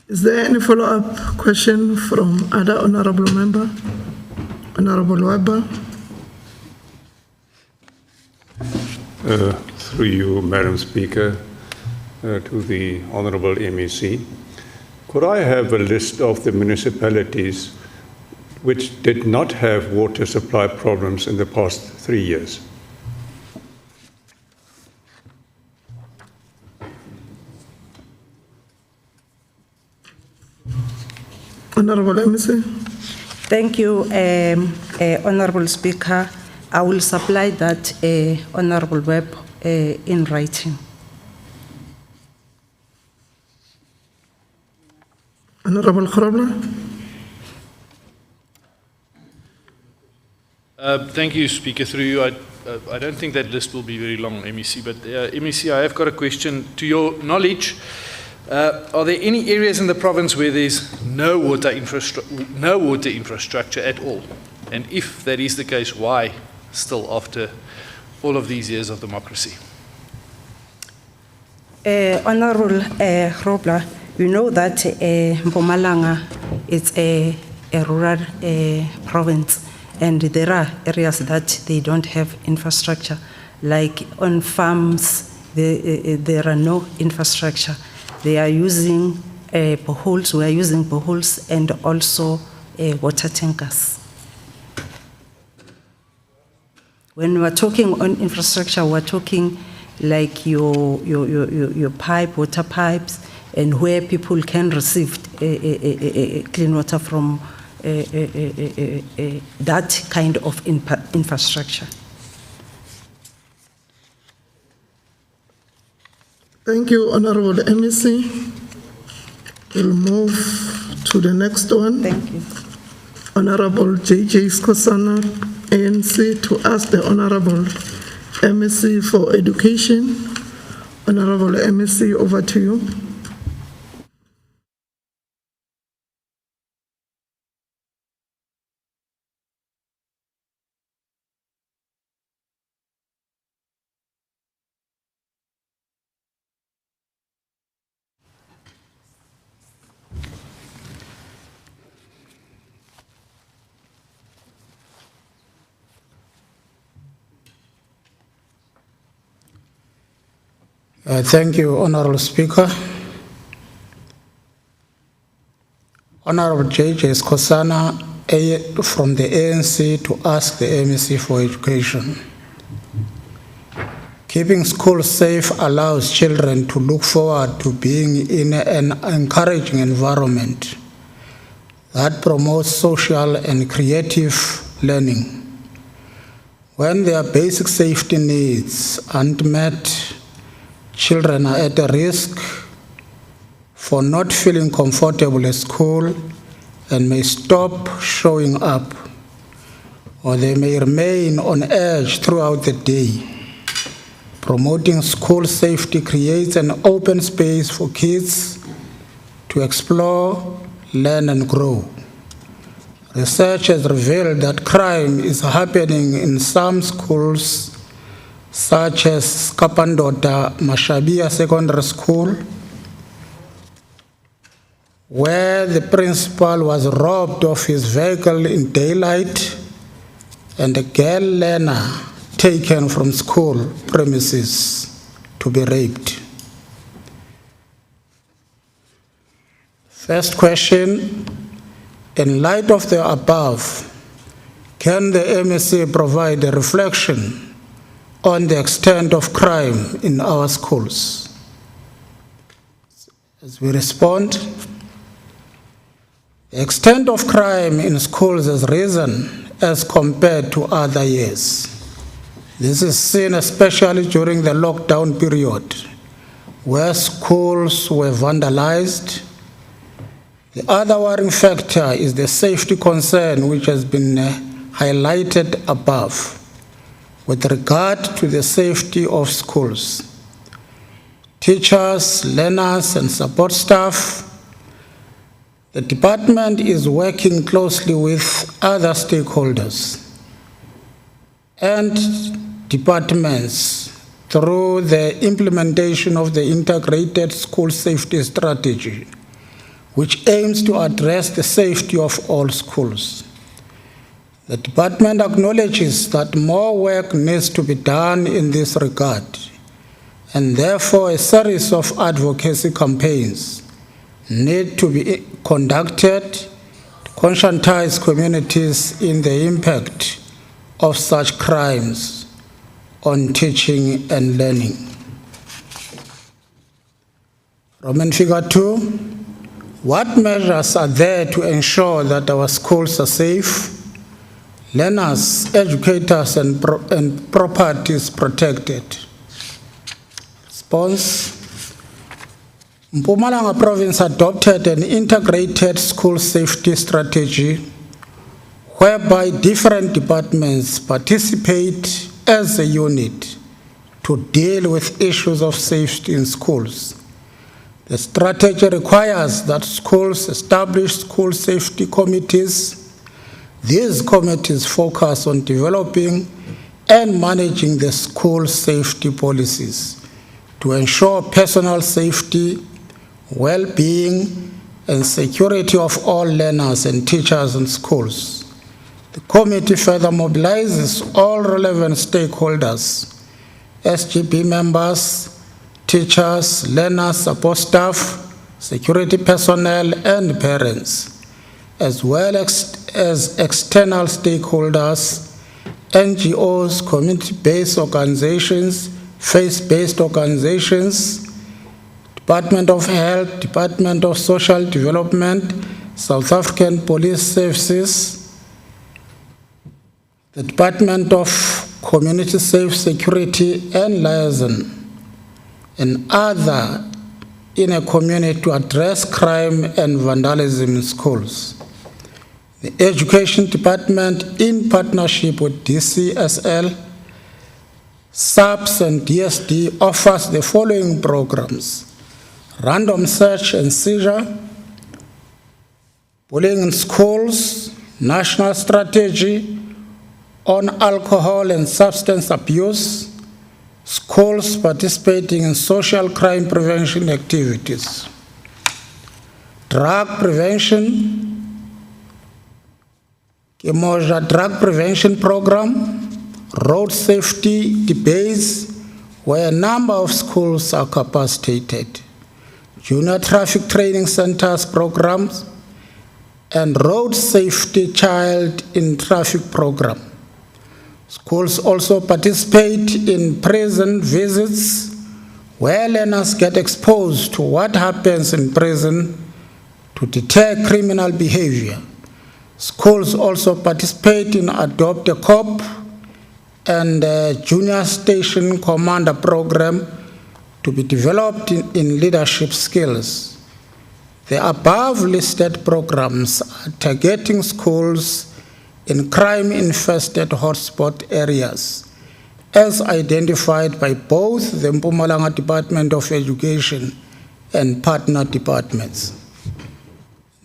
Is there any follow-up question from other honorable member? Honorable Weber. Through you, Madam Speaker, to the Honourable MEC. Could I have a list of the municipalities which did not have water supply problems in the past 3 years? Honourable MEC. Thank you, Honourable Speaker. I will supply that, Honourable Webb, in writing. Honourable Khrobla. Thank you, Speaker. Through you, I don't think that list will be very long, MEC, but MEC, I have got a question. To your knowledge, Are there any areas in the province where there's no water infrastructure at all? And if that is the case, why still after all of these years of democracy? Honorable Robler, you know that Mpumalanga is a rural province, and there are areas that they don't have infrastructure. Like on farms, there are no infrastructure. They are using boreholes, we are using boreholes, and also water tankers. When we are talking on infrastructure, we're talking like your pipe, water pipes, and where people can receive clean water from that kind of infrastructure. Thank you, Honorable MEC. We'll move to the next one. Thank you. Honorable JJ Skosana, ANC, to ask the Honorable MEC for Education. Honorable MEC, over to you. Thank you, Honorable Speaker. Honorable J.J. Skosana from the ANC to ask the MEC for Education. Keeping schools safe allows children to look forward to being in an encouraging environment that promotes social and creative learning. When their basic safety needs aren't met, children are at a risk for not feeling comfortable at school and may stop showing up, or they may remain on edge throughout the day. Promoting school safety creates an open space for kids to explore, learn, and grow. Research has revealed that crime is happening in some schools such as Kapandota Mashabia Secondary School, where the principal was robbed of his vehicle in daylight and a girl learner taken from school premises to be raped. First question, in light of the above, can the MEC provide a reflection on the extent of crime in our schools? As we respond, the extent of crime in schools has risen as compared to other years. This is seen especially during the lockdown period, where schools were vandalized. The other worrying factor is the safety concern which has been highlighted above. With regard to the safety of schools, teachers, learners, and support staff, the department is working closely with other stakeholders and departments through the implementation of the Integrated School Safety Strategy, which aims to address the safety of all schools. The department acknowledges that more work needs to be done in this regard, and therefore a series of advocacy campaigns need to be conducted to conscientize communities in the impact of such crimes on teaching and learning. Roman figure 2, what measures are there to ensure that our schools are safe, learners, educators, and properties protected? Response. Mpumalanga province adopted an integrated school safety strategy whereby different departments participate as a unit to deal with issues of safety in schools. The strategy requires that schools establish school safety committees. These committees focus on developing and managing the school safety policies to ensure personal safety, well-being, and security of all learners and teachers in schools. The committee further mobilizes all relevant stakeholders, SGB members, teachers, learners, support staff, security personnel, and parents, as well as external stakeholders, NGOs, community-based organizations, faith-based organizations, Department of Health, Department of Social Development, South African Police Services, the Department of Community Safe Security and Liaison, and other in a community to address crime and vandalism in schools. The Education Department, in partnership with DCSL, SAPS and DSD, offers the following programs: random search and seizure, bullying in schools, national strategy on alcohol and substance abuse, schools participating in social crime prevention activities, drug prevention, Kemoja drug prevention program, road safety debates where a number of schools are capacitated, junior traffic training centers programs, and road safety child in traffic program. Schools also participate in prison visits where learners get exposed to what happens in prison to deter criminal behavior. Schools also participate in Adopt a Cop and Junior Station Commander program to be developed in leadership skills. The above listed programs are targeting schools in crime-infested hotspot areas, as identified by both the Mpumalanga Department of Education and partner departments.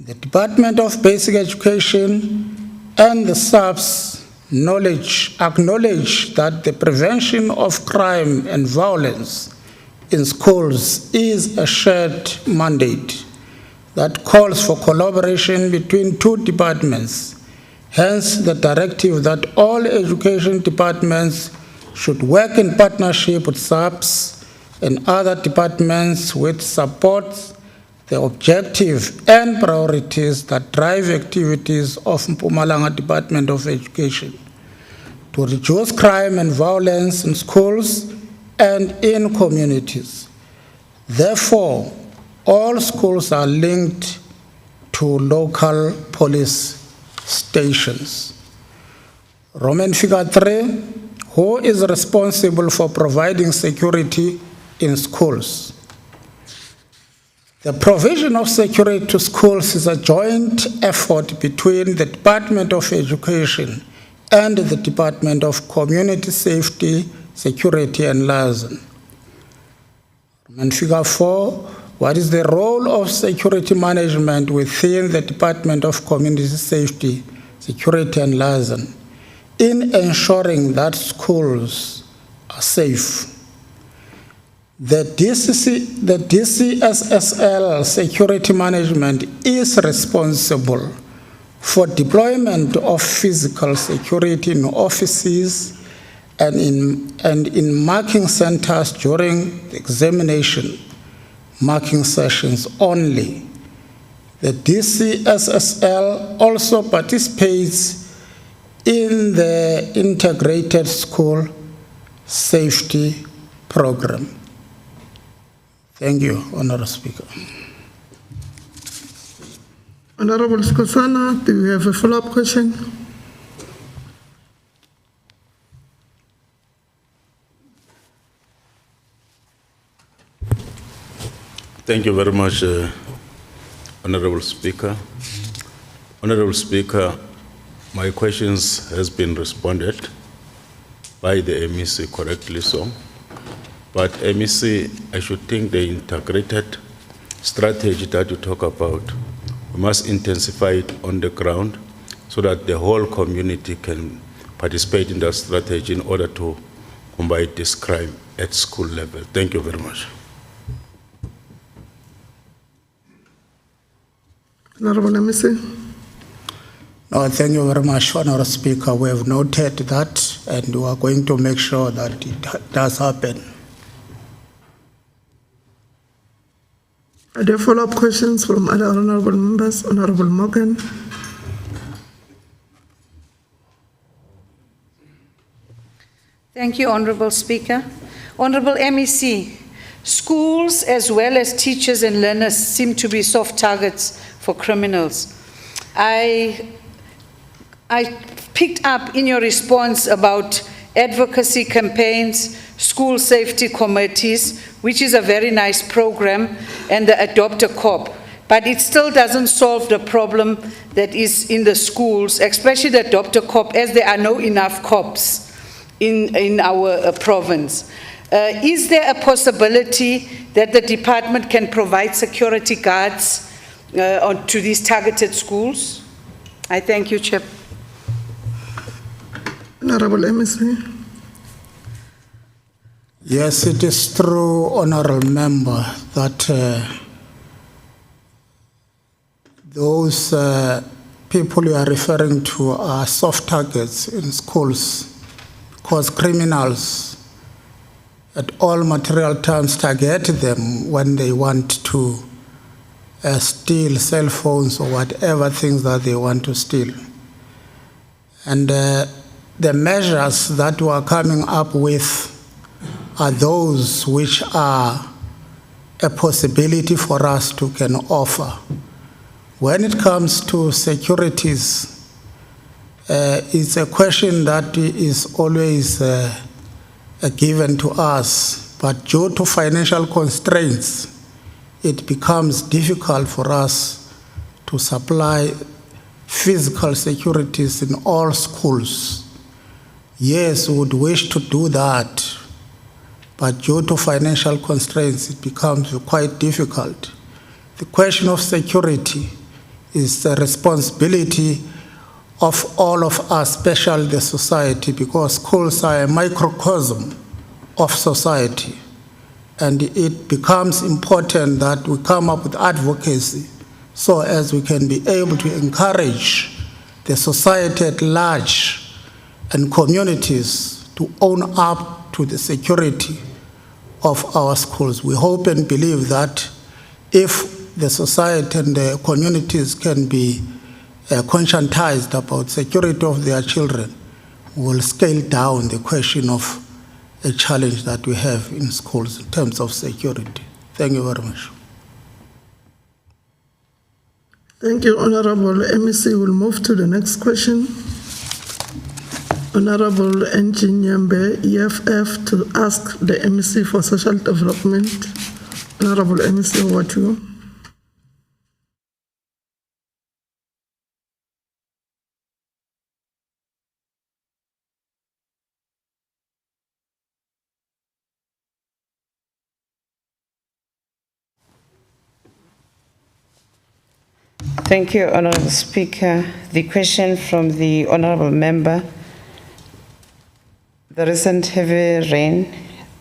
The Department of Basic Education and the SAPS acknowledge that the prevention of crime and violence in schools is a shared mandate that calls for collaboration between two departments. Hence, the directive that all education departments should work in partnership with SAPS and other departments which support the objective and priorities that drive activities of Mpumalanga Department of Education to reduce crime and violence in schools and in communities. Therefore, all schools are linked to local police stations. Roman figure 3, who is responsible for providing security in schools? The provision of security to schools is a joint effort between the Department of Education and the Department of Community Safety, Security and Liaison. Roman figure 4, what is the role of security management within the Department of Community Safety, Security and Liaison in ensuring that schools are safe? The DCSL Security Management is responsible for deployment of physical security in offices and in marking centers during the examination marking sessions only. The DCSL also participates in the Integrated School Safety Program. Thank you, Honorable Speaker. Honorable Skosana, do you have a follow-up question? Thank you very much, Honorable Speaker. Honorable Speaker, my questions has been responded by the MEC correctly so. But MEC, I should think they integrated strategy that you talk about, we must intensify it on the ground so that the whole community can participate in that strategy in order to combat this crime at school level. Thank you very much. Honorable MEC. No, thank you very much, Honorable Speaker. We have noted that, and we are going to make sure that it does happen. Are there follow-up questions from other honorable members? Honorable Morgan. Thank you, Honorable Speaker. Honorable MEC, schools as well as teachers and learners seem to be soft targets for criminals. I picked up in your response about advocacy campaigns, school safety committees, which is a very nice program, and the Adopt a Cop. But it still doesn't solve the problem that is in the schools, especially the Adopt a Cop, as there are no enough cops in our province. Is there a possibility that the department can provide security guards to these targeted schools? I thank you, Chair. Honorable MEC. Yes, it is true, Honorable Member, that those people you are referring to are soft targets in schools, because criminals at all material terms target them when they want to steal cell phones or whatever things that they want to steal. And the measures that we are coming up with are those which are a possibility for us to can offer. When it comes to securities, it's a question that is always given to us, but due to financial constraints, it becomes difficult for us to supply physical securities in all schools. Yes, we would wish to do that, but due to financial constraints, it becomes quite difficult. The question of security is the responsibility of all of us, especially the society, because schools are a microcosm of society. And it becomes important that we come up with advocacy so as we can be able to encourage the society at large and communities to own up to the security of our schools. We hope and believe that if the society and the communities can be conscientized about security of their children, we will scale down the question of a challenge that we have in schools in terms of security. Thank you very much. Thank you, Honorable MEC. We'll move to the next question. Honorable Engineer EFF to ask the MEC for social development. Honorable MEC, over to you. Thank you, Honorable Speaker. The question from the Honorable Member: the recent heavy rain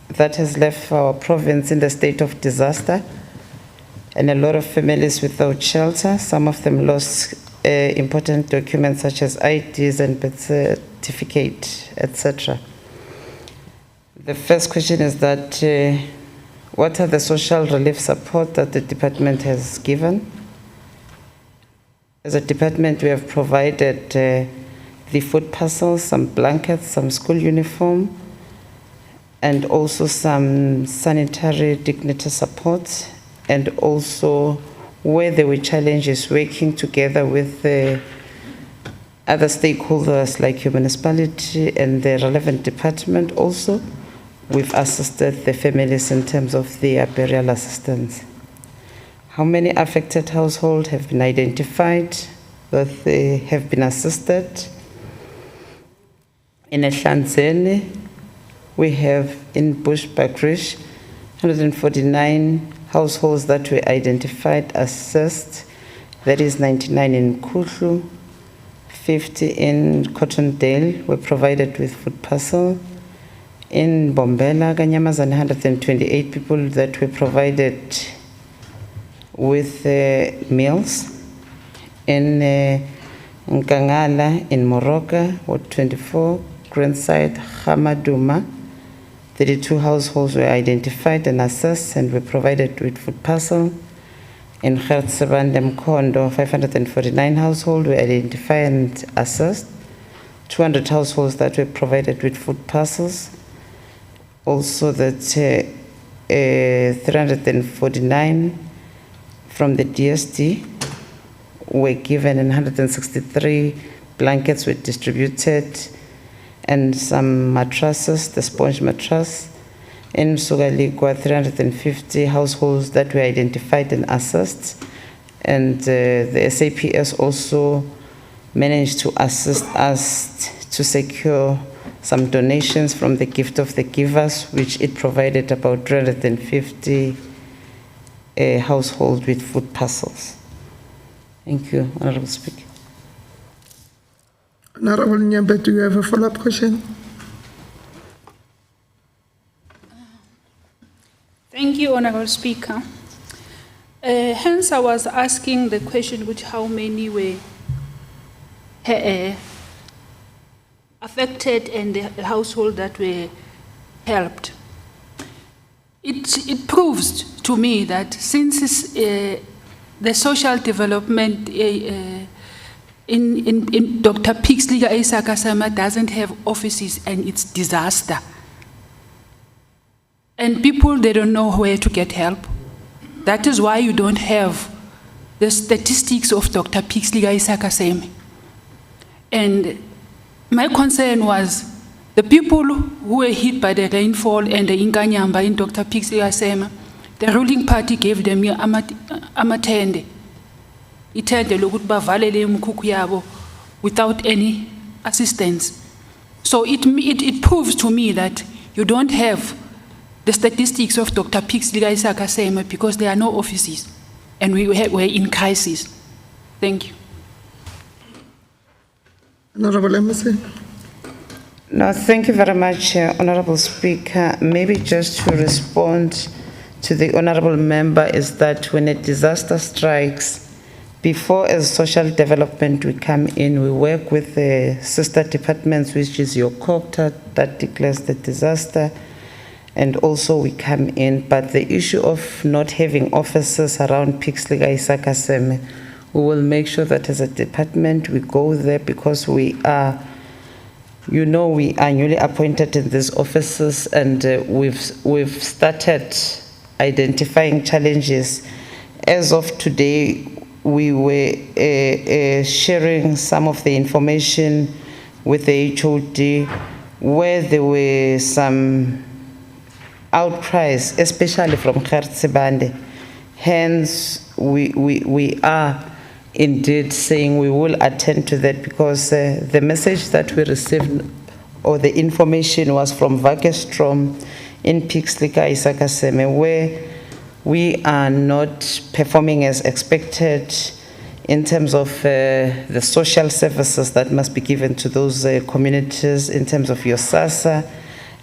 that has left our province in the state of disaster, and a lot of families without shelter. Some of them lost important documents such as IDs and birth certificate, etc. The first question is that what are the social relief support that the department has given? As a department, we have provided the food parcels, some blankets, some school uniform, and also some sanitary dignity support, and also where there were challenges, working together with the other stakeholders like your municipality and the relevant department also, we've assisted the families in terms of their burial assistance. How many affected households have been identified that they have been assisted? In Ehlanzeni, we have in Bushbuckridge 149 households that were identified, assessed. That is 99 in Kuhlu, 50 in Cottondale were provided with food parcel. In Bombela, Kanyamazan, 128 people that were provided with meals. In Nkangala, in Moroka, Ward 24, Grandside, Hamaduma, 32 households were identified and assessed and were provided with food parcel. In Gertsebandem Kondo, 549 households were identified and assessed. 200 households that were provided with food parcels. Also that 349 from the DSD were given and 163 blankets were distributed and some mattresses, the sponge mattress. In Sugalikwa, 350 households that were identified and assessed. And the SAPS also managed to assist us to secure some donations from the Gift of the Givers, which it provided about 350 households with food parcels. Thank you, Honorable Speaker. Honorable Nyambe, do you have a follow-up question? Thank you, Honorable Speaker. Hence, I was asking the question which how many were affected and the household that were helped. It proves to me that since the social development in Dr. Pixley Isakasema doesn't have offices and it's disaster. And people, they don't know where to get help. That is why you don't have the statistics of Dr. Pixley Isakasema. And my concern was the people who were hit by the rainfall and the Inkanyamba in Dr. Pixley Isakasema, the ruling party gave them amatende. Itende lokuthi bavalele umkhukhu yabo without any assistance. So it proves to me that you don't have the statistics of Dr. Pixley Isakasema because there are no offices and we're in crisis. Thank you. Honorable Emerson. No, thank you very much, Honorable Speaker. Maybe just to respond to the Honorable Member is that when a disaster strikes, before as social development we come in, we work with the sister departments, which is your COCTA that declares the disaster, and also we come in. But the issue of not having officers around Pixley Isakasema, we will make sure that as a department we go there because we are, you know, we are newly appointed in these offices and we've started identifying challenges. As of today, we were sharing some of the information with the HOD where there were some outcries, especially from Gertsebande. Hence, we are indeed saying we will attend to that because the message that we received or the information was from Vakestrom in Pixley Isakasema, where we are not performing as expected in terms of the social services that must be given to those communities in terms of your SASA,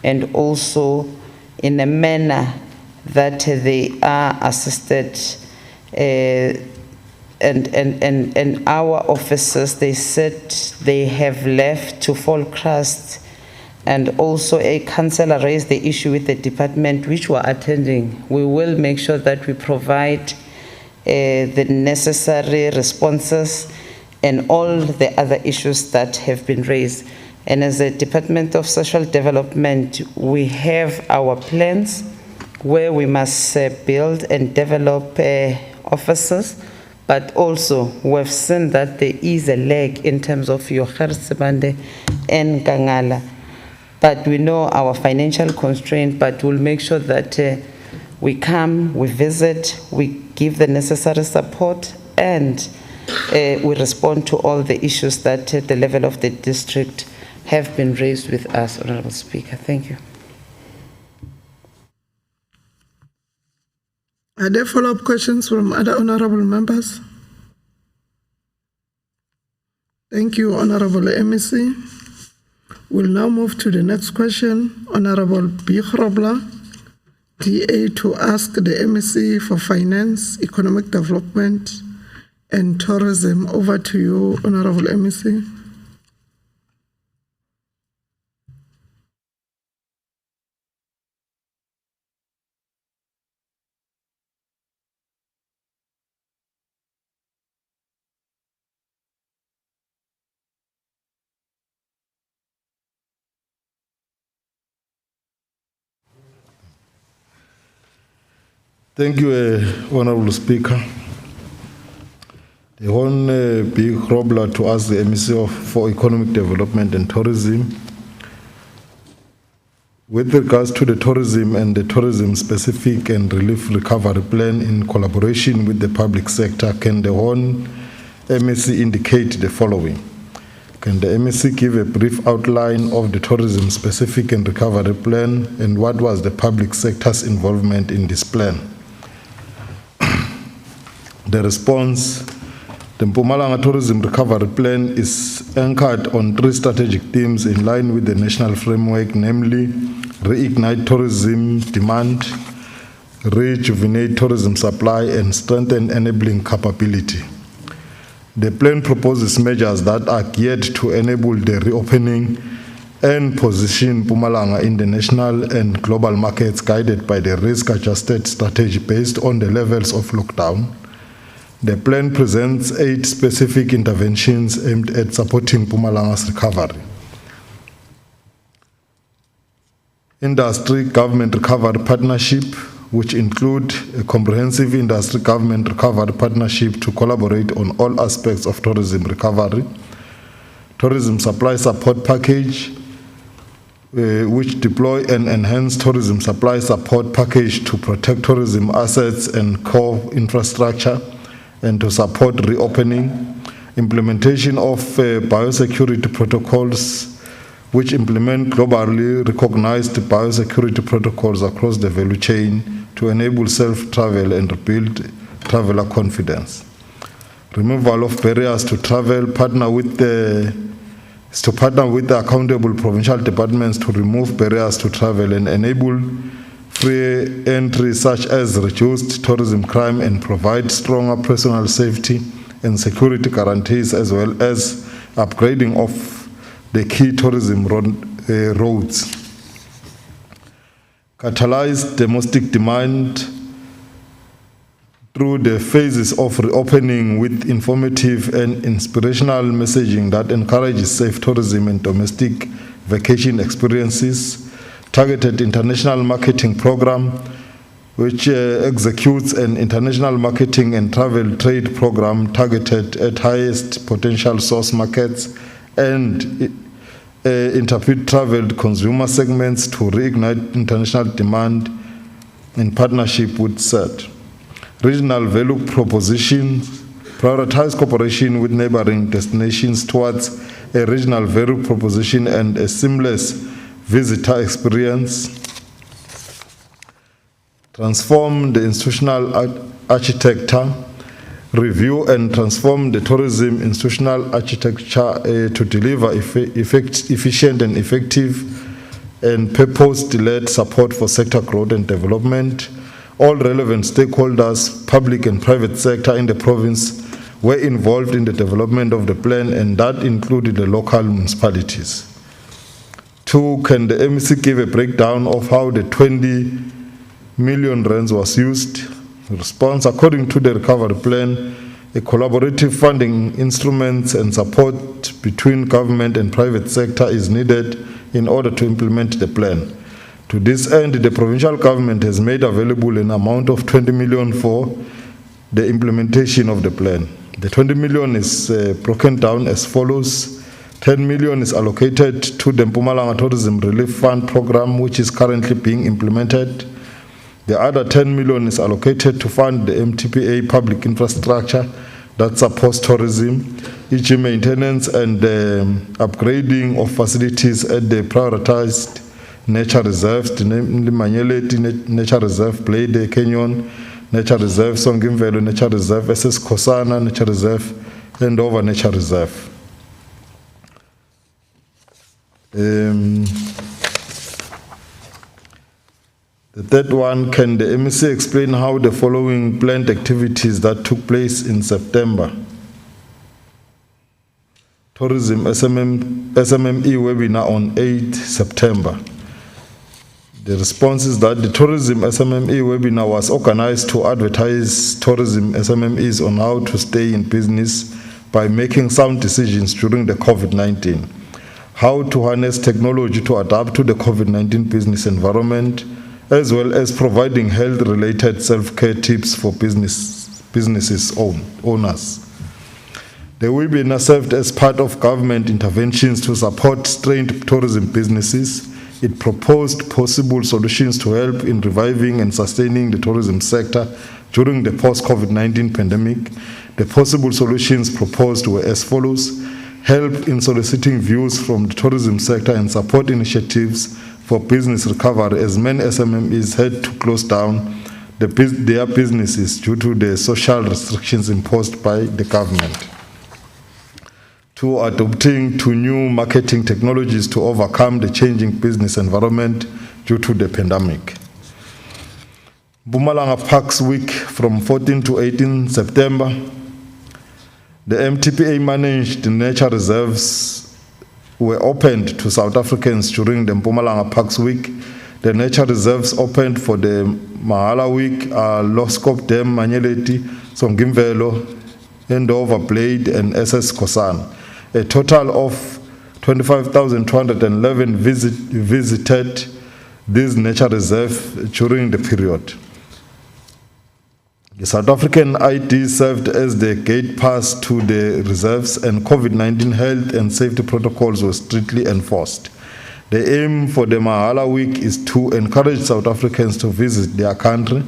and also in a manner that they are assisted. And our officers, they said they have left to fall crust, and also a councillor raised the issue with the department which we're attending. We will make sure that we provide the necessary responses and all the other issues that have been raised. And as a Department of Social Development, we have our plans where we must build and develop officers, but also we've seen that there is a lag in terms of your Gertsebande and Kangala. But we know our financial constraint, but we'll make sure that we come, we visit, we give the necessary support, and we respond to all the issues that at the level of the district have been raised with us, Honorable Speaker. Thank you. Are there follow-up questions from other honorable members? Thank you, Honorable MEC. We'll now move to the next question. Honorable B. Grobler, DA, to ask the MEC for Finance, Economic Development, and Tourism. Over to you, Honorable MEC. Thank you, Honorable Speaker. The one big Grobler to ask the MEC for Economic Development and Tourism. With regards to the tourism and the tourism-specific and relief recovery plan in collaboration with the public sector, can the one MEC indicate the following? Can the MEC give a brief outline of the tourism-specific and recovery plan, and what was the public sector's involvement in this plan? The response: the Mpumalanga Tourism Recovery Plan is anchored on 3 strategic themes in line with the national framework, namely reignite tourism demand, rejuvenate tourism supply, and strengthen enabling capability. The plan proposes measures that are geared to enable the reopening and position Mpumalanga in the national and global markets, guided by the risk-adjusted strategy based on the levels of lockdown. The plan presents 8 specific interventions aimed at supporting Mpumalanga's recovery. Industry-government recovery partnership, which include a comprehensive industry-government recovery partnership to collaborate on all aspects of tourism recovery. Tourism supply support package, which deploy an enhanced tourism supply support package to protect tourism assets and core infrastructure and to support reopening. Implementation of biosecurity protocols, which implement globally recognized biosecurity protocols across the value chain to enable self-travel and rebuild traveler confidence. Removal of barriers to travel, partner with the accountable provincial departments to remove barriers to travel and enable free entry, such as reduced tourism crime, and provide stronger personal safety and security guarantees, as well as upgrading of the key tourism roads. Catalyze domestic demand through the phases of reopening with informative and inspirational messaging that encourages safe tourism and domestic vacation experiences. Targeted international marketing program, which executes an international marketing and travel trade program targeted at highest potential source markets and interpret traveled consumer segments to reignite international demand in partnership with CERT. Regional value propositions, prioritize cooperation with neighboring destinations towards a regional value proposition and a seamless visitor experience. Transform the institutional architecture, review and transform the tourism institutional architecture to deliver efficient and effective and purpose-led support for sector growth and development. All relevant stakeholders, public and private sector in the province, were involved in the development of the plan, and that included the local municipalities. 2, can the MEC give a breakdown of how the 20 million rands was used? Response: according to the recovery plan, a collaborative funding instruments and support between government and private sector is needed in order to implement the plan. To this end, the provincial government has made available an amount of 20 million for the implementation of the plan. The 20 million is broken down as follows. 10 million is allocated to the Mpumalanga Tourism Relief Fund program, which is currently being implemented. The other 10 million is allocated to fund the MTPA public infrastructure that supports tourism, e.g. maintenance and upgrading of facilities at the prioritized nature reserves, namely Manyeleti Nature Reserve, Blade Canyon, Nature Reserve, Songimvelo Nature Reserve, SS Kosana Nature Reserve, and Over Nature Reserve. The third one, can the MEC explain how the following planned activities that took place in September? Tourism SMME webinar on 8 September. The response is that the Tourism SMME webinar was organized to advertise tourism SMMEs on how to stay in business by making sound decisions during the COVID-19, how to harness technology to adapt to the COVID-19 business environment, as well as providing health-related self-care tips for businesses owners. The webinar served as part of government interventions to support strained tourism businesses. It proposed possible solutions to help in reviving and sustaining the tourism sector during the post-COVID-19 pandemic. The possible solutions proposed were as follows: help in soliciting views from the tourism sector and support initiatives for business recovery, as many SMMEs had to close down their businesses due to the social restrictions imposed by the government. 2, adopting to new marketing technologies to overcome the changing business environment due to the pandemic. Mpumalanga Parks Week from 14 to 18 September. The MTPA managed nature reserves were opened to South Africans during the Mpumalanga Parks Week. The nature reserves opened for the Mahala Week are Loskop Dam, Manyeleti, Songimvelo, Endover Blade, and SS Kosan. A total of 25,211 visited this nature reserve during the period. The South African ID served as the gate pass to the reserves, and COVID-19 health and safety protocols were strictly enforced. The aim for the Mahala Week is to encourage South Africans to visit their country.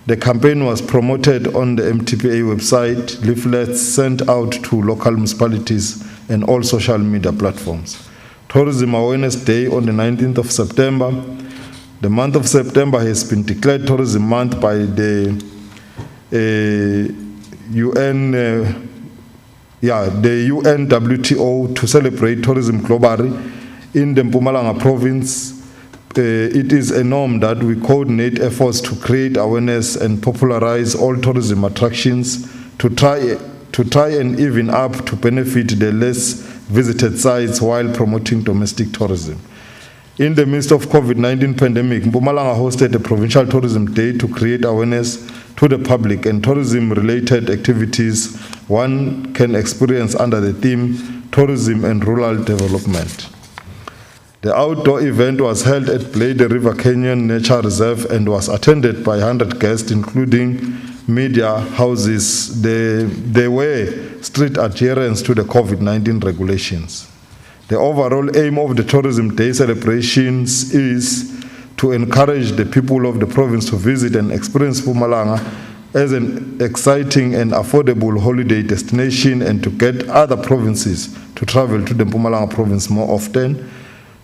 The campaign was promoted on the MTPA website, leaflets sent out to local municipalities and all social media platforms. Tourism Awareness Day on the 19th of September. The month of September has been declared Tourism Month by the UNWTO to celebrate tourism globally. In the Mpumalanga province, it is a norm that we coordinate efforts to create awareness and popularize all tourism attractions to try and even up to benefit the less visited sites while promoting domestic tourism. In the midst of COVID-19 pandemic, Mpumalanga hosted a provincial tourism day to create awareness to the public and tourism-related activities one can experience under the theme Tourism and Rural Development. The outdoor event was held at Blade River Canyon Nature Reserve and was attended by 100 guests, including media houses. There were strict adherence to the COVID-19 regulations. The overall aim of the Tourism Day celebrations is to encourage the people of the province to visit and experience Mpumalanga as an exciting and affordable holiday destination, and to get other provinces to travel to the Mpumalanga province more often,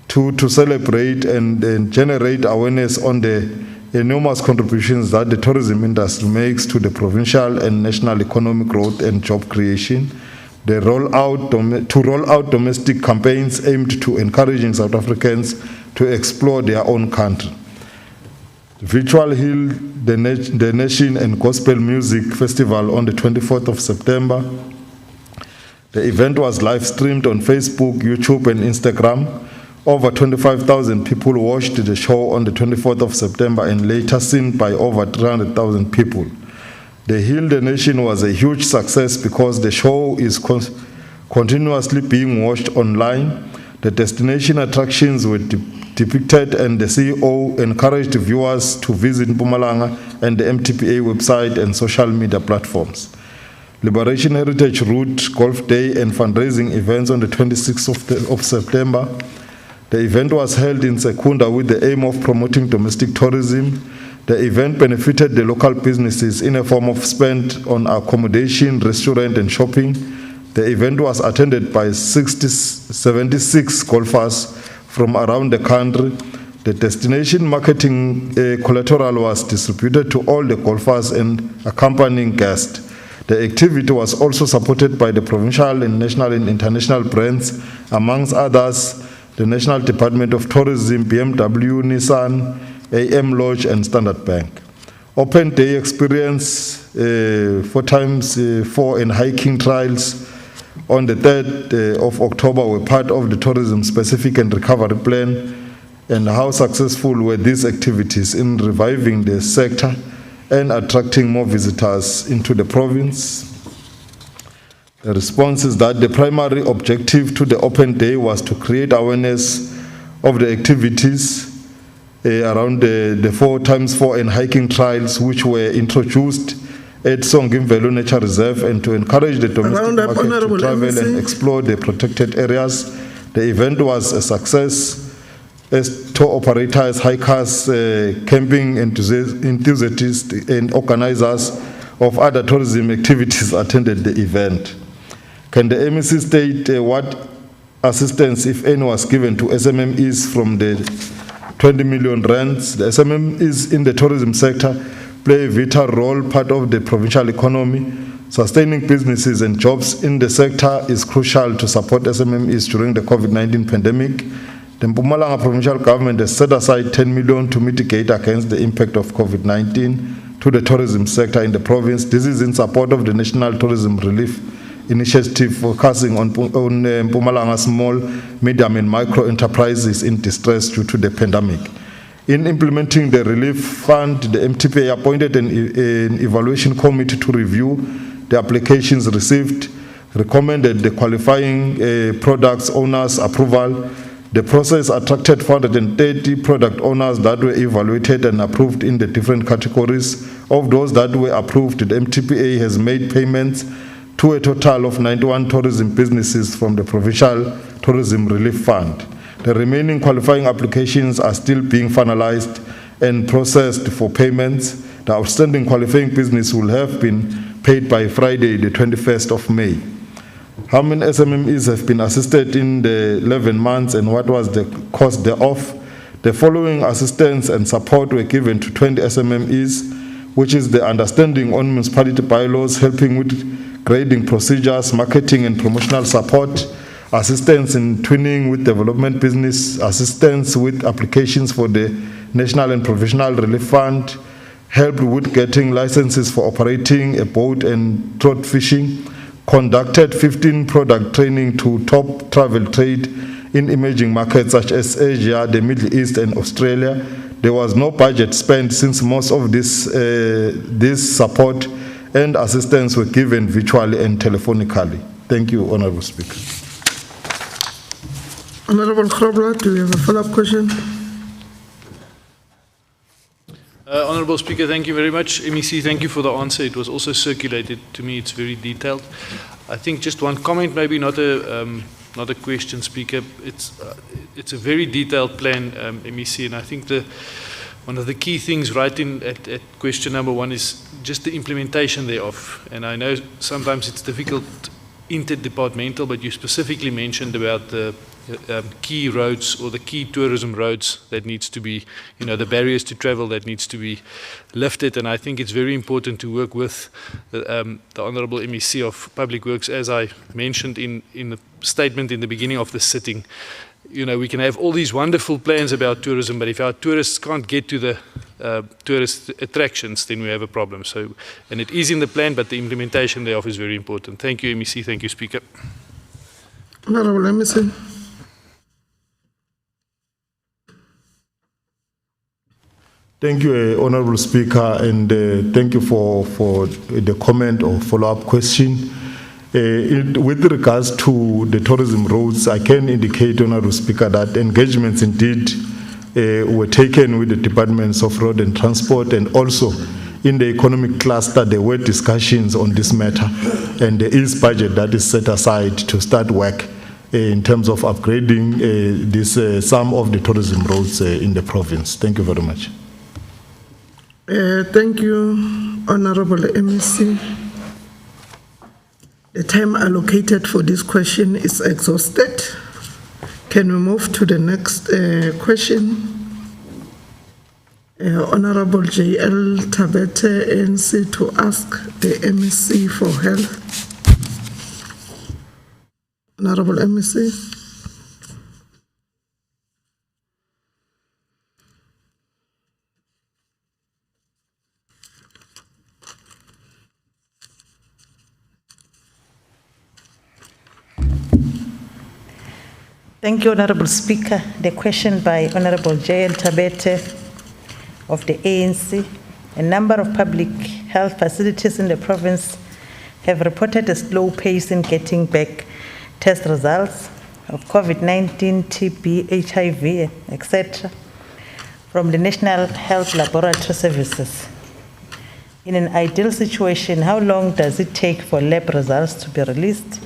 to celebrate and generate awareness on the enormous contributions that the tourism industry makes to the provincial and national economic growth and job creation. To roll out domestic campaigns aimed to encouraging South Africans to explore their own country. Virtual Heal the Nation and Gospel Music Festival on the 24th of September. The event was live streamed on Facebook, YouTube, and Instagram. Over 25,000 people watched the show on the 24th of September and later seen by over 300,000 people. The Heal the Nation was a huge success because the show is continuously being watched online. The destination attractions were depicted, and the CEO encouraged viewers to visit Mpumalanga and the MTPA website and social media platforms. Liberation Heritage Route Golf Day and fundraising events on the 26th of September. The event was held in Secunda with the aim of promoting domestic tourism. The event benefited the local businesses in a form of spend on accommodation, restaurant, and shopping. The event was attended by 76 golfers from around the country. The destination marketing collateral was distributed to all the golfers and accompanying guests. The activity was also supported by the provincial and national and international brands, amongst others, the National Department of Tourism, BMW, Nissan, AM Lodge, and Standard Bank. Open day experience 4x4 and hiking trials on the 3rd of October were part of the tourism specific and recovery plan. And how successful were these activities in reviving the sector and attracting more visitors into the province? The response is that the primary objective to the open day was to create awareness of the activities around the 4x4 and hiking trials which were introduced at Songimvelo Nature Reserve and to encourage the domestic market to travel and explore the protected areas. The event was a success as tour operators, hikers, camping enthusiasts, and organizers of other tourism activities attended the event. Can the MEC state what assistance, if any, was given to SMMEs from the 20 million rands? The SMMEs in the tourism sector play a vital role, part of the provincial economy. Sustaining businesses and jobs in the sector is crucial to support SMMEs during the COVID-19 pandemic. The Mpumalanga provincial government has set aside 10 million to mitigate against the impact of COVID-19 to the tourism sector in the province. This is in support of the National Tourism Relief Initiative focusing on Mpumalanga small, medium and micro enterprises in distress due to the pandemic. In implementing the relief fund, the MTPA appointed an evaluation committee to review the applications received, recommended the qualifying products owners' approval. The process attracted 430 product owners that were evaluated and approved in the different categories. Of those that were approved, the MTPA has made payments to a total of 91 tourism businesses from the Provincial Tourism Relief Fund. The remaining qualifying applications are still being finalized and processed for payments. The outstanding qualifying business will have been paid by Friday, the 21st of May. How many SMMEs have been assisted in the 11 months and what was the cost thereof? The following assistance and support were given to 20 SMMEs, which is the understanding on municipality bylaws, helping with grading procedures, marketing and promotional support, assistance in twinning with development business, assistance with applications for the National and Provincial Relief Fund, helped with getting licenses for operating a boat and trout fishing, conducted 15 product training to top travel trade in emerging markets such as Asia, the Middle East and Australia. There was no budget spent since most of this support and assistance were given virtually and telephonically. Thank you, Honorable Speaker. Honorable Krobler, do you have a follow-up question? Honourable Speaker, thank you very much. MEC, thank you for the answer. It was also circulated to me. It's very detailed. I think just one comment, maybe not a question, Speaker. It's a very detailed plan, MEC, and I think one of the key things right in at question number 1 is just the implementation thereof. And I know sometimes it's difficult interdepartmental, but you specifically mentioned about the key roads or the key tourism roads that needs to be, the barriers to travel that needs to be lifted. And I think it's very important to work with the Honourable MEC of Public Works, as I mentioned in the statement in the beginning of the sitting. We can have all these wonderful plans about tourism, but if our tourists can't get to the tourist attractions, then we have a problem. So, and it is in the plan, but the implementation thereof is very important. Thank you, MEC. Thank you, Speaker. Honourable MEC. Thank you, Honourable Speaker, and thank you for the comment or follow-up question. With regards to the tourism roads, I can indicate, Honourable Speaker, that engagements indeed were taken with the Departments of Road and Transport, and also in the economic cluster there were discussions on this matter, and there is budget that is set aside to start work in terms of upgrading some of the tourism roads in the province. Thank you very much. Thank you, Honourable MEC. The time allocated for this question is exhausted. Can we move to the next question? Honorable J.L. Tabete, ANC, to ask the MEC for help. Honorable MEC. Thank you, Honorable Speaker. The question by Honorable J.L. Tabete of the ANC. A number of public health facilities in the province have reported a slow pace in getting back test results of COVID-19, TB, HIV, etc. from the National Health Laboratory Services. In an ideal situation, how long does it take for lab results to be released?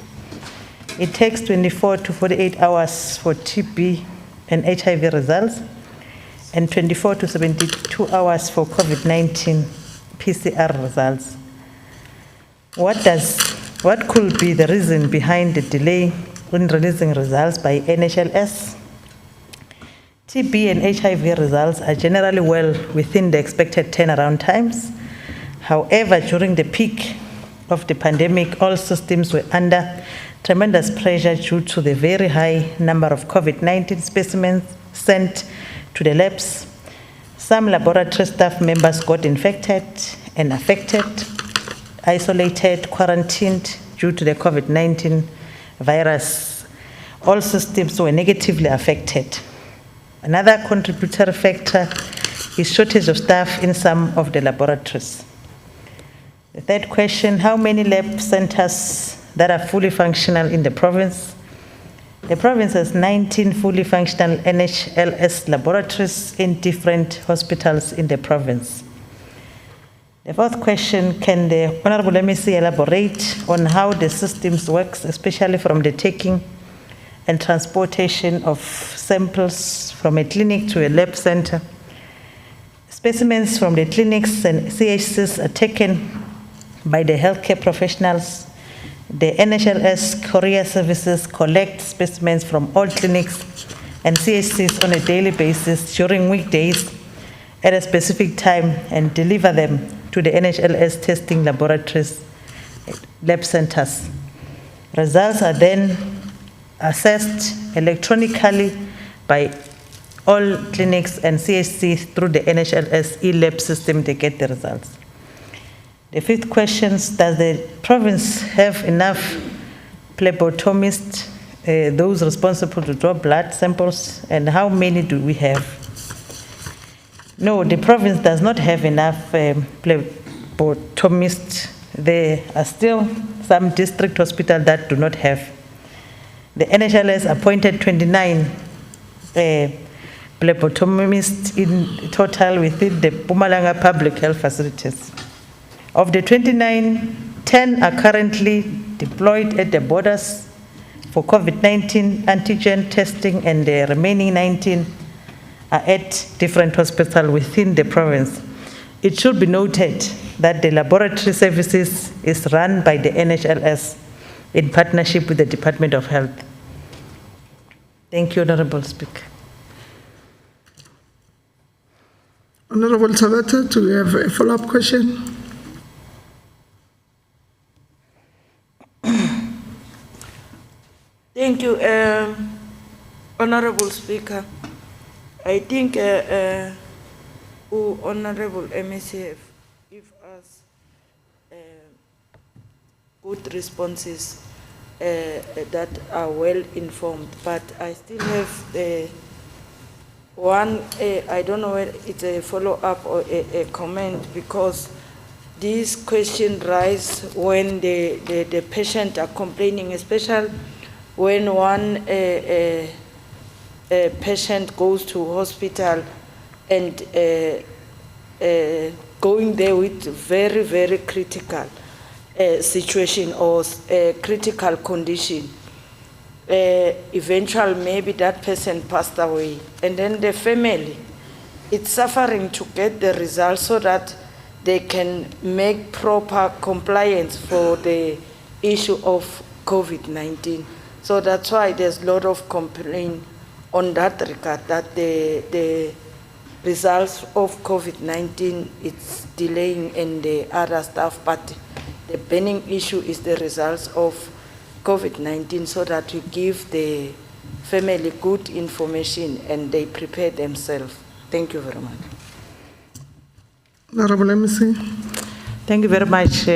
It takes 24 to 48 hours for TB and HIV results, and 24 to 72 hours for COVID-19 PCR results. What could be the reason behind the delay in releasing results by NHLS? TB and HIV results are generally well within the expected turnaround times. However, during the peak of the pandemic, all systems were under tremendous pressure due to the very high number of COVID-19 specimens sent to the labs. Some laboratory staff members got infected and affected, isolated, quarantined due to the COVID-19 virus. All systems were negatively affected. Another contributory factor is shortage of staff in some of the laboratories. The third question, how many lab centers that are fully functional in the province? The province has 19 fully functional NHLS laboratories in different hospitals in the province. The fourth question, can the Honorable MEC elaborate on how the systems works, especially from the taking and transportation of samples from a clinic to a lab center? Specimens from the clinics and CHCs are taken by the healthcare professionals. The NHLS courier services collect specimens from all clinics and CHCs on a daily basis during weekdays at a specific time and deliver them to the NHLS testing laboratories, lab centers. Results are then assessed electronically by all clinics and CHCs through the NHLS e-lab system. They get the results. The fifth question, does the province have enough phlebotomists, those responsible to draw blood samples, and how many do we have? No, the province does not have enough phlebotomists. There are still some district hospitals that do not have. The NHLS appointed 29 phlebotomists in total within the Mpumalanga public health facilities. Of the 29, 10 are currently deployed at the borders for COVID-19 antigen testing, and the remaining 19 are at different hospitals within the province. It should be noted that the laboratory services is run by the NHLS in partnership with the Department of Health. Thank you, Honorable Speaker. Honorable Tabata, do you have a follow-up question? Thank you, Honorable Speaker. I think Honorable MEC give us good responses that are well informed, but I still have one, I don't know whether it's a follow-up or a comment, because this question rises when the patient are complaining, especially when one patient goes to hospital and going there with very, very critical situation or critical condition. Eventually, maybe that person passed away, and then the family, it's suffering to get the results so that they can make proper compliance for the issue of COVID-19. So that's why there's a lot of complaint on that regard, that the results of COVID-19, it's delaying and the other stuff, but the burning issue is the results of COVID-19, so that we give the family good information and they prepare themselves. Thank you very much. Honorable MEC. Thank you very much,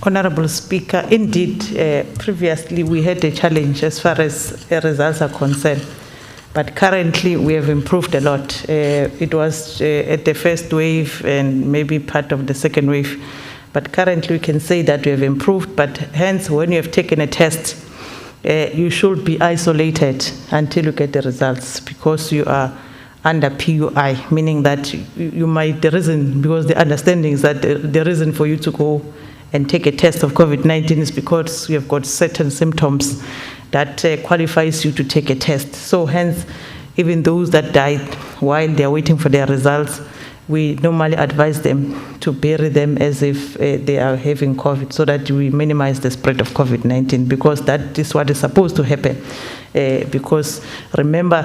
Honorable Speaker. Indeed, previously we had a challenge as far as results are concerned, but currently we have improved a lot. It was at the first wave and maybe part of the second wave, but currently we can say that we have improved, but hence when you have taken a test, you should be isolated until you get the results, because you are under PUI, meaning that you might, the reason, because the understanding is that the reason for you to go and take a test of COVID-19 is because you have got certain symptoms that qualifies you to take a test. So hence, even those that died while they are waiting for their results, we normally advise them to bury them as if they are having COVID, so that we minimize the spread of COVID-19, because that is what is supposed to happen. Because remember,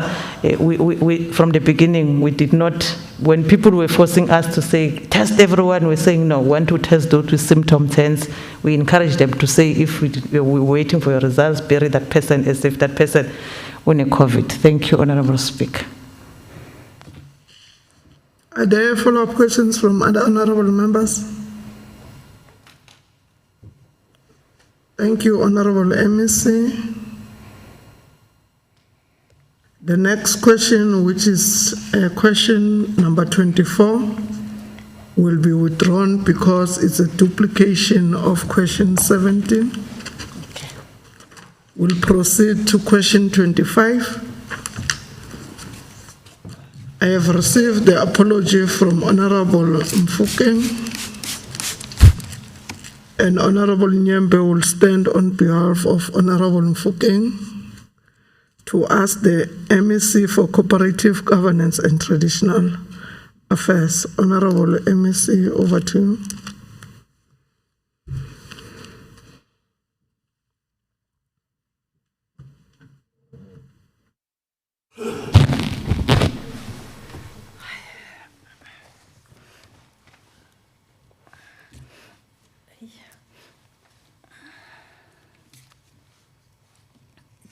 we from the beginning, we did not, when people were forcing us to say, test everyone, we're saying, no, we want to test those with symptoms. Hence, we encourage them to say, if we're waiting for your results, bury that person as if that person won a COVID. Thank you, Honorable Speaker. Are there follow-up questions from other honorable members? Thank you, Honorable MEC. The next question, which is question number 24, will be withdrawn because it's a duplication of question 17. We'll proceed to question 25. I have received the apology from Honorable Mfukeng, and Honorable Nyembe will stand on behalf of Honorable Mfukeng to ask the MEC for Cooperative Governance and Traditional Affairs. Honorable MEC, over to you.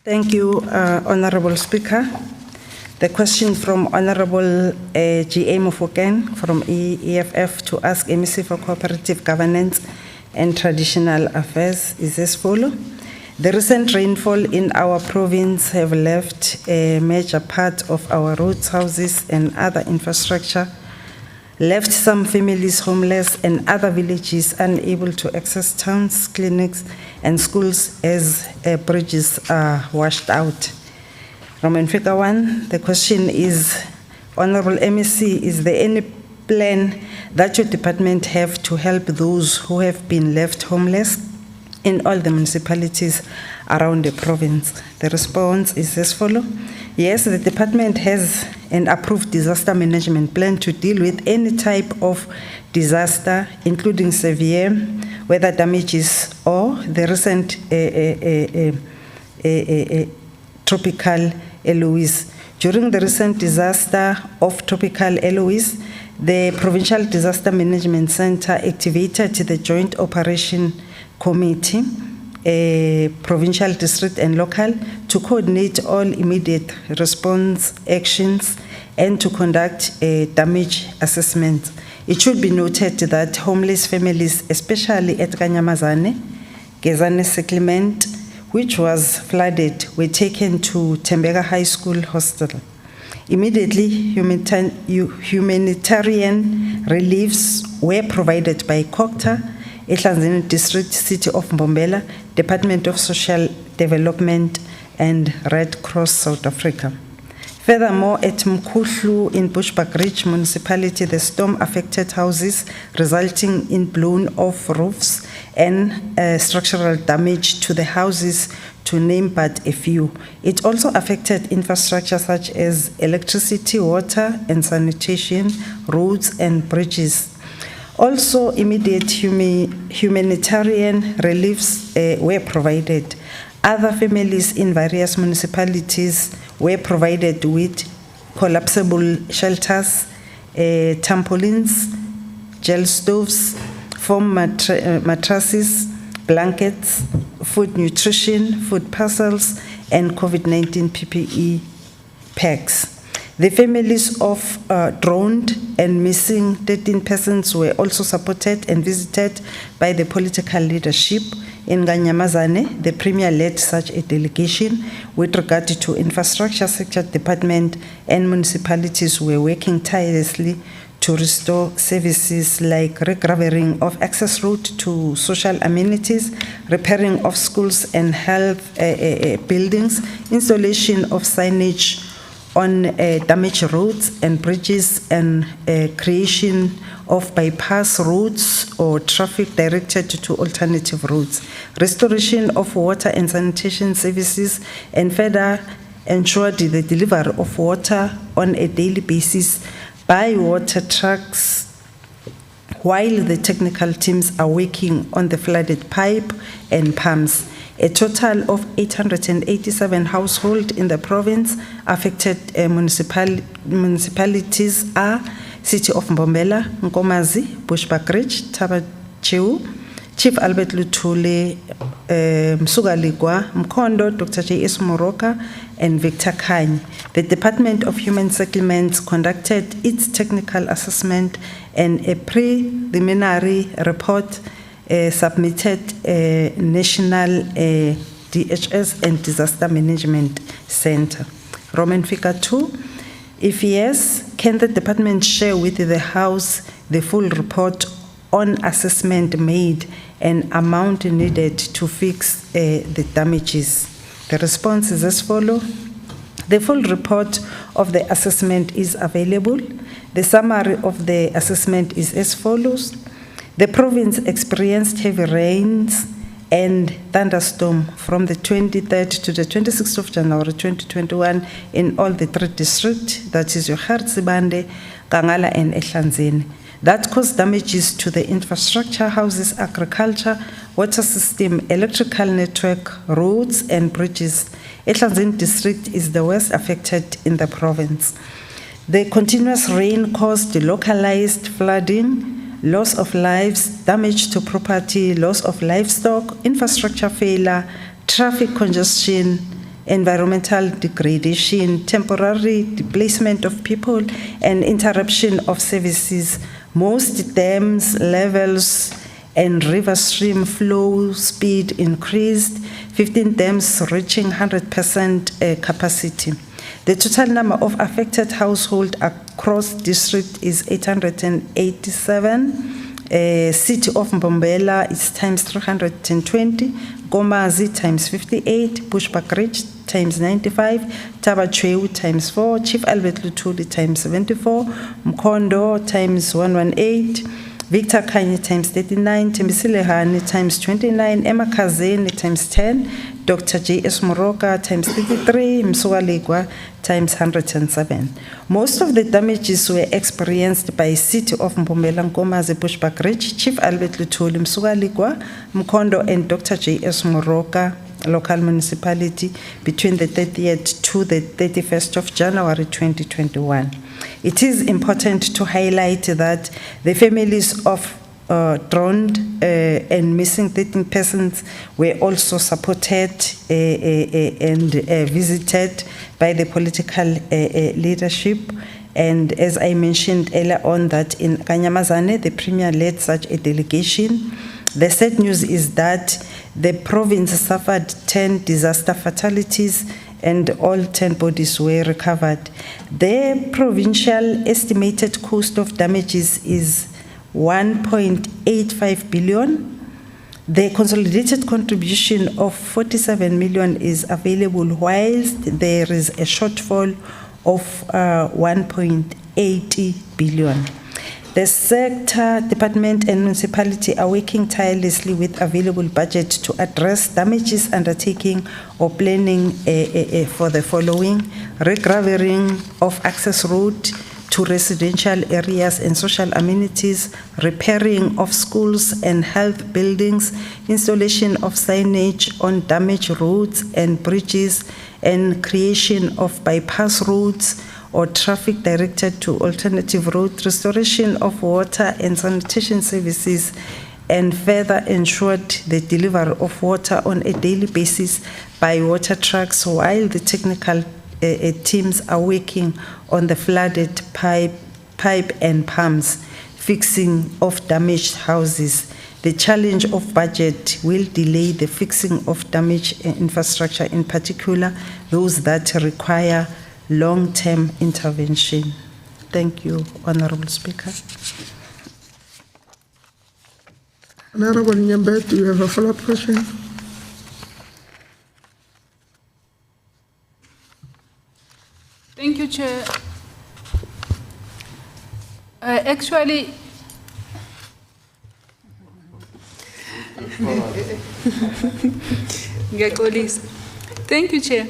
Thank you, Honorable Speaker. The question from Honorable G.A. Mofokeng from EFF to ask MEC for Cooperative Governance and Traditional Affairs is as follows. The recent rainfall in our province have left a major part of our roads, houses, and other infrastructure, left some families homeless and other villages unable to access towns, clinics, and schools as bridges are washed out. Roman figure 1, the question is, Honorable MEC, is there any plan that your department have to help those who have been left homeless in all the municipalities around the province? The response is as follows. Yes, the department has an approved disaster management plan to deal with any type of disaster, including severe weather damages or the recent tropical Eloise. During the recent disaster of tropical Eloise, the Provincial Disaster Management Center activated the Joint Operation Committee, provincial, district, and local, to coordinate all immediate response actions and to conduct a damage assessment. It should be noted that homeless families, especially at Kanyamazane, Gezane Settlement, which was flooded, were taken to Tembega High School Hospital. Immediately, humanitarian reliefs were provided by COCTA, Ehlanzeni District, City of Mbombela, Department of Social Development, and Red Cross South Africa. Furthermore, at Mkuhlu in Bushbuck Ridge Municipality, the storm affected houses, resulting in blown off roofs and structural damage to the houses, to name but a few. It also affected infrastructure such as electricity, water, and sanitation, roads, and bridges. Also, immediate humanitarian reliefs were provided. Other families in various municipalities were provided with collapsible shelters, trampolines, gel stoves, foam mattresses, blankets, food nutrition, food parcels, and COVID-19 PPE packs. The families of drowned and missing 13 persons were also supported and visited by the political leadership. In Nganyamazane, the Premier led such a delegation with regard to infrastructure sector department, and municipalities were working tirelessly to restore services like regravering of access route to social amenities, repairing of schools and health buildings, installation of signage on damaged roads and bridges, and creation of bypass routes or traffic directed to alternative routes, restoration of water and sanitation services, and further ensured the delivery of water on a daily basis by water trucks, while the technical teams are working on the flooded pipe and pumps. A total of 887 households in the province affected municipalities are City of Mbombela, Nkomazi, Bushbuckridge, Tabachew, Chief Albert Luthuli, Msugaligwa, Mkondo, Dr. J.S. Moroka, and Victor Kany. The Department of Human Settlements conducted its technical assessment, and a preliminary report submitted National DHS and Disaster Management Center. Roman figure 2. If yes, can the department share with the House the full report on assessment made and amount needed to fix the damages? The response is as follows. The full report of the assessment is available. The summary of the assessment is as follows. The province experienced heavy rains and thunderstorm from the 23rd to the 26th of January 2021 in all the 3 districts, that is Yohartsibande, Kangala, and Ehlanzeni. That caused damages to the infrastructure, houses, agriculture, water system, electrical network, roads, and bridges. Ehlanzeni district is the worst affected in the province. The continuous rain caused localized flooding, loss of lives, damage to property, loss of livestock, infrastructure failure, traffic congestion, environmental degradation, temporary displacement of people, and interruption of services. Most dams, levels, and river stream flow speed increased, 15 dams reaching 100% capacity. The total number of affected households across district is 887. City of Mbombela is times 320, Gomazi times 58, Bushbuckridge times 95, Tabachew times 4, Chief Albert Luthuli times 74, Mkondo times 118, Victor Kany times 39, Tembisile times 29, Emma Kazeni times 10, Dr. J.S. Moroka times 33, Msugaligwa times 107. Most of the damages were experienced by City of Mbombela, Nkomazi, Bushbuckridge, Chief Albert Luthuli, Msugaligwa, Mkondo, and Dr. J.S. Moroka local municipality between the 30th to the 31st of January 2021. It is important to highlight that the families of drowned and missing 13 persons were also supported and visited by the political leadership. And as I mentioned earlier on, that in Kanyamazane, the Premier led such a delegation. The sad news is that the province suffered 10 disaster fatalities and all 10 bodies were recovered. The provincial estimated cost of damages is 1.85 billion. The consolidated contribution of 47 million is available, whilst there is a shortfall of 1.80 billion. The sector, department, and municipality are working tirelessly with available budget to address damages undertaking or planning for the following: regravering of access route to residential areas and social amenities, repairing of schools and health buildings, installation of signage on damaged roads and bridges, and creation of bypass routes or traffic directed to alternative route, restoration of water and sanitation services, and further ensured the delivery of water on a daily basis by water trucks while the technical teams are working on the flooded pipe and pumps, fixing of damaged houses. The challenge of budget will delay the fixing of damaged infrastructure, in particular those that require long-term intervention. Thank you, Honorable Speaker. Honorable Nyambet, do you have a follow-up question? Thank you, Chair. Actually, thank you, Chair.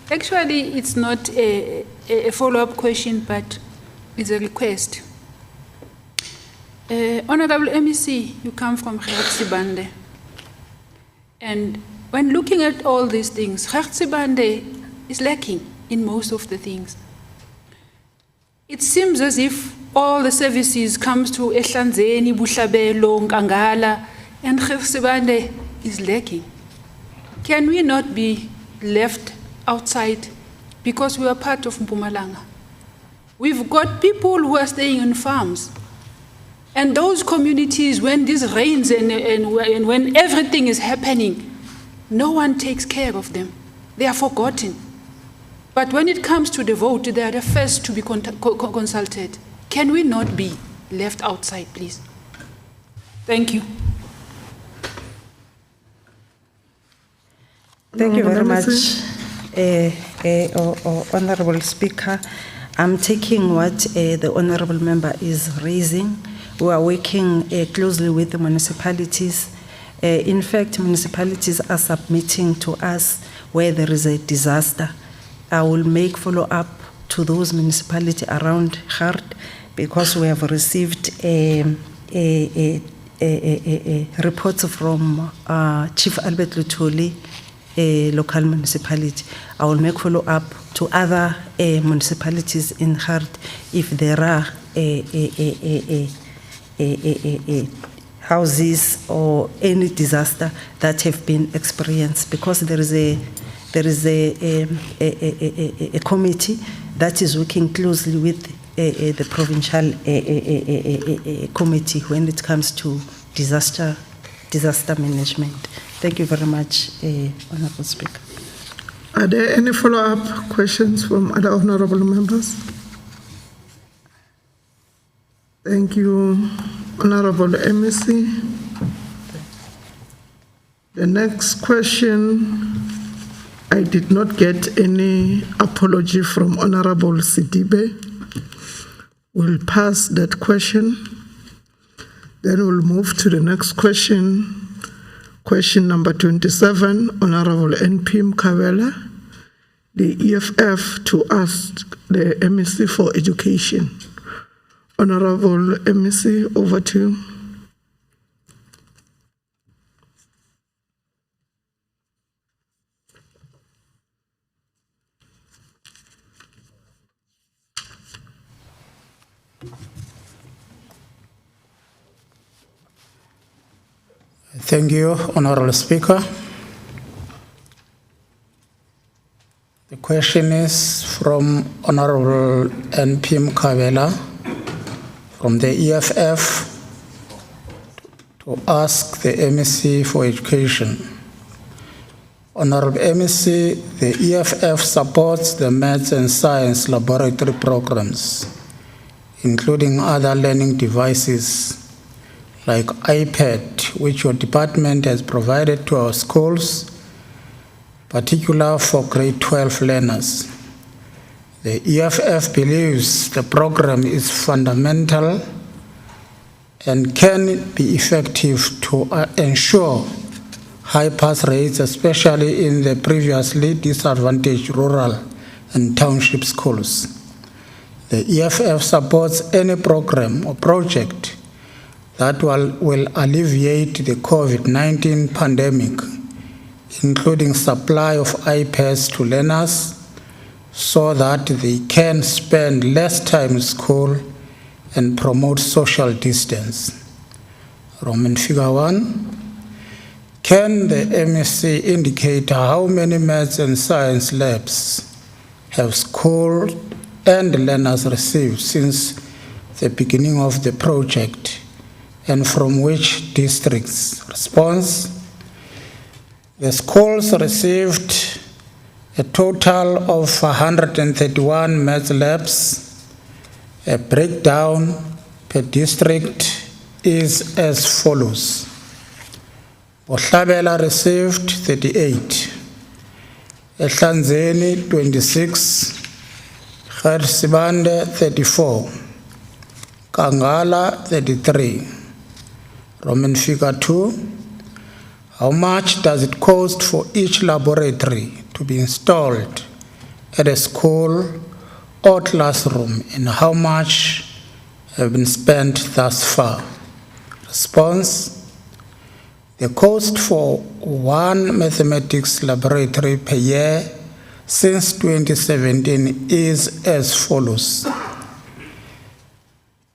Actually, it's not a follow-up question, but it's a request. Honorable MEC, you come from Gertsibande. And when looking at all these things, Gertsibande is lacking in most of the things. It seems as if all the services comes to Ehlanzeni, Bushabelo, Nkangala, and Gertsibande is lacking. Can we not be left outside because we are part of Mpumalanga? We've got people who are staying on farms. And those communities, when this rains and when everything is happening, no one takes care of them. They are forgotten. But when it comes to the vote, they are the first to be consulted. Can we not be left outside, please? Thank you. Thank you very much, Honorable Speaker. I'm taking what the Honorable Member is raising. We are working closely with the municipalities. In fact, municipalities are submitting to us where there is a disaster. I will make follow-up to those municipalities around Gert because we have received reports from Chief Albert Lutuli, a local municipality. I will make follow-up to other municipalities in Gert if there are houses or any disaster that have been experienced, because there is a committee that is working closely with the provincial committee when it comes to disaster management. Thank you very much, Honorable Speaker. Are there any follow-up questions from other honorable members? Thank you, Honorable MEC. The next question, I did not get any apology from Honorable Sidibe. We'll pass that question. Then we'll move to the next question. Question number 27, Honorable NP Mkawela, the EFF to ask the MEC for education. Honorable MEC, over to you. Thank you, Honorable Speaker. The question is from Honorable NP Mkawela from the EFF to ask the MEC for education. Honorable MEC, the EFF supports the maths and science laboratory programs, including other learning devices like iPad, which your department has provided to our schools, particularly for grade 12 learners. The EFF believes the program is fundamental and can be effective to ensure high pass rates, especially in the previously disadvantaged rural and township schools. The EFF supports any program or project that will alleviate the COVID-19 pandemic, including supply of iPads to learners, so that they can spend less time in school and promote social distance. Roman figure 1. Can the MEC indicate how many maths and science labs have school and learners received since the beginning of the project, and from which districts? Response: the schools received a total of 131 maths labs. A breakdown per district is as follows. Bohlabela received 38, Ehlanzeni 26, Gersibande 34, Kangala 33. Roman figure 2. How much does it cost for each laboratory to be installed at a school or classroom, and how much have been spent thus far? Response: the cost for one mathematics laboratory per year since 2017 is as follows.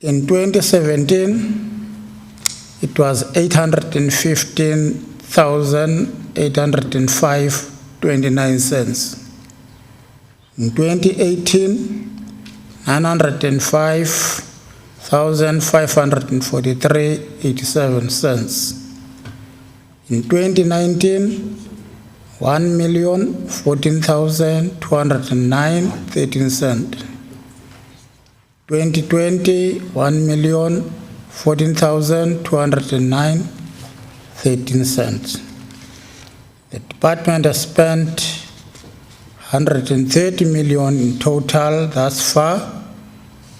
In 2017, it was 815,805.29 cents. In 2018, 905,543.87 cents. In 2019, 1,014,209.13 cents. 2020, 1,014,209.13 cents. The department has spent 130 million in total thus far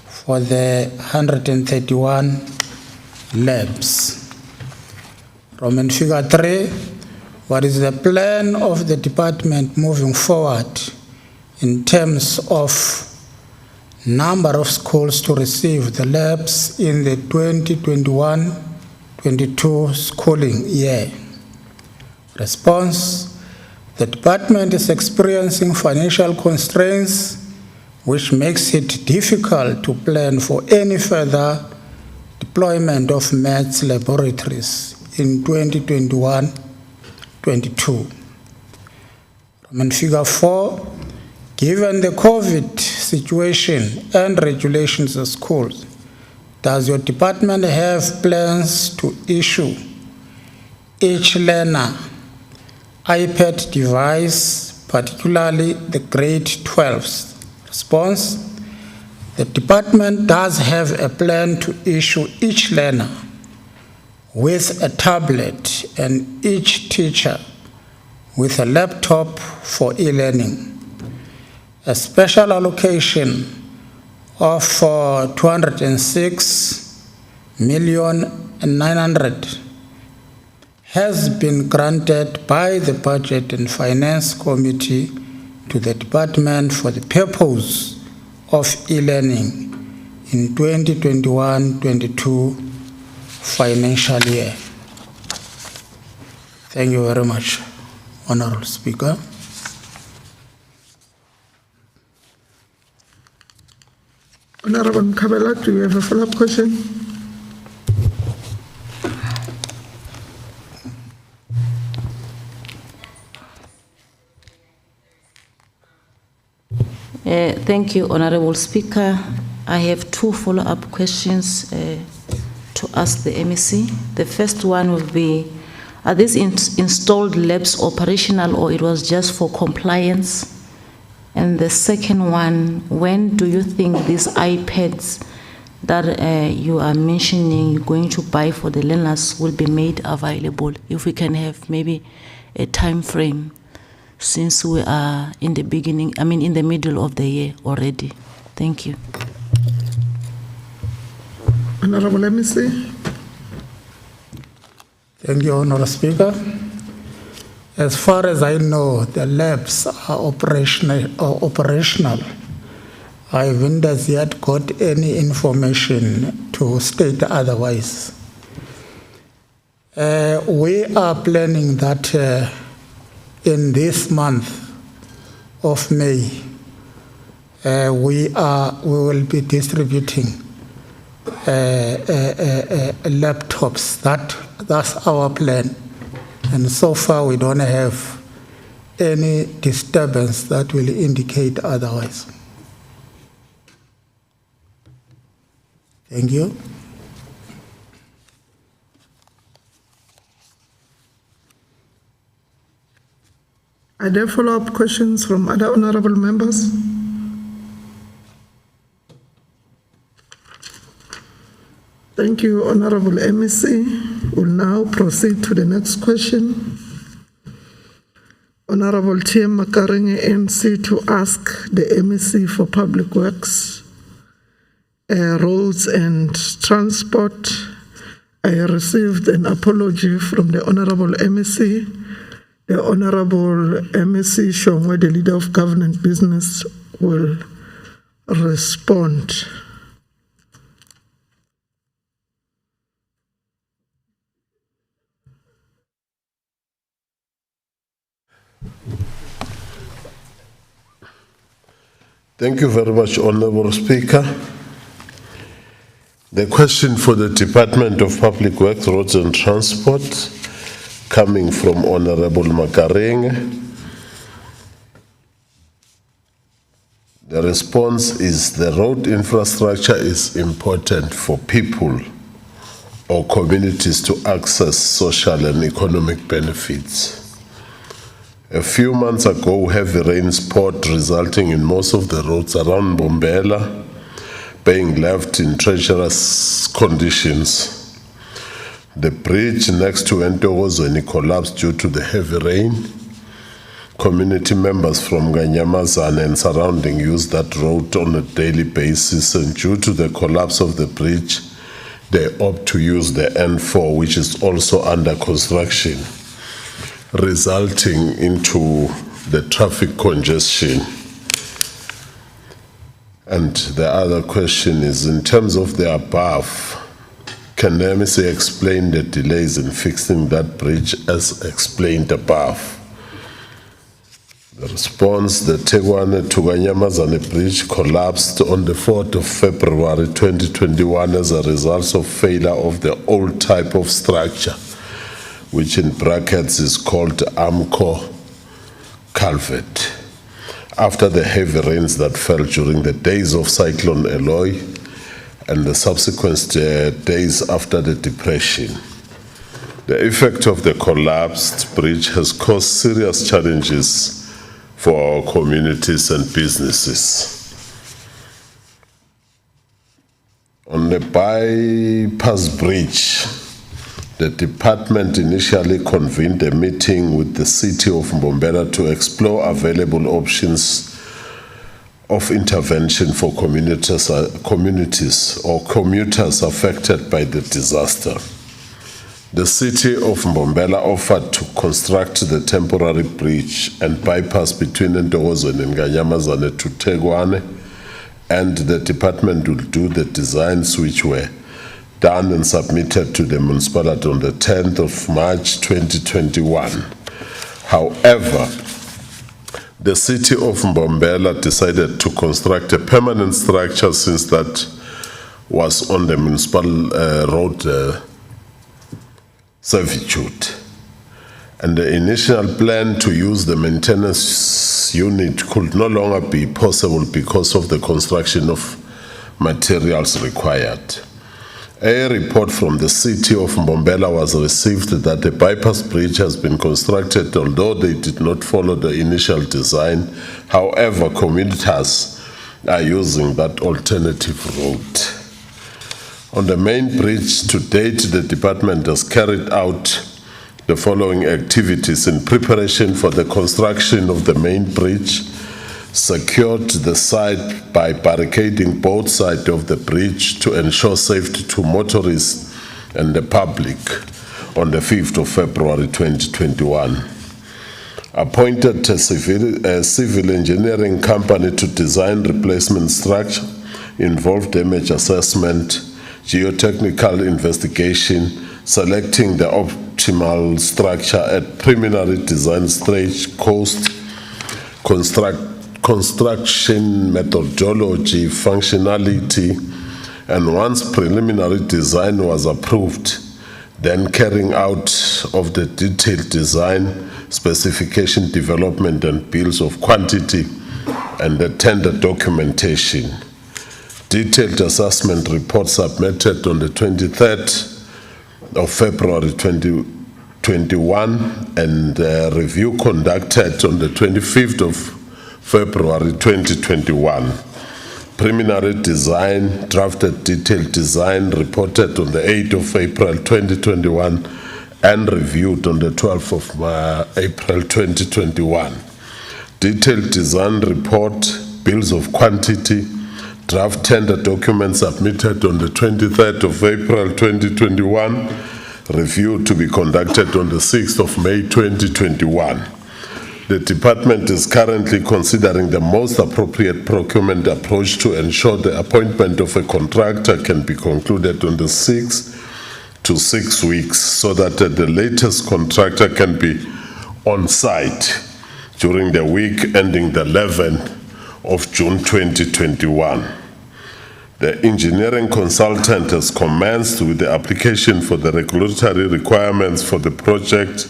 for the 131 labs. Roman figure 3, what is the plan of the department moving forward in terms of number of schools to receive the labs in the 2021-22 schooling year? Response: the department is experiencing financial constraints, which makes it difficult to plan for any further deployment of maths laboratories in 2021-22. Roman figure 4, given the COVID situation and regulations of schools, does your department have plans to issue each learner iPad device, particularly the grade 12s? Response: the department does have a plan to issue each learner with a tablet and each teacher with a laptop for e-learning. A special allocation of 206,900,000 has been granted by the Budget and Finance Committee to the department for the purpose of e-learning in 2021-22 financial year. Thank you very much, Honorable Speaker. Honorable Mkhabela, do you have a follow-up question? Thank you, Honorable Speaker. I have two follow-up questions to ask the MEC. The first one will be, are these installed labs operational, or it was just for compliance? And the second one, when do you think these iPads that you are mentioning you're going to buy for the learners will be made available? If we can have maybe a time frame, since we are in the beginning, in the middle of the year already. Thank you. Honorable MEC. Thank you, Honorable Speaker. As far as I know, the labs are operational. I haven't as yet got any information to state otherwise. We are planning that in this month of May, we will be distributing laptops. That's our plan. And so far, we don't have any disturbance that will indicate otherwise. Thank you. Are there follow-up questions from other honorable members? Thank you, Honorable MEC. We'll now proceed to the next question. Honorable TM Makarenge NC to ask the MEC for Public Works, Roads and Transport. I received an apology from the Honorable MEC. The Honorable MEC Shongwe, the Leader of Government Business, will respond. Thank you very much, Honorable Speaker. The question for the Department of Public Works, Roads and Transport, coming from Honorable Makarenge. The response is the road infrastructure is important for people or communities to access social and economic benefits. A few months ago, heavy rains poured, resulting in most of the roads around Mbombela being left in treacherous conditions. The bridge next to Entogozweni collapsed due to the heavy rain. Community members from Nganyamazane and surrounding use that road on a daily basis, and due to the collapse of the bridge, they opt to use the N4, which is also under construction, resulting into the traffic congestion. And the other question is, in terms of the above, can the MEC explain the delays in fixing that bridge as explained above? The response, the Tegwane to Nganyamazane bridge collapsed on the 4th of February 2021 as a result of failure of the old type of structure, which in brackets is called Amco culvert. After the heavy rains that fell during the days of Cyclone Eloy and the subsequent days after the depression, the effect of the collapsed bridge has caused serious challenges for our communities and businesses. On the bypass bridge, the department initially convened a meeting with the city of Mbombela to explore available options of intervention for communities or commuters affected by the disaster. The city of Mbombela offered to construct the temporary bridge and bypass between Entogozweni and Nganyamazane to Tegwane, and the department will do the designs which were done and submitted to the municipality on the 10th of March 2021. However, the city of Mbombela decided to construct a permanent structure since that was on the municipal road servitude. And the initial plan to use the maintenance unit could no longer be possible because of the construction of materials required. A report from the city of Mbombela was received that the bypass bridge has been constructed, although they did not follow the initial design. However, commuters are using that alternative route. On the main bridge, to date, the department has carried out the following activities in preparation for the construction of the main bridge: secured the site by barricading both sides of the bridge to ensure safety to motorists and the public on the 5th of February 2021. Appointed a civil engineering company to design replacement structure, involved damage assessment, geotechnical investigation, selecting the optimal structure at preliminary design stage, construction methodology, functionality, and once preliminary design was approved, then carrying out of the detailed design, specification development and bills of quantity, and the tender documentation. Detailed assessment report submitted on the 23rd of February 2021 and review conducted on the 25th of February 2021. Preliminary design, drafted detailed design reported on the 8th of April 2021 and reviewed on the 12th of April 2021. Detailed design report, bills of quantity, draft tender document submitted on the 23rd of April 2021, review to be conducted on the 6th of May 2021. The department is currently considering the most appropriate procurement approach to ensure the appointment of a contractor can be concluded on the 6th to 6 weeks so that the latest contractor can be on site during the week ending the 11th of June 2021. The engineering consultant has commenced with the application for the regulatory requirements for the project.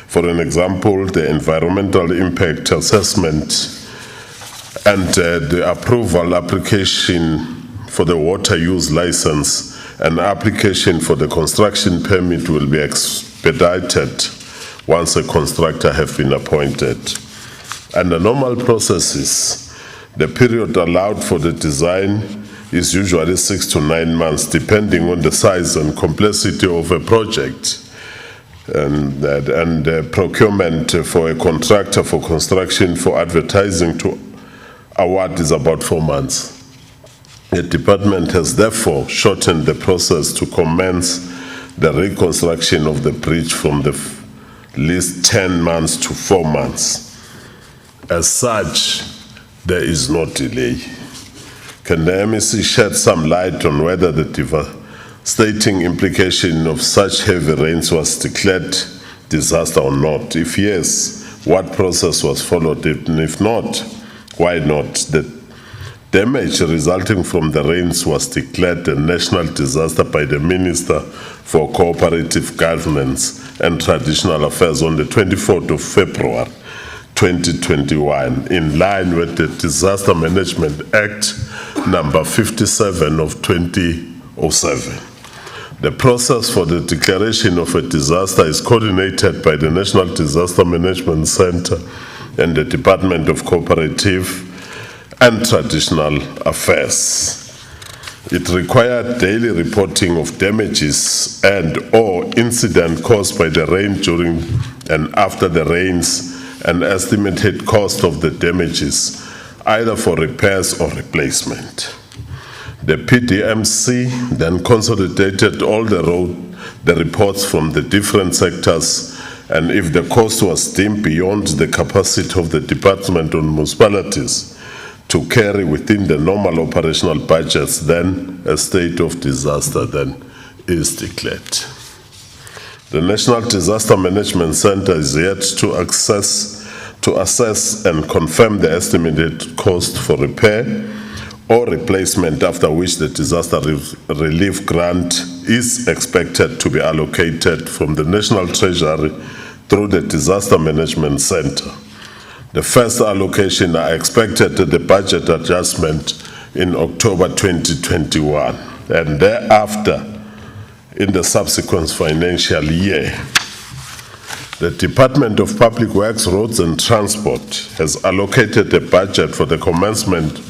For an example, the environmental impact assessment and the approval application for the water use license and application for the construction permit will be expedited once a constructor has been appointed. And the normal processes, the period allowed for the design is usually 6 to 9 months, depending on the size and complexity of a project. And procurement for a contractor for construction for advertising to award is about 4 months. The department has therefore shortened the process to commence the reconstruction of the bridge from the least 10 months to 4 months. As such, there is no delay. Can the MEC shed some light on whether the devastating implication of such heavy rains was declared disaster or not? If yes, what process was followed? And if not, why not? The damage resulting from the rains was declared a national disaster by the Minister for Cooperative Governance and Traditional Affairs on the 24th of February 2021, in line with the Disaster Management Act number 57 of 2007. The process for the declaration of a disaster is coordinated by the National Disaster Management Center and the Department of Cooperative and Traditional Affairs. It required daily reporting of damages and/or incident caused by the rain during and after the rains, and estimated cost of the damages, either for repairs or replacement. The PDMC then consolidated all the reports from the different sectors, and if the cost was deemed beyond the capacity of the department or municipalities to carry within the normal operational budgets, then a state of disaster then is declared. The National Disaster Management Center is yet to assess and confirm the estimated cost for repair or replacement, after which the disaster relief grant is expected to be allocated from the National Treasury through the Disaster Management Center. The first allocation are expected at the budget adjustment in October 2021, and thereafter in the subsequent financial year. The Department of Public Works, Roads and Transport has allocated a budget for the commencement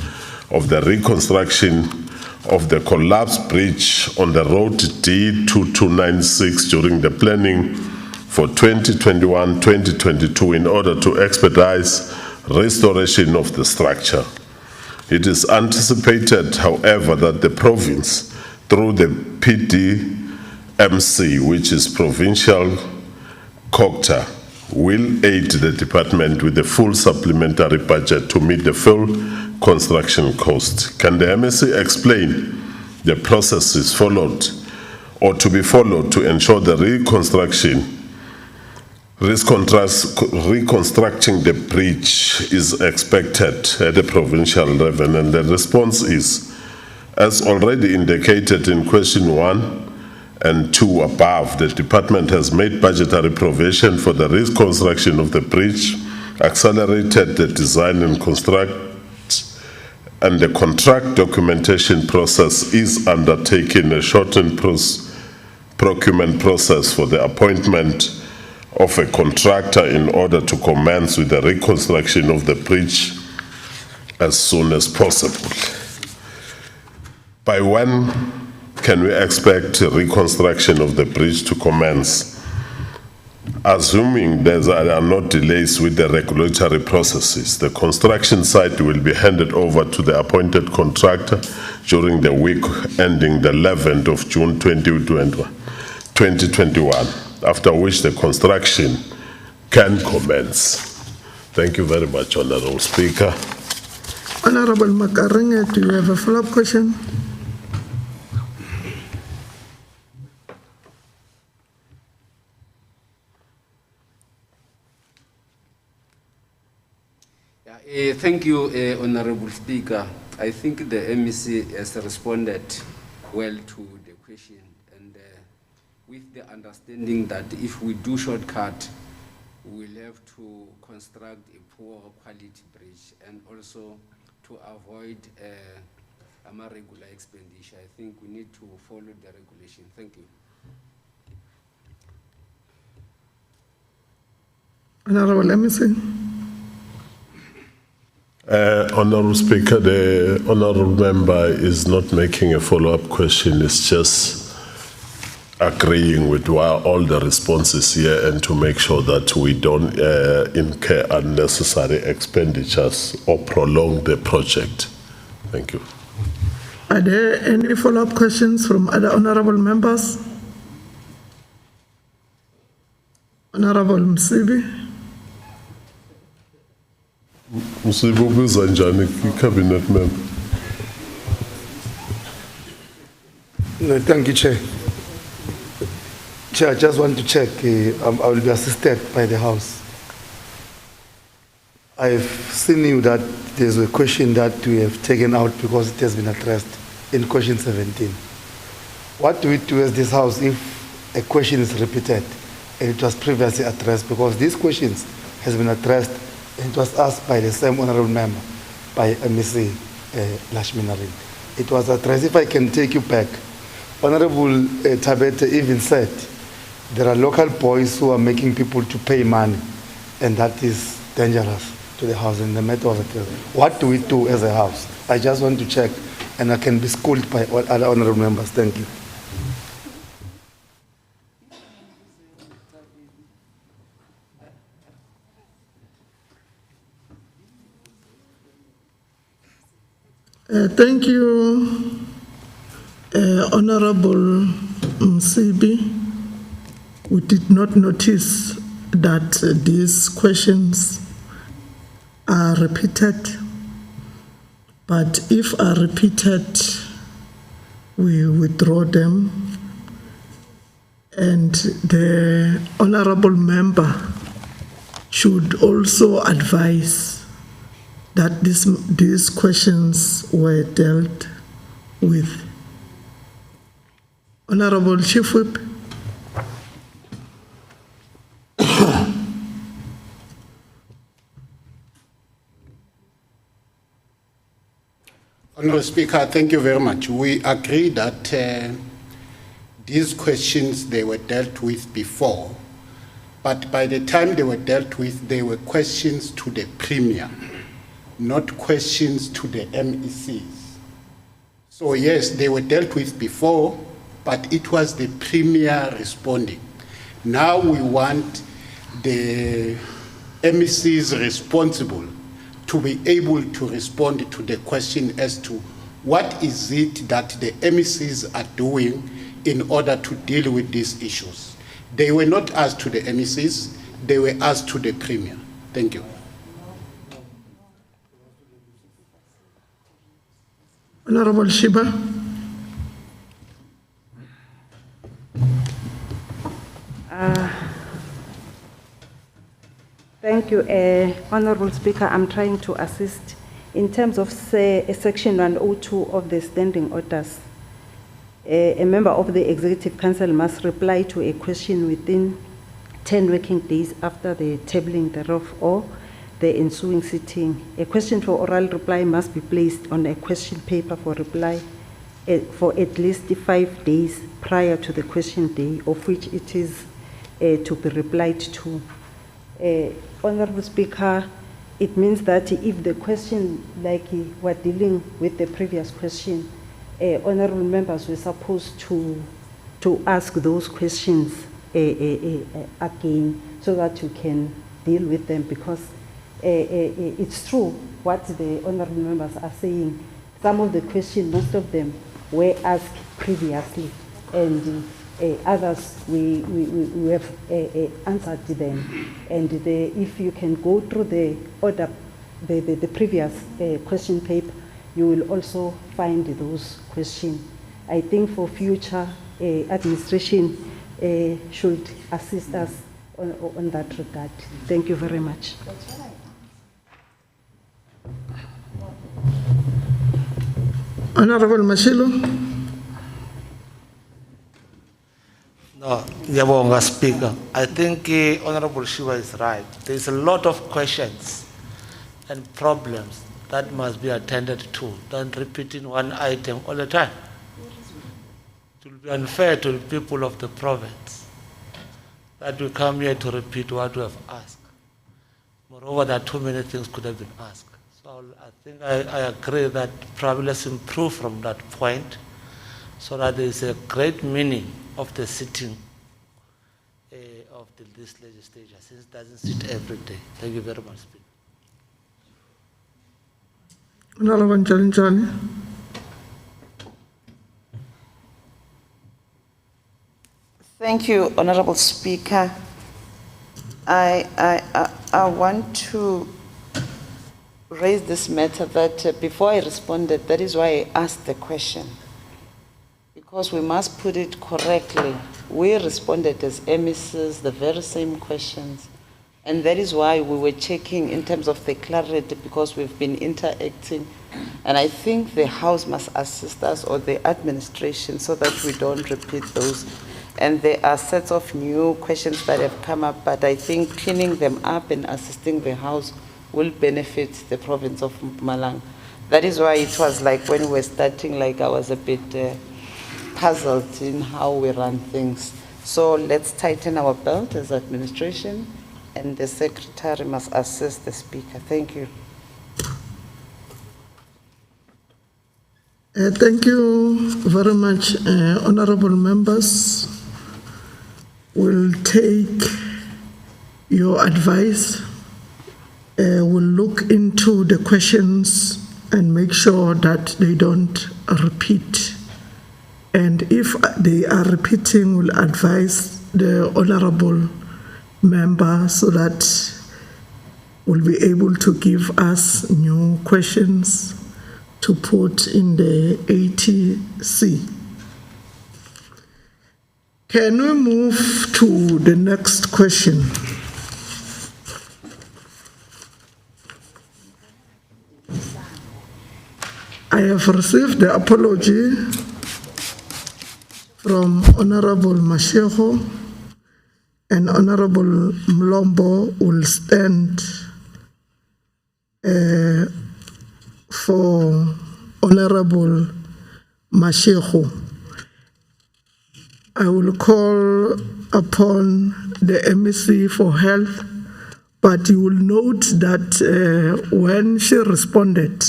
of the reconstruction of the collapsed bridge on the road D2296 during the planning for 2021-2022 in order to expedite restoration of the structure. It is anticipated, however, that the province, through the PDMC, which is Provincial COGTA, will aid the department with the full supplementary budget to meet the full construction cost. Can the MEC explain the processes followed or to be followed to ensure the reconstruction reconstructing the bridge is expected at the provincial level, and the response is, as already indicated in question 1 and 2 above, the department has made budgetary provision for the reconstruction of the bridge, accelerated the design and construct, and the contract documentation process is undertaking a shortened procurement process for the appointment of a contractor in order to commence with the reconstruction of the bridge as soon as possible. By when can we expect reconstruction of the bridge to commence? Assuming there are no delays with the regulatory processes, the construction site will be handed over to the appointed contractor during the week ending the 11th of June 2021, after which the construction can commence. Thank you very much, Honorable Speaker. Honorable Makaringa, do you have a follow-up question? Thank you, Honorable Speaker. I think the MEC has responded well to the question, and with the understanding that if we do shortcut, we'll have to construct a poor quality bridge and also to avoid regular expenditure. I think we need to follow the regulation. Thank you. Honorable MEC. Honorable Speaker, the honorable member is not making a follow-up question. It's just agreeing with all the responses here and to make sure that we don't incur unnecessary expenditures or prolong the project. Thank you. Are there any follow-up questions from other honorable members? Honorable Msibi. Cabinet member. No, thank you, Chair. Chair, I just want to check. I will be assisted by the House. I've seen you that there's a question that we have taken out because it has been addressed in question 17. What do we do as this House if a question is repeated and it was previously addressed? Because these questions has been addressed and it was asked by the same honorable member, by MEC Lashminarin. It was addressed. If I can take you back, Honorable Tabete even said there are local boys who are making people to pay money, and that is dangerous to the House in the matter of it. What do we do as a House? I just want to check, and I can be schooled by all other honorable members. Thank you. Thank you, Honorable Msibi. We did not notice that these questions are repeated, but if are repeated, we withdraw them. And the honorable member should also advise that these questions were dealt with. Honorable Chief Whip. Honorable Speaker, thank you very much. We agree that these questions, they were dealt with before, but by the time they were dealt with, they were questions to the Premier, not questions to the MECs. So yes, they were dealt with before, but it was the Premier responding. Now we want the MECs responsible to be able to respond to the question as to what is it that the MECs are doing in order to deal with these issues. They were not asked to the MECs, they were asked to the Premier. Thank you. Honorable Shiba. Thank you, Honorable Speaker. I'm trying to assist in terms of Section 102 of the standing orders. A member of the Executive Council must reply to a question within 10 working days after the tabling thereof or the ensuing sitting. A question for oral reply must be placed on a question paper for reply for at least 5 days prior to the question day of which it is to be replied to. Honorable Speaker, it means that if the question, like we're dealing with the previous question, honorable members were supposed to ask those questions again so that you can deal with them, because it's true what the honorable members are saying. Some of the questions, most of them were asked previously, and others we have answered them. And if you can go through the order, the previous question paper, you will also find those questions. I think for future administration should assist us on that regard. Thank you very much. Honorable Mashilo. No, Ngiyabonga, Speaker. I think Honorable Shiva is right. There's a lot of questions and problems that must be attended to than repeating one item all the time. It will be unfair to the people of the province that we come here to repeat what we have asked. Moreover, there are too many things could have been asked. So I think I agree that probably let's improve from that point so that there is a great meaning of the sitting of this legislature, since it doesn't sit every day. Thank you very much, Speaker. Honorable Chalinchani. Thank you, Honorable Speaker. I want to raise this matter that before I responded, that is why I asked the question, because we must put it correctly. We responded as MECs the very same questions, and that is why we were checking in terms of the clarity, because we've been interacting, and I think the House must assist us, or the administration, so that we don't repeat those. And there are sets of new questions that have come up, but I think cleaning them up and assisting the House will benefit the province of Mpumalanga. That is why it was like when we were starting, like I was a bit puzzled in how we run things. So let's tighten our belt as administration, and the Secretary must assist the Speaker. Thank you. Thank you very much, honorable members. We'll take your advice. We'll look into the questions and make sure that they don't repeat. And if they are repeating, we'll advise the honorable member so that we'll be able to give us new questions to put in the ATC. Can we move to the next question? I have received the apology from Honorable Mashego, and Honorable Mlombo will stand for Honorable Mashego. I will call upon the MEC for health, but you will note that when she responded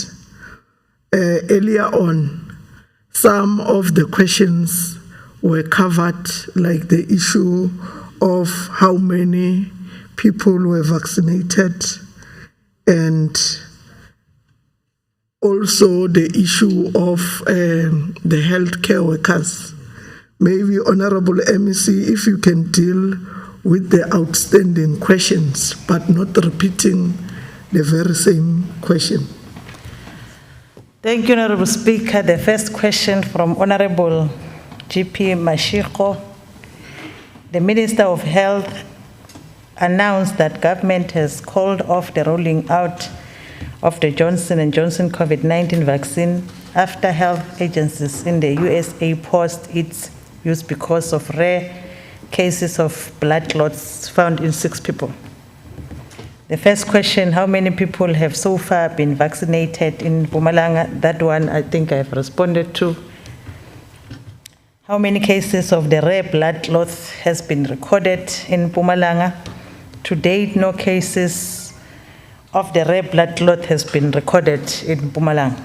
earlier on, some of the questions were covered, like the issue of how many people were vaccinated, and also the issue of the healthcare workers. Maybe, Honorable MEC, if you can deal with the outstanding questions, but not repeating the very same question. Thank you, Honorable Speaker. The first question from Honorable GP Mashiko. The Minister of Health announce that government has called off the rolling out of the Johnson & Johnson COVID-19 vaccine after health agencies in the USA paused its use because of rare cases of blood clots found in 6 people. The first question, how many people have so far been vaccinated in Mpumalanga? That one I think I've responded to. How many cases of the rare blood clots has been recorded in Mpumalanga? To date, no cases of the rare blood clot has been recorded in Mpumalanga.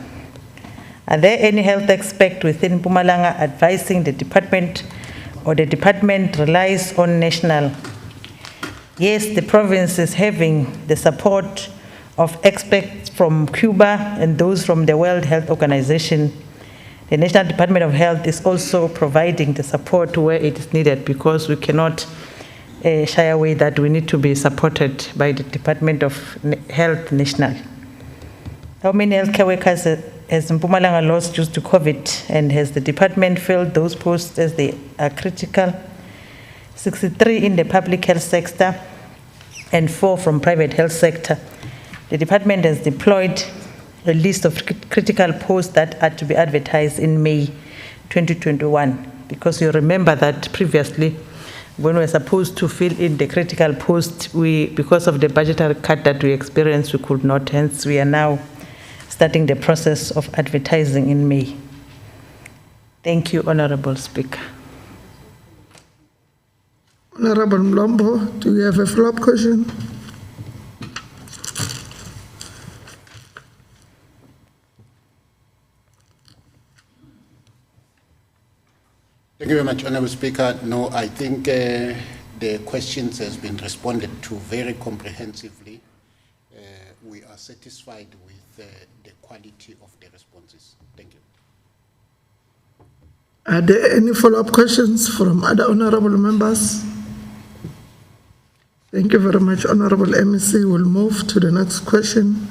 Are there any health experts within Mpumalanga advising the department, or the department relies on national? Yes, the province is having the support of experts from Cuba and those from the World Health Organization. The National Department of Health is also providing the support where it is needed, because we cannot shy away that we need to be supported by the Department of Health National. How many healthcare workers has Mpumalanga lost due to COVID, and has the department filled those posts as they are critical? 63 in the public health sector and 4 from private health sector. The department has deployed a list of critical posts that are to be advertised in May 2021, because you remember that previously when we were supposed to fill in the critical post, because of the budgetary cut that we experienced, we could not. Hence, we are now starting the process of advertising in May. Thank you, Honorable Speaker. Honorable Mlombo, do you have a follow-up question? Thank you very much, Honorable Speaker. No, I think the questions has been responded to very comprehensively. We are satisfied with the quality of the responses. Thank you. Are there any follow-up questions from other honorable members? Thank you very much, Honorable MEC. We'll move to the next question.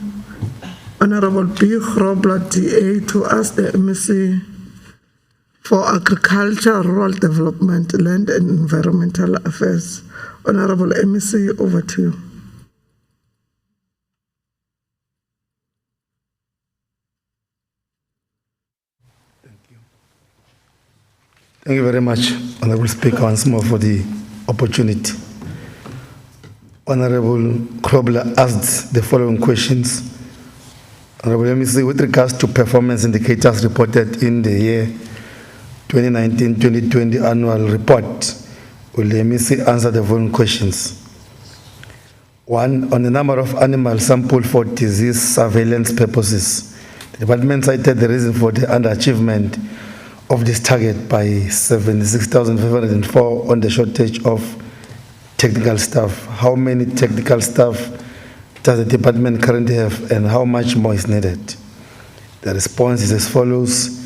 Honorable B. Grobler, DA, to ask the MEC for Agriculture, Rural Development, Land and Environmental Affairs. Honorable MEC, over to you. Thank you very much, Honorable Speaker, once more for the opportunity. Honorable Grobler asked the following questions. Honorable MEC, with regards to performance indicators reported in the year 2019-2020 annual report, will the MEC answer the following questions? 1, on the number of animals sampled for disease surveillance purposes, the department cited the reason for the underachievement of this target by 76,504 on the shortage of technical staff. How many technical staff does the department currently have, and how much more is needed? The response is as follows.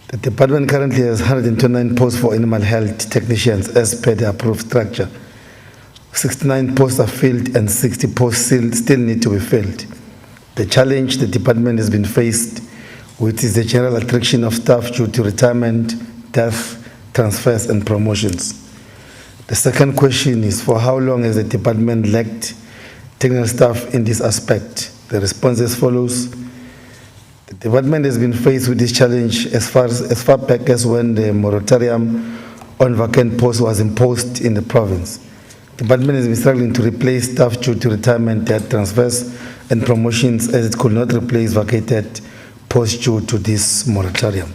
The department currently has 129 posts for animal health technicians as per the approved structure. 69 posts are filled and 60 posts still need to be filled. The challenge the department has been faced with is the general attrition of staff due to retirement, death, transfers, and promotions. The second question is, for how long has the department lacked technical staff in this aspect? The response is as follows. The department has been faced with this challenge as far back as when the moratorium on vacant posts was imposed in the province. The department has been struggling to replace staff due to retirement, death, transfers, and promotions, as it could not replace vacated posts due to this moratorium.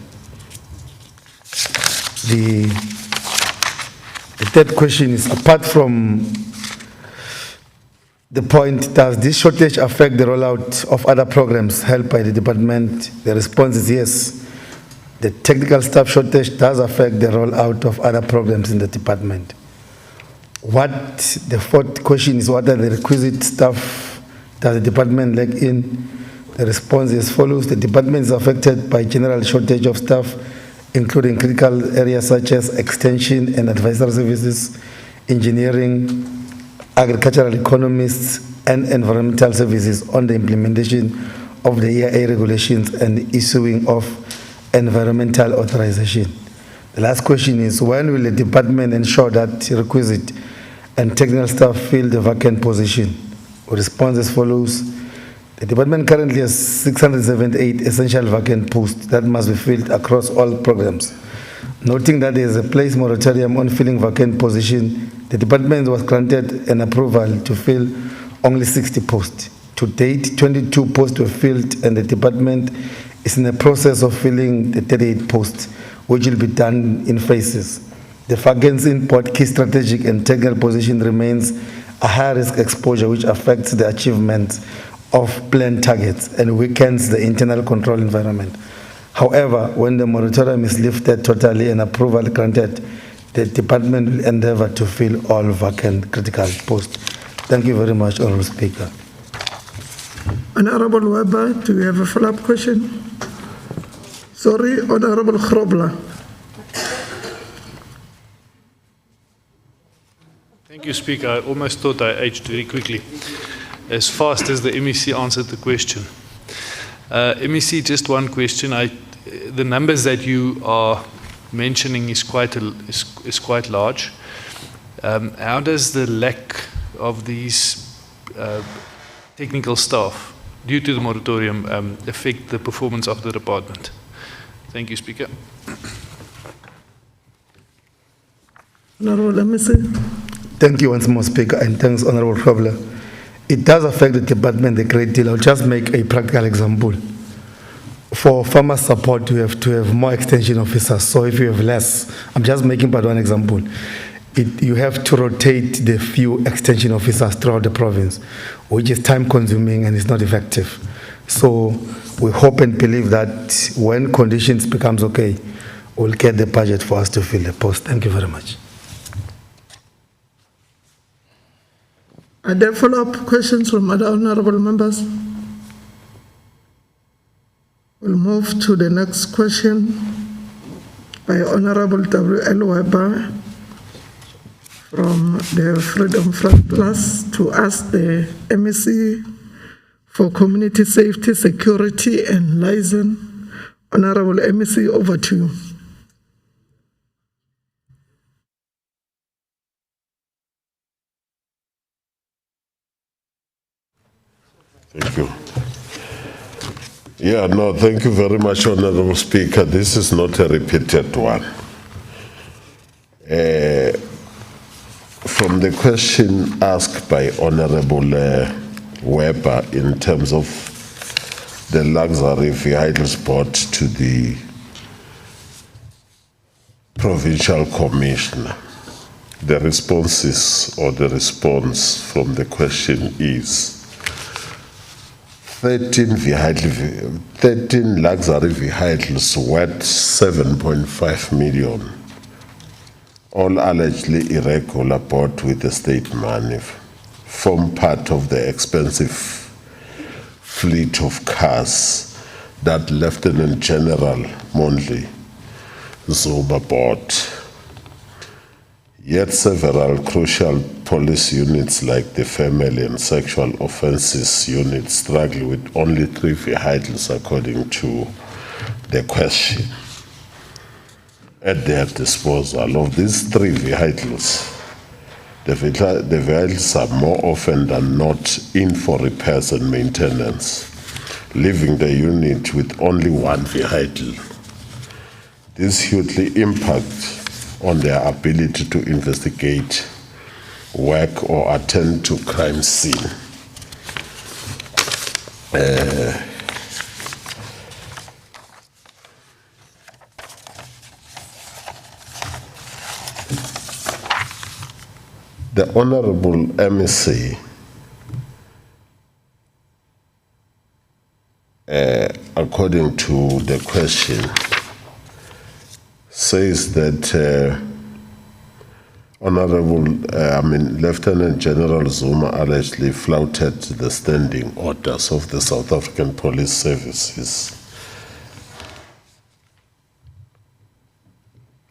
The third question is, apart from the point, does this shortage affect the rollout of other programs held by the department? The response is yes. The technical staff shortage does affect the rollout of other programs in the department. The fourth question is, what are the requisite staff does the department lack in? The response is as follows. The department is affected by general shortage of staff, including critical areas such as extension and advisory services, engineering, agricultural economists, and environmental services on the implementation of the EIA regulations and issuing of environmental authorization. The last question is, when will the department ensure that requisite and technical staff fill the vacant position. We respond as follows. The department currently has 678 essential vacant posts that must be filled across all programs. Noting that there is a place moratorium on filling vacant position, the department was granted an approval to fill only 60 posts. To date, 22 posts were filled and the department is in the process of filling the 38 posts, which will be done in phases. The vacancy in both key strategic and technical position remains a high-risk exposure which affects the achievement of planned targets and weakens the internal control environment. However, when the moratorium is lifted totally and approval granted, the department will endeavor to fill all vacant critical posts. Thank you very much, Honourable Speaker. Honorable Weber, do you have a follow-up question? Sorry, Honorable Grobler. Thank you, Speaker. I almost thought I aged very quickly, as fast as the MEC answered the question. MEC, just one question. The numbers that you are mentioning is quite large. How does the lack of these technical staff due to the moratorium affect the performance of the department? Thank you, Speaker. Honorable MEC. Thank you once more, Speaker, and thanks, Honorable Grobler. It does affect the department a great deal. I'll just make a practical example. For farmer support, you have to have more extension officers. So if you have less, I'm just making but one example. You have to rotate the few extension officers throughout the province, which is time consuming and is not effective. So we hope and believe that when conditions becomes okay, we'll get the budget for us to fill the post. Thank you very much. Are there follow-up questions from other honorable members? We'll move to the next question by Honorable W.L. Weber from the Freedom Front Plus to ask the MEC for Community Safety, Security and Liaison. Honorable MEC, over to you. Thank you. Yeah, no, thank you very much, Honorable Speaker. This is not a repeated one. From the question asked by Honorable Weber in terms of the luxury vehicles brought to the provincial commissioner, the response from the question is 13 luxury vehicles worth 7.5 million, all allegedly irregular, bought with the state money, form part of the expensive fleet of cars that Lieutenant General Mondli Zuma bought. Yet several crucial police units like the family and sexual offences units struggle with only 3 vehicles according to the question at their disposal. Of these 3 vehicles, the vehicles are more often than not in for repairs and maintenance, leaving the unit with only 1 vehicle. This hugely impacts on their ability to investigate, work or attend to crime scene. The Honorable MEC, according to the question, says that Lieutenant General Zuma allegedly flouted the standing orders of the South African Police Services,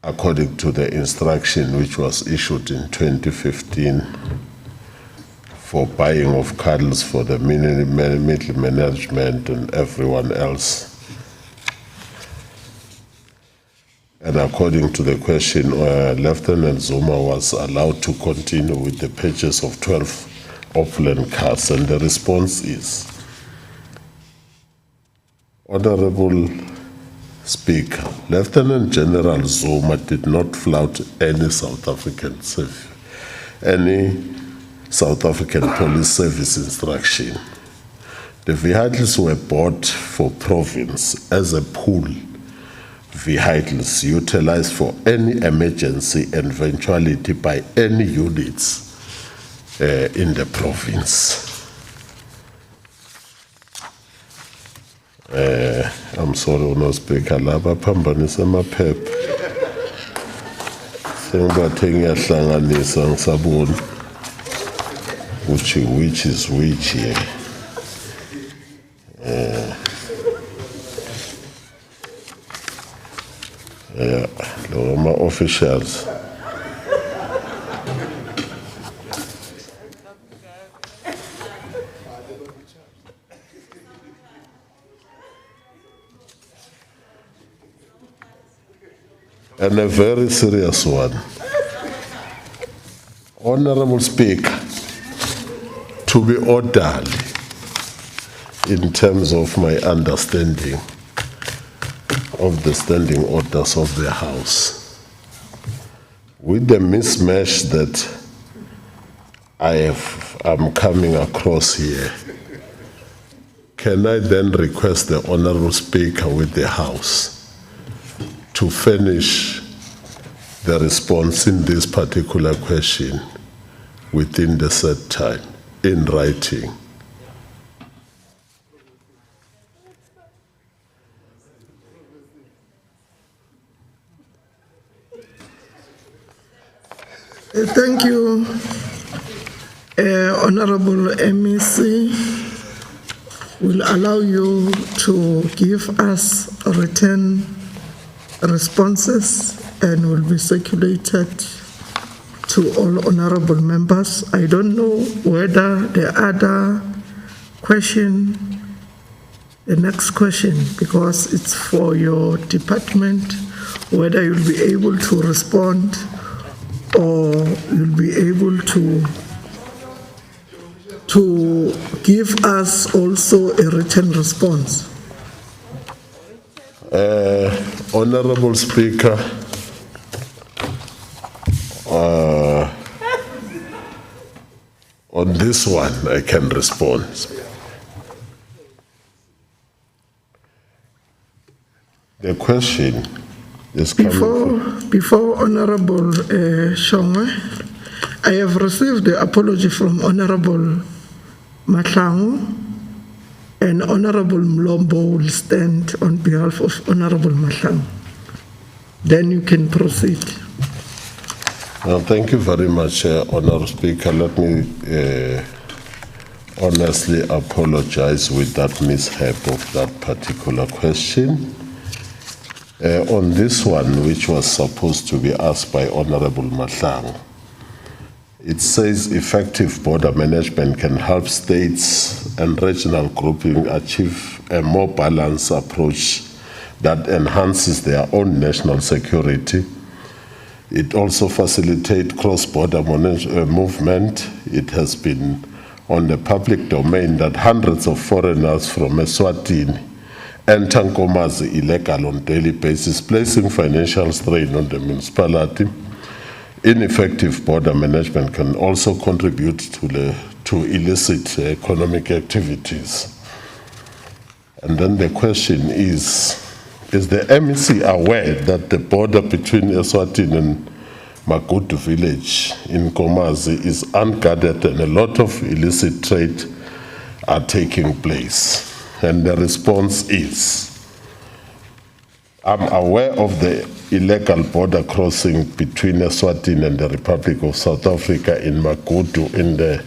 according to the instruction which was issued in 2015 for buying of cattle for the middle management and everyone else. And according to the question, Lieutenant Zuma was allowed to continue with the purchase of 12 Opland cars, and the response is, Honorable Speaker, Lieutenant General Zuma did not flout any South African police service instruction. The vehicles were bought for province as a pool vehicles utilized for any emergency and eventuality by any units in the province. I'm sorry, Honourable Speaker, laba phambanisa amaphepha. Sengibathe ngiyahlanganisa ngisabona which is which here. My officials. And a very serious one. Honorable Speaker, to be orderly in terms of my understanding of the standing orders of the House, with the mismatch that I'm coming across here, can I then request the Honorable Speaker with the House to finish the response in this particular question within the set time, in writing? Thank you, Honorable MEC. We'll allow you to give us written responses and will be circulated to all honorable members. I don't know whether the other question, the next question, because it's for your department, whether you'll be able to respond or you'll be able to give us also a written response. Honorable Speaker, on this one I can respond. The question is coming Before Honorable Shongwe, I have received the apology from Honorable Mahlangu, and Honorable Mlombo will stand on behalf of Honorable Mahlangu. Then you can proceed. Thank you very much, Honorable Speaker. Let me honestly apologize with that mishap of that particular question. On this one, which was supposed to be asked by Honorable Mahlangu, it says effective border management can help states and regional grouping achieve a more balanced approach that enhances their own national security. It also facilitates cross-border movement. It has been on the public domain that hundreds of foreigners from Eswatini enter Nkomazi illegal on a daily basis, placing financial strain on the municipality. Ineffective border management can also contribute to illicit economic activities. And then the question is the MEC aware that the border between Eswatini and Magudu village in Nkomazi is unguarded and a lot of illicit trade are taking place? And the response is, I'm aware of the illegal border crossing between Eswatini and the Republic of South Africa in Magudu in the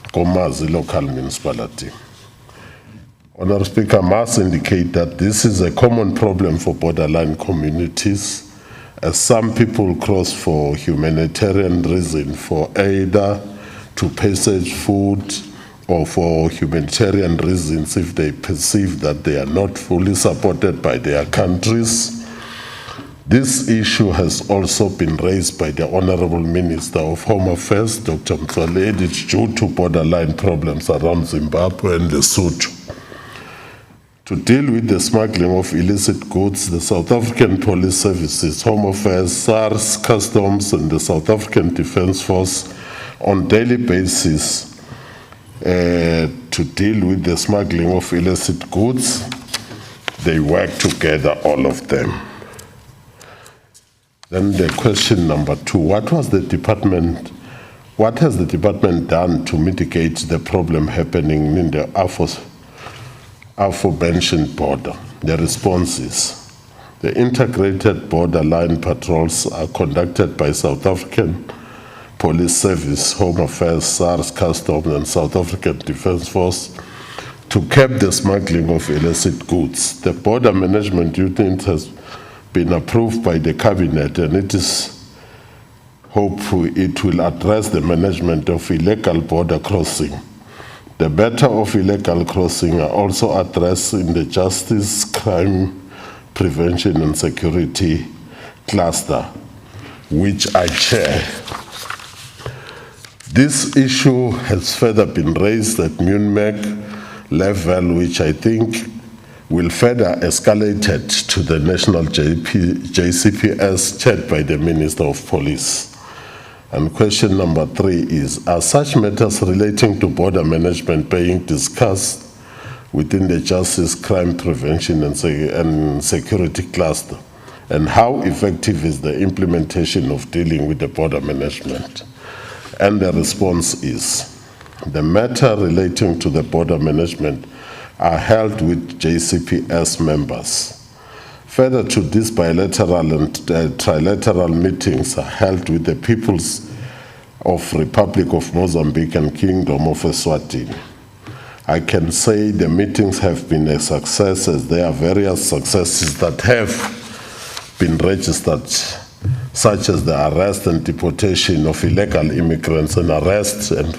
Nkomazi local municipality. Honourable Speaker, I must indicate that this is a common problem for borderline communities, as some people cross for humanitarian reason, for either to purchase food or for humanitarian reasons if they perceive that they are not fully supported by their countries. This issue has also been raised by the Honorable Minister of Home Affairs, Dr. Mtsoaledi, due to borderline problems around Zimbabwe and Lesotho. To deal with the smuggling of illicit goods, the South African Police Services, Home Affairs, SARS, Customs, and the South African Defence Force on daily basis to deal with the smuggling of illicit goods. They work together, all of them. Then the question number 2, what has the department done to mitigate the problem happening in the aforementioned border? The response is, the integrated borderline patrols are conducted by South African Police Service, Home Affairs, SARS, Customs, and South African Defence Force to curb the smuggling of illicit goods. The border management unit has been approved by the Cabinet, and it is hopeful it will address the management of illegal border crossing. The matter of illegal crossing are also addressed in the Justice, Crime, Prevention and Security cluster, which I chair. This issue has further been raised at MEC level, which I think will further escalate it to the National JCPS chaired by the Minister of Police. And question number 3 is, are such matters relating to border management being discussed within the Justice, Crime, Prevention and Security cluster? And how effective is the implementation of dealing with the border management? And the response is, the matter relating to the border management are held with JCPS members. Further to this, bilateral and trilateral meetings are held with the peoples of Republic of Mozambique and Kingdom of Eswatini. I can say the meetings have been a success, as there are various successes that have been registered, such as the arrest and deportation of illegal immigrants and arrest and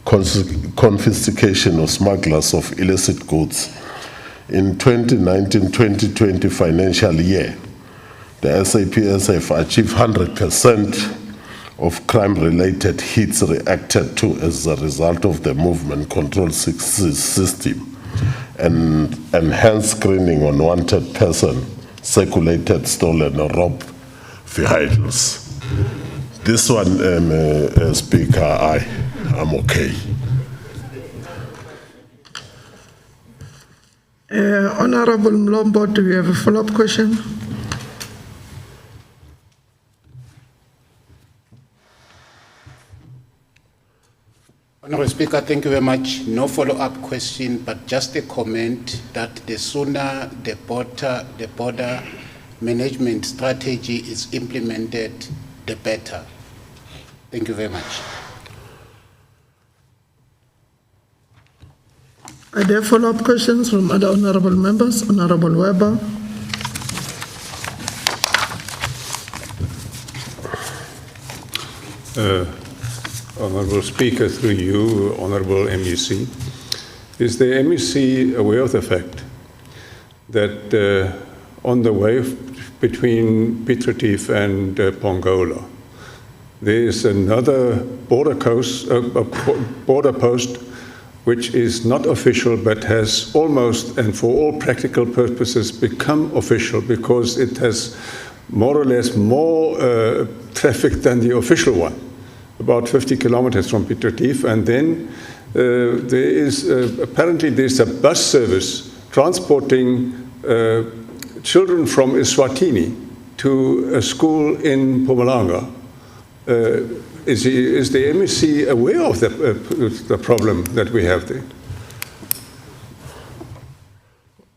confiscation of smugglers of illicit goods. In 2019-2020 financial year, the SAPS have achieved 100% of crime-related hits reacted to as a result of the movement control system and enhanced screening on wanted person, circulated, stolen or robbed vehicles. This one, Speaker, I'm okay. Honorable Mlombo, do you have a follow-up question? Honorable Speaker, thank you very much. No follow-up question, but just a comment that the sooner the border management strategy is implemented, the better. Thank you very much. Are there follow-up questions from other honorable members? Honorable Weber. Honorable Speaker, through you, Honorable MEC, is the MEC aware of the fact that on the way between Piet Retief and Pongola, there is another border post which is not official but has almost and for all practical purposes become official because it has more or less more traffic than the official one, about 50 kilometers from Piet Retief. And then there is apparently there's a bus service transporting children from Eswatini to a school in Mpumalanga. Is the MEC aware of the problem that we have there?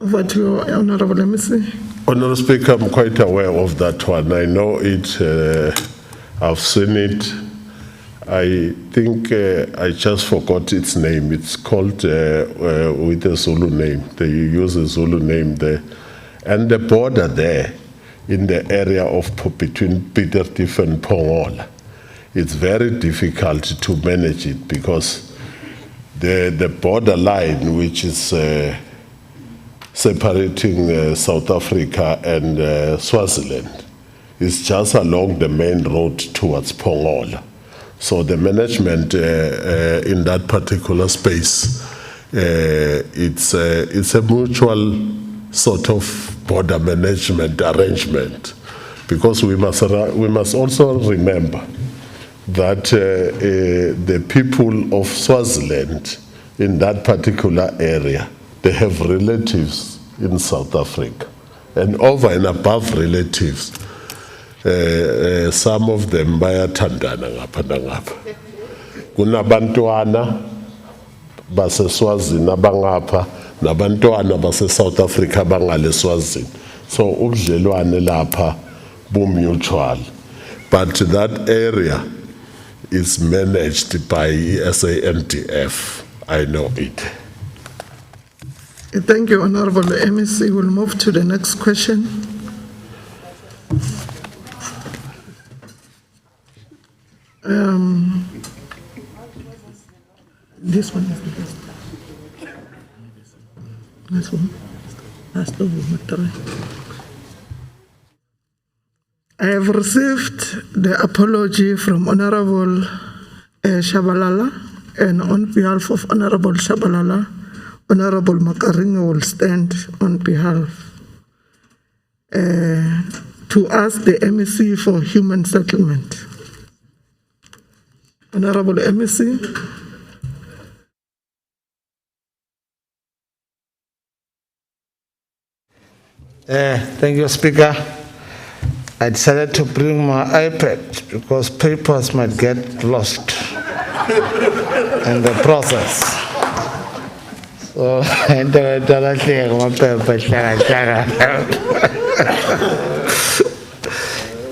Over to you, Honorable MEC. Honorable Speaker, I'm quite aware of that one. I know it, I've seen it. I think I just forgot its name. It's called with a Zulu name. They use a Zulu name there. And the border there in the area of between Piet Retief and Pongola, it's very difficult to manage it because the borderline, which is separating South Africa and Swaziland, is just along the main road towards Pongola. So the management in that particular space, it's a mutual sort of border management arrangement, because we must also remember that the people of Swaziland in that particular area, they have relatives in South Africa, and over and above relatives, some of them bayathandana ngapha nangapha. Kunabantwana baseswazini abangapha nabantwana base-South Africa bangale Swazini. So ubudlelwane lapha bu-mutual. But that area is managed by SANDF. I know it. Thank you, Honorable MEC. We'll move to the next question. This one is the best. This one. That's the one. I have received the apology from Honorable Shabalala, and on behalf of Honorable Shabalala, Honorable Makaringa will stand on behalf to ask the MEC for human settlement. Honorable MEC. Thank you, Speaker. I decided to bring my iPad because papers might get lost in the process. So,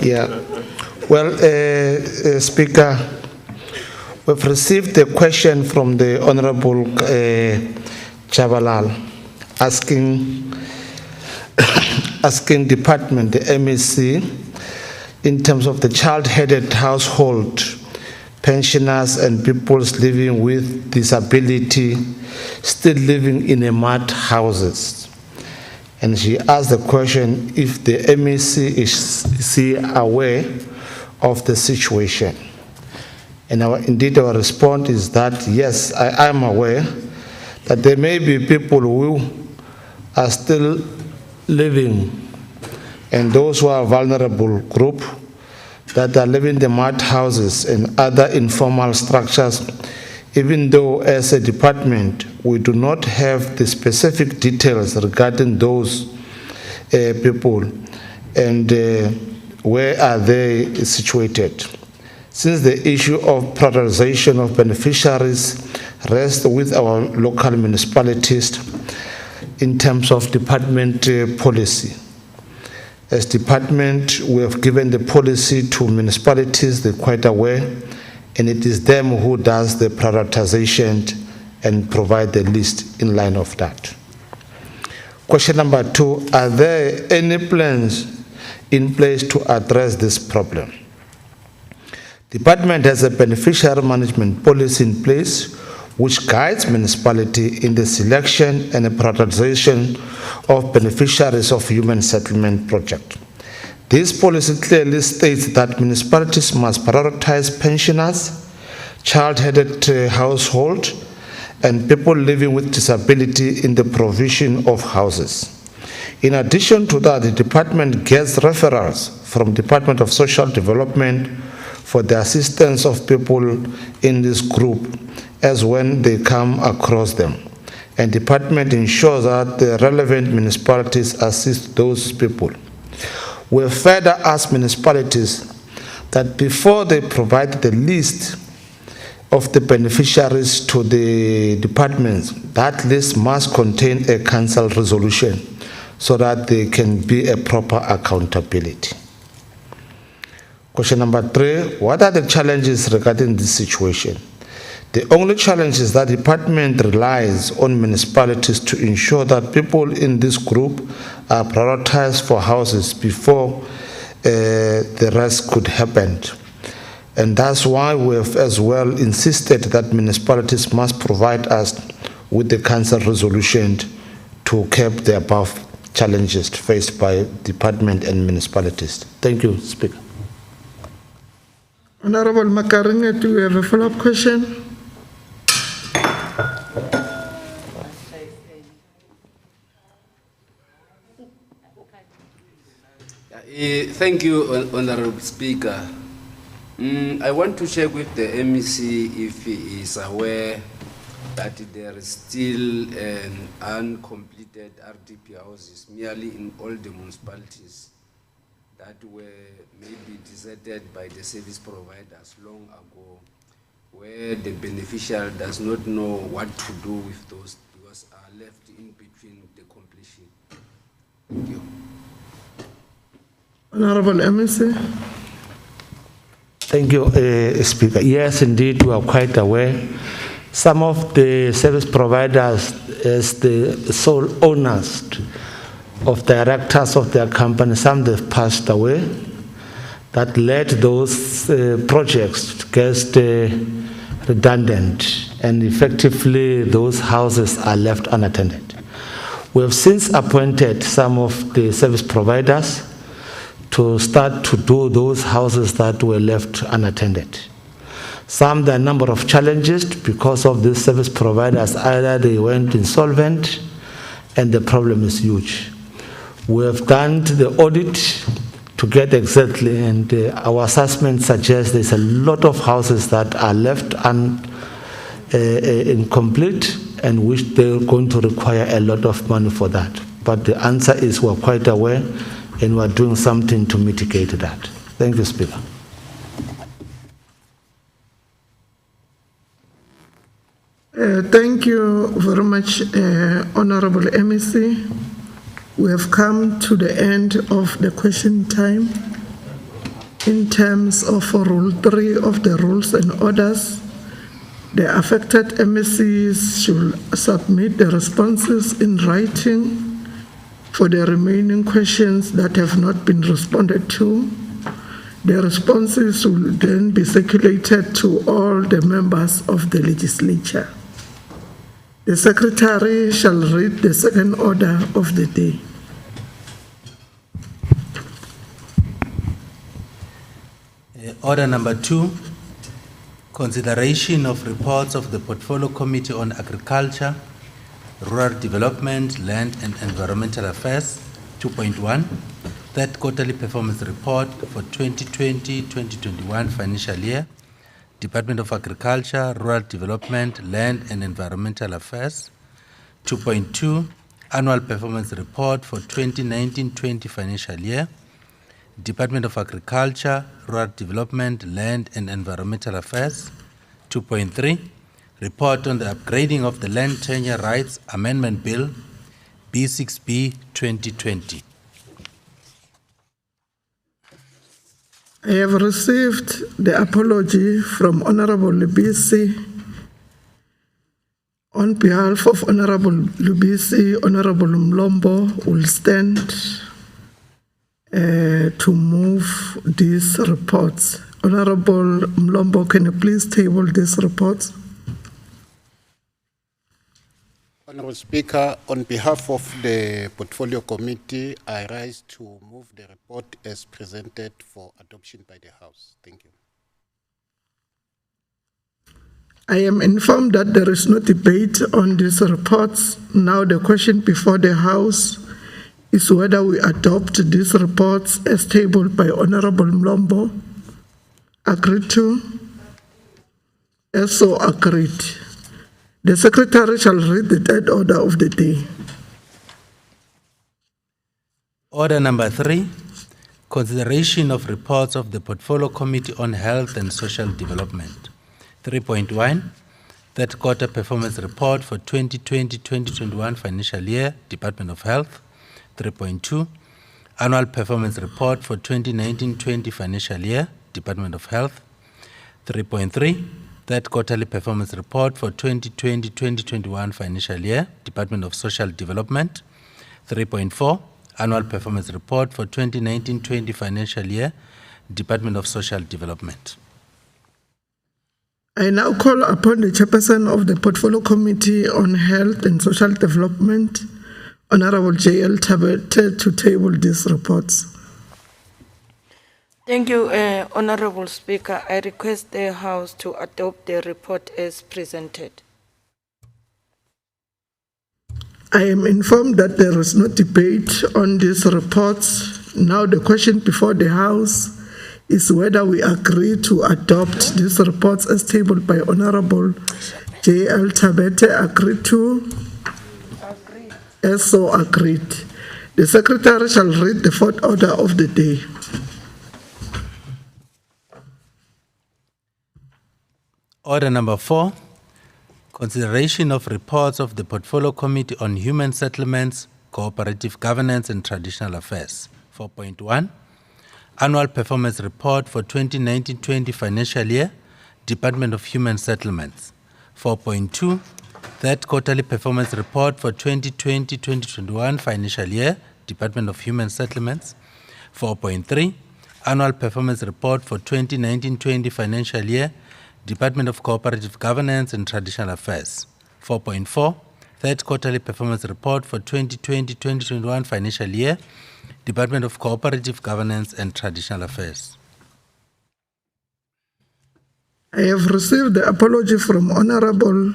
yeah. Well, Speaker, we've received a question from the Honorable Chabalal asking department, the MEC, in terms of the child-headed household, pensioners and people living with disability still living in mud houses. And she asked the question if the MEC is aware of the situation. And indeed our response is that yes, I am aware that there may be people who are still living, and those who are vulnerable group that are living in the mud houses and other informal structures, even though as a department we do not have the specific details regarding those people and where are they situated. Since the issue of prioritization of beneficiaries rests with our local municipalities in terms of department policy. As department, we have given the policy to municipalities, they're quite aware, and it is them who does the prioritization and provide the list in line of that. Question number 2, are there any plans in place to address this problem? Department has a beneficiary management policy in place which guides municipality in the selection and the prioritization of beneficiaries of human settlement project. This policy clearly states that municipalities must prioritize pensioners, child-headed household, and people living with disability in the provision of houses. In addition to that, the department gets referrals from Department of Social Development for the assistance of people in this group as when they come across them. And department ensures that the relevant municipalities assist those people. We further ask municipalities that before they provide the list of the beneficiaries to the departments, that list must contain a council resolution so that there can be a proper accountability. Question number 3, what are the challenges regarding this situation? The only challenge is that the department relies on municipalities to ensure that people in this group are prioritized for houses before the rest could happen. And that's why we have as well insisted that municipalities must provide us with the council resolution to cap the above challenges faced by department and municipalities. Thank you, Speaker. Honorable Makarine, do you have a follow-up question? Thank you, Honorable Speaker. I want to check with the MEC if he is aware that there is still an uncompleted RDP houses merely in all the municipalities that were maybe deserted by the service providers long ago, where the beneficiary does not know what to do with those because are left in between the completion. Thank you. Honorable MEC. Thank you, Speaker. Yes, indeed, we are quite aware. Some of the service providers, as the sole owners of directors of their company, some they've passed away. That led those projects to get redundant, and effectively those houses are left unattended. We have since appointed some of the service providers to start to do those houses that were left unattended. Some, there are a number of challenges because of these service providers. Either they went insolvent and the problem is huge. We have done the audit to get exactly, and our assessment suggests there's a lot of houses that are left incomplete and which they're going to require a lot of money for that. But the answer is we're quite aware and we're doing something to mitigate that. Thank you, Speaker. Thank you very much, Honorable MEC. We have come to the end of the question time. In terms of Rule 3 of the Rules and Orders, the affected MECs should submit the responses in writing for the remaining questions that have not been responded to. The responses will then be circulated to all the members of the legislature. The Secretary shall read the second order of the day. Order number 2, consideration of reports of the Portfolio Committee on Agriculture, Rural Development, Land and Environmental Affairs. 2.1, third quarterly performance report for 2020-2021 financial year, Department of Agriculture, Rural Development, Land and Environmental Affairs. 2.2, annual performance report for 2019-20 financial year, Department of Agriculture, Rural Development, Land and Environmental Affairs. 2.3, report on the upgrading of the Land Tenure Rights Amendment Bill, B6B 2020. I have received the apology from Honorable Lubisi. On behalf of Honorable Lubisi, Honorable Mlombo will stand to move these reports. Honorable Mlombo, can you please table these reports? Honorable Speaker, on behalf of the Portfolio Committee, I rise to move the report as presented for adoption by the House. Thank you. I am informed that there is no debate on these reports. Now the question before the House is whether we adopt these reports as tabled by Honorable Mlombo. Agreed to? As so agreed. The Secretary shall read the third order of the day. Order number 3, consideration of reports of the Portfolio Committee on Health and Social Development. 3.1, third quarter performance report for 2020-2021 financial year, Department of Health. 3.2, annual performance report for 2019-20 financial year, Department of Health. 3.3, third quarterly performance report for 2020-2021 financial year, Department of Social Development. 3.4, annual performance report for 2019-20 financial year, Department of Social Development. I now call upon the Chairperson of the Portfolio Committee on Health and Social Development, Honorable J.L. Tabete to table these reports. Thank you, Honorable Speaker. I request the House to adopt the report as presented. I am informed that there is no debate on these reports. Now the question before the House is whether we agree to adopt these reports as tabled by Honorable J.L. Tabete. Agreed to? Agreed. As so agreed. The Secretary shall read the fourth order of the day. Order number 4, consideration of reports of the Portfolio Committee on Human Settlements, Cooperative Governance and Traditional Affairs. 4.1, Annual Performance Report for 2019-20 financial year, Department of Human Settlements. 4.2, Third Quarterly Performance Report for 2020-2021 financial year, Department of Human Settlements. 4.3, Annual Performance Report for 2019-20 financial year, Department of Cooperative Governance and Traditional Affairs. 4.4, Third Quarterly Performance Report for 2020-2021 financial year, Department of Cooperative Governance and Traditional Affairs. I have received the apology from Honorable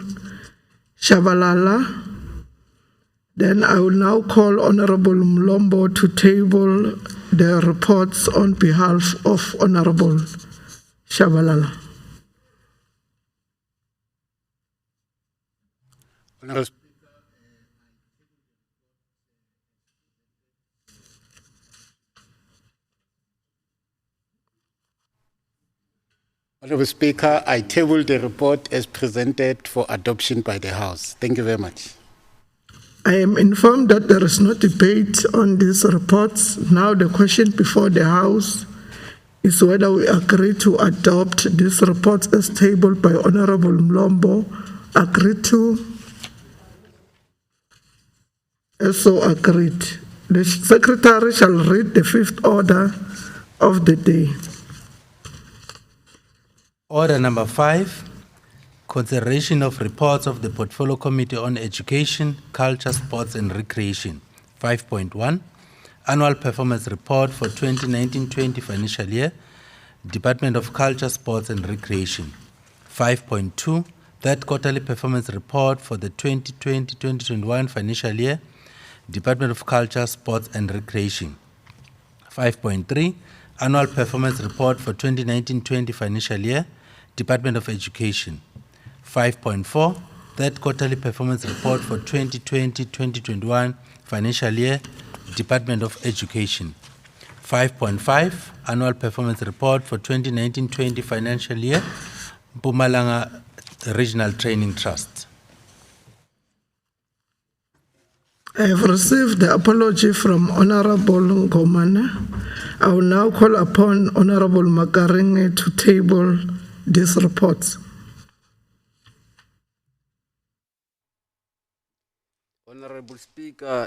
Shabalala. Then I will now call Honorable Mlombo to table the reports on behalf of Honorable Shabalala. Honorable Speaker, I table the report as presented for adoption by the House. Thank you very much. I am informed that there is no debate on these reports. Now the question before the House is whether we agree to adopt these reports as tabled by Honorable Mlombo. Agreed to? As so agreed. The Secretary shall read the fifth order of the day. Order number 5, consideration of reports of the Portfolio Committee on Education, Culture, Sports and Recreation. 5.1, Annual Performance Report for 2019-20 financial year, Department of Culture, Sports and Recreation. 5.2, Third Quarterly Performance Report for the 2020-2021 financial year, Department of Culture, Sports and Recreation. 5.3, Annual Performance Report for 2019-20 financial year, Department of Education. 5.4, Third Quarterly Performance Report for 2020-2021 financial year, Department of Education. 5.5, Annual Performance Report for 2019-20 financial year, Mpumalanga Regional Training Trust. I have received the apology from Honorable Ngomane. I will now call upon Honorable Makaringe to table these reports. Honorable Speaker,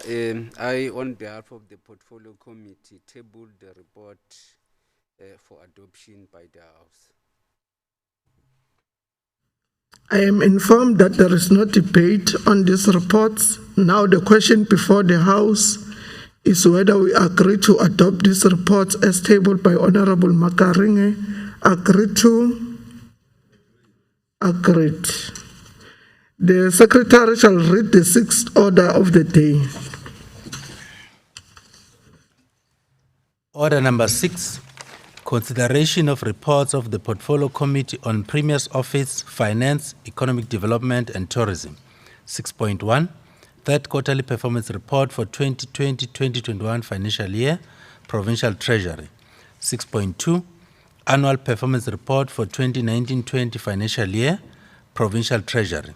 I, on behalf of the Portfolio Committee, tabled the report for adoption by the House. I am informed that there is no debate on these reports. Now the question before the House is whether we agree to adopt these reports as tabled by Honorable Makaringe. Agreed to? Agreed. The Secretary shall read the sixth order of the day. Order number 6, consideration of reports of the Portfolio Committee on Premier's Office, Finance, Economic Development and Tourism. 6.1, Third Quarterly Performance Report for 2020-2021 financial year, Provincial Treasury. 6.2, Annual Performance Report for 2019-20 financial year, Provincial Treasury.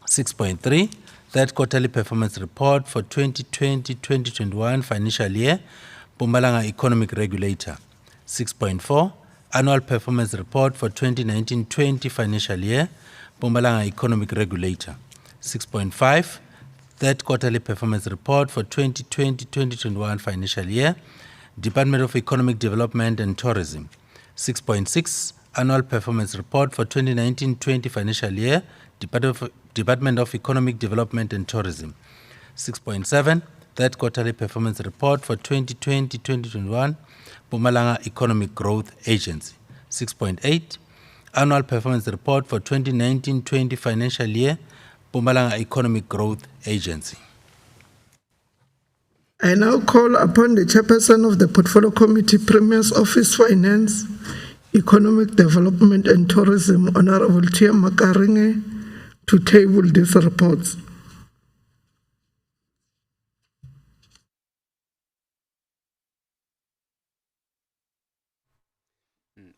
6.3, Third Quarterly Performance Report for 2020-2021 financial year, Mpumalanga Economic Regulator. 6.4, Annual Performance Report for 2019-20 financial year, Mpumalanga Economic Regulator. 6.5, Third Quarterly Performance Report for 2020-2021 financial year, Department of Economic Development and Tourism. 6.6, Annual Performance Report for 2019-20 financial year, Department of Economic Development and Tourism. 6.7, third quarterly performance report for 2020-2021, Mpumalanga Economic Growth Agency. 6.8, annual performance report for 2019-20 financial year, Mpumalanga Economic Growth Agency. I now call upon the chairperson of the Portfolio Committee, Premier's Office, Finance, Economic Development and Tourism, Honorable Tia Makaringe, to table these reports.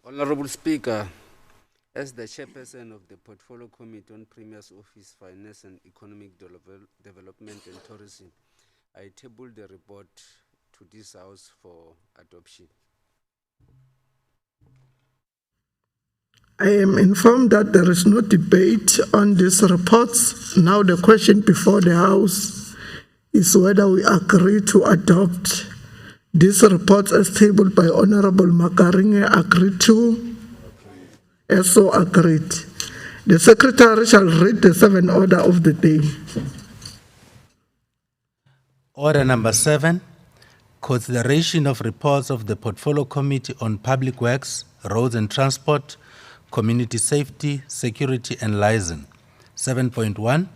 Honorable Speaker, as the chairperson of the Portfolio Committee on Premier's Office, Finance and Economic Development and Tourism, I table the report to this House for adoption. I am informed that there is no debate on these reports. Now the question before the House is whether we agree to adopt these reports as tabled by Honorable Makaringe. Agreed to? As so agreed. The Secretary shall read the 7th order of the day. Order number 7, consideration of reports of the Portfolio Committee on Public Works, Roads and Transport, Community Safety, Security and Liaison. 7.1,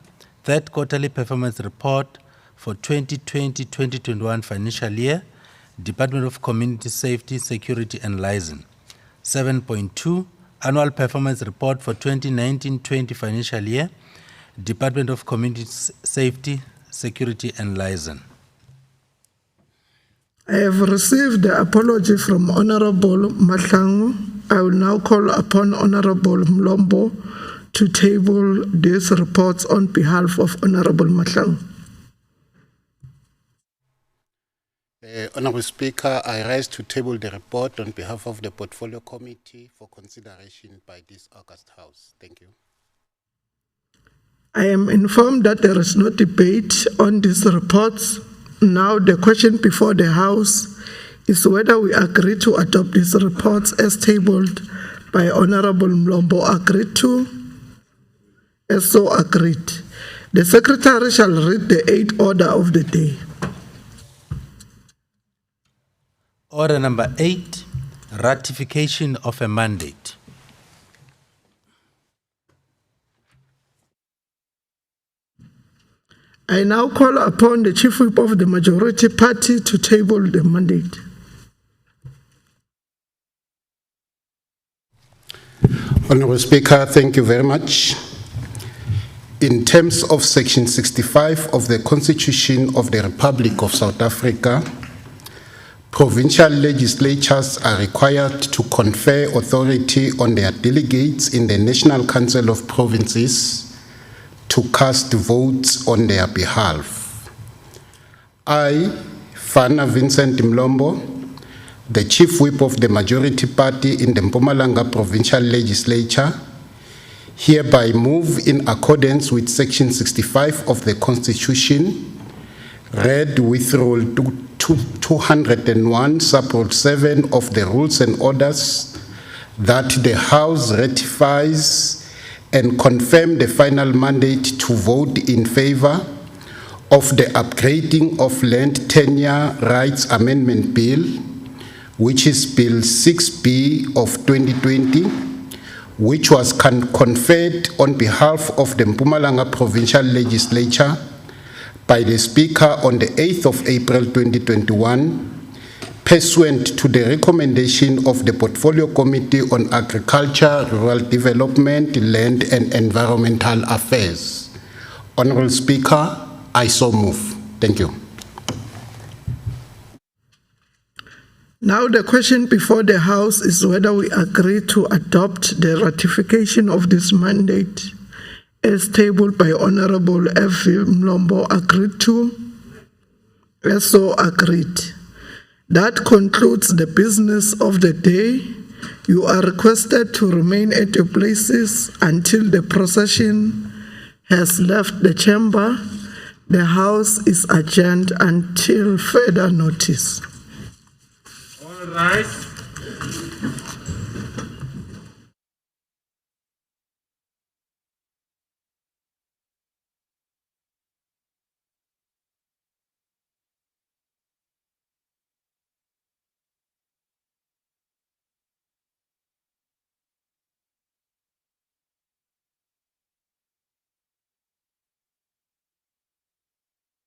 third quarterly performance report for 2020-2021 financial year, Department of Community Safety, Security and Liaison. 7.2, annual performance report for 2019-20 financial year, Department of Community Safety, Security and Liaison. I have received the apology from Honorable Mahlangu. I will now call upon Honorable Mlombo to table these reports on behalf of Honorable Mahlangu. Honorable Speaker, I rise to table the report on behalf of the Portfolio Committee for consideration by this August House. Thank you. I am informed that there is no debate on these reports. Now the question before the House is whether we agree to adopt these reports as tabled by Honorable Mlombo. Agreed to? As so agreed. The Secretary shall read the 8th order of the day. Order number 8, ratification of a mandate. I now call upon the Chief Whip of the Majority Party to table the mandate. Honorable Speaker, thank you very much. In terms of Section 65 of the Constitution of the Republic of South Africa, provincial legislatures are required to confer authority on their delegates in the National Council of Provinces to cast votes on their behalf. I, Fana Vincent Mlombo, the Chief Whip of the Majority Party in the Mpumalanga Provincial Legislature, hereby move in accordance with Section 65 of the Constitution, read with Rule 201, Sub-Rule 7 of the Rules and Orders, that the House ratifies and confirm the final mandate to vote in favor of the upgrading of land tenure rights amendment bill, which is Bill 6B of 2020, which was conferred on behalf of the Mpumalanga Provincial Legislature by the Speaker on the 8th of April 2021, pursuant to the recommendation of the Portfolio Committee on Agriculture, Rural Development, Land and Environmental Affairs. Honorable Speaker, I so move. Thank you. Now the question before the House is whether we agree to adopt the ratification of this mandate as tabled by Honorable F.V. Mlombo. Agreed to? As so agreed. That concludes the business of the day. You are requested to remain at your places until the procession has left the chamber. The House is adjourned until further notice. All right.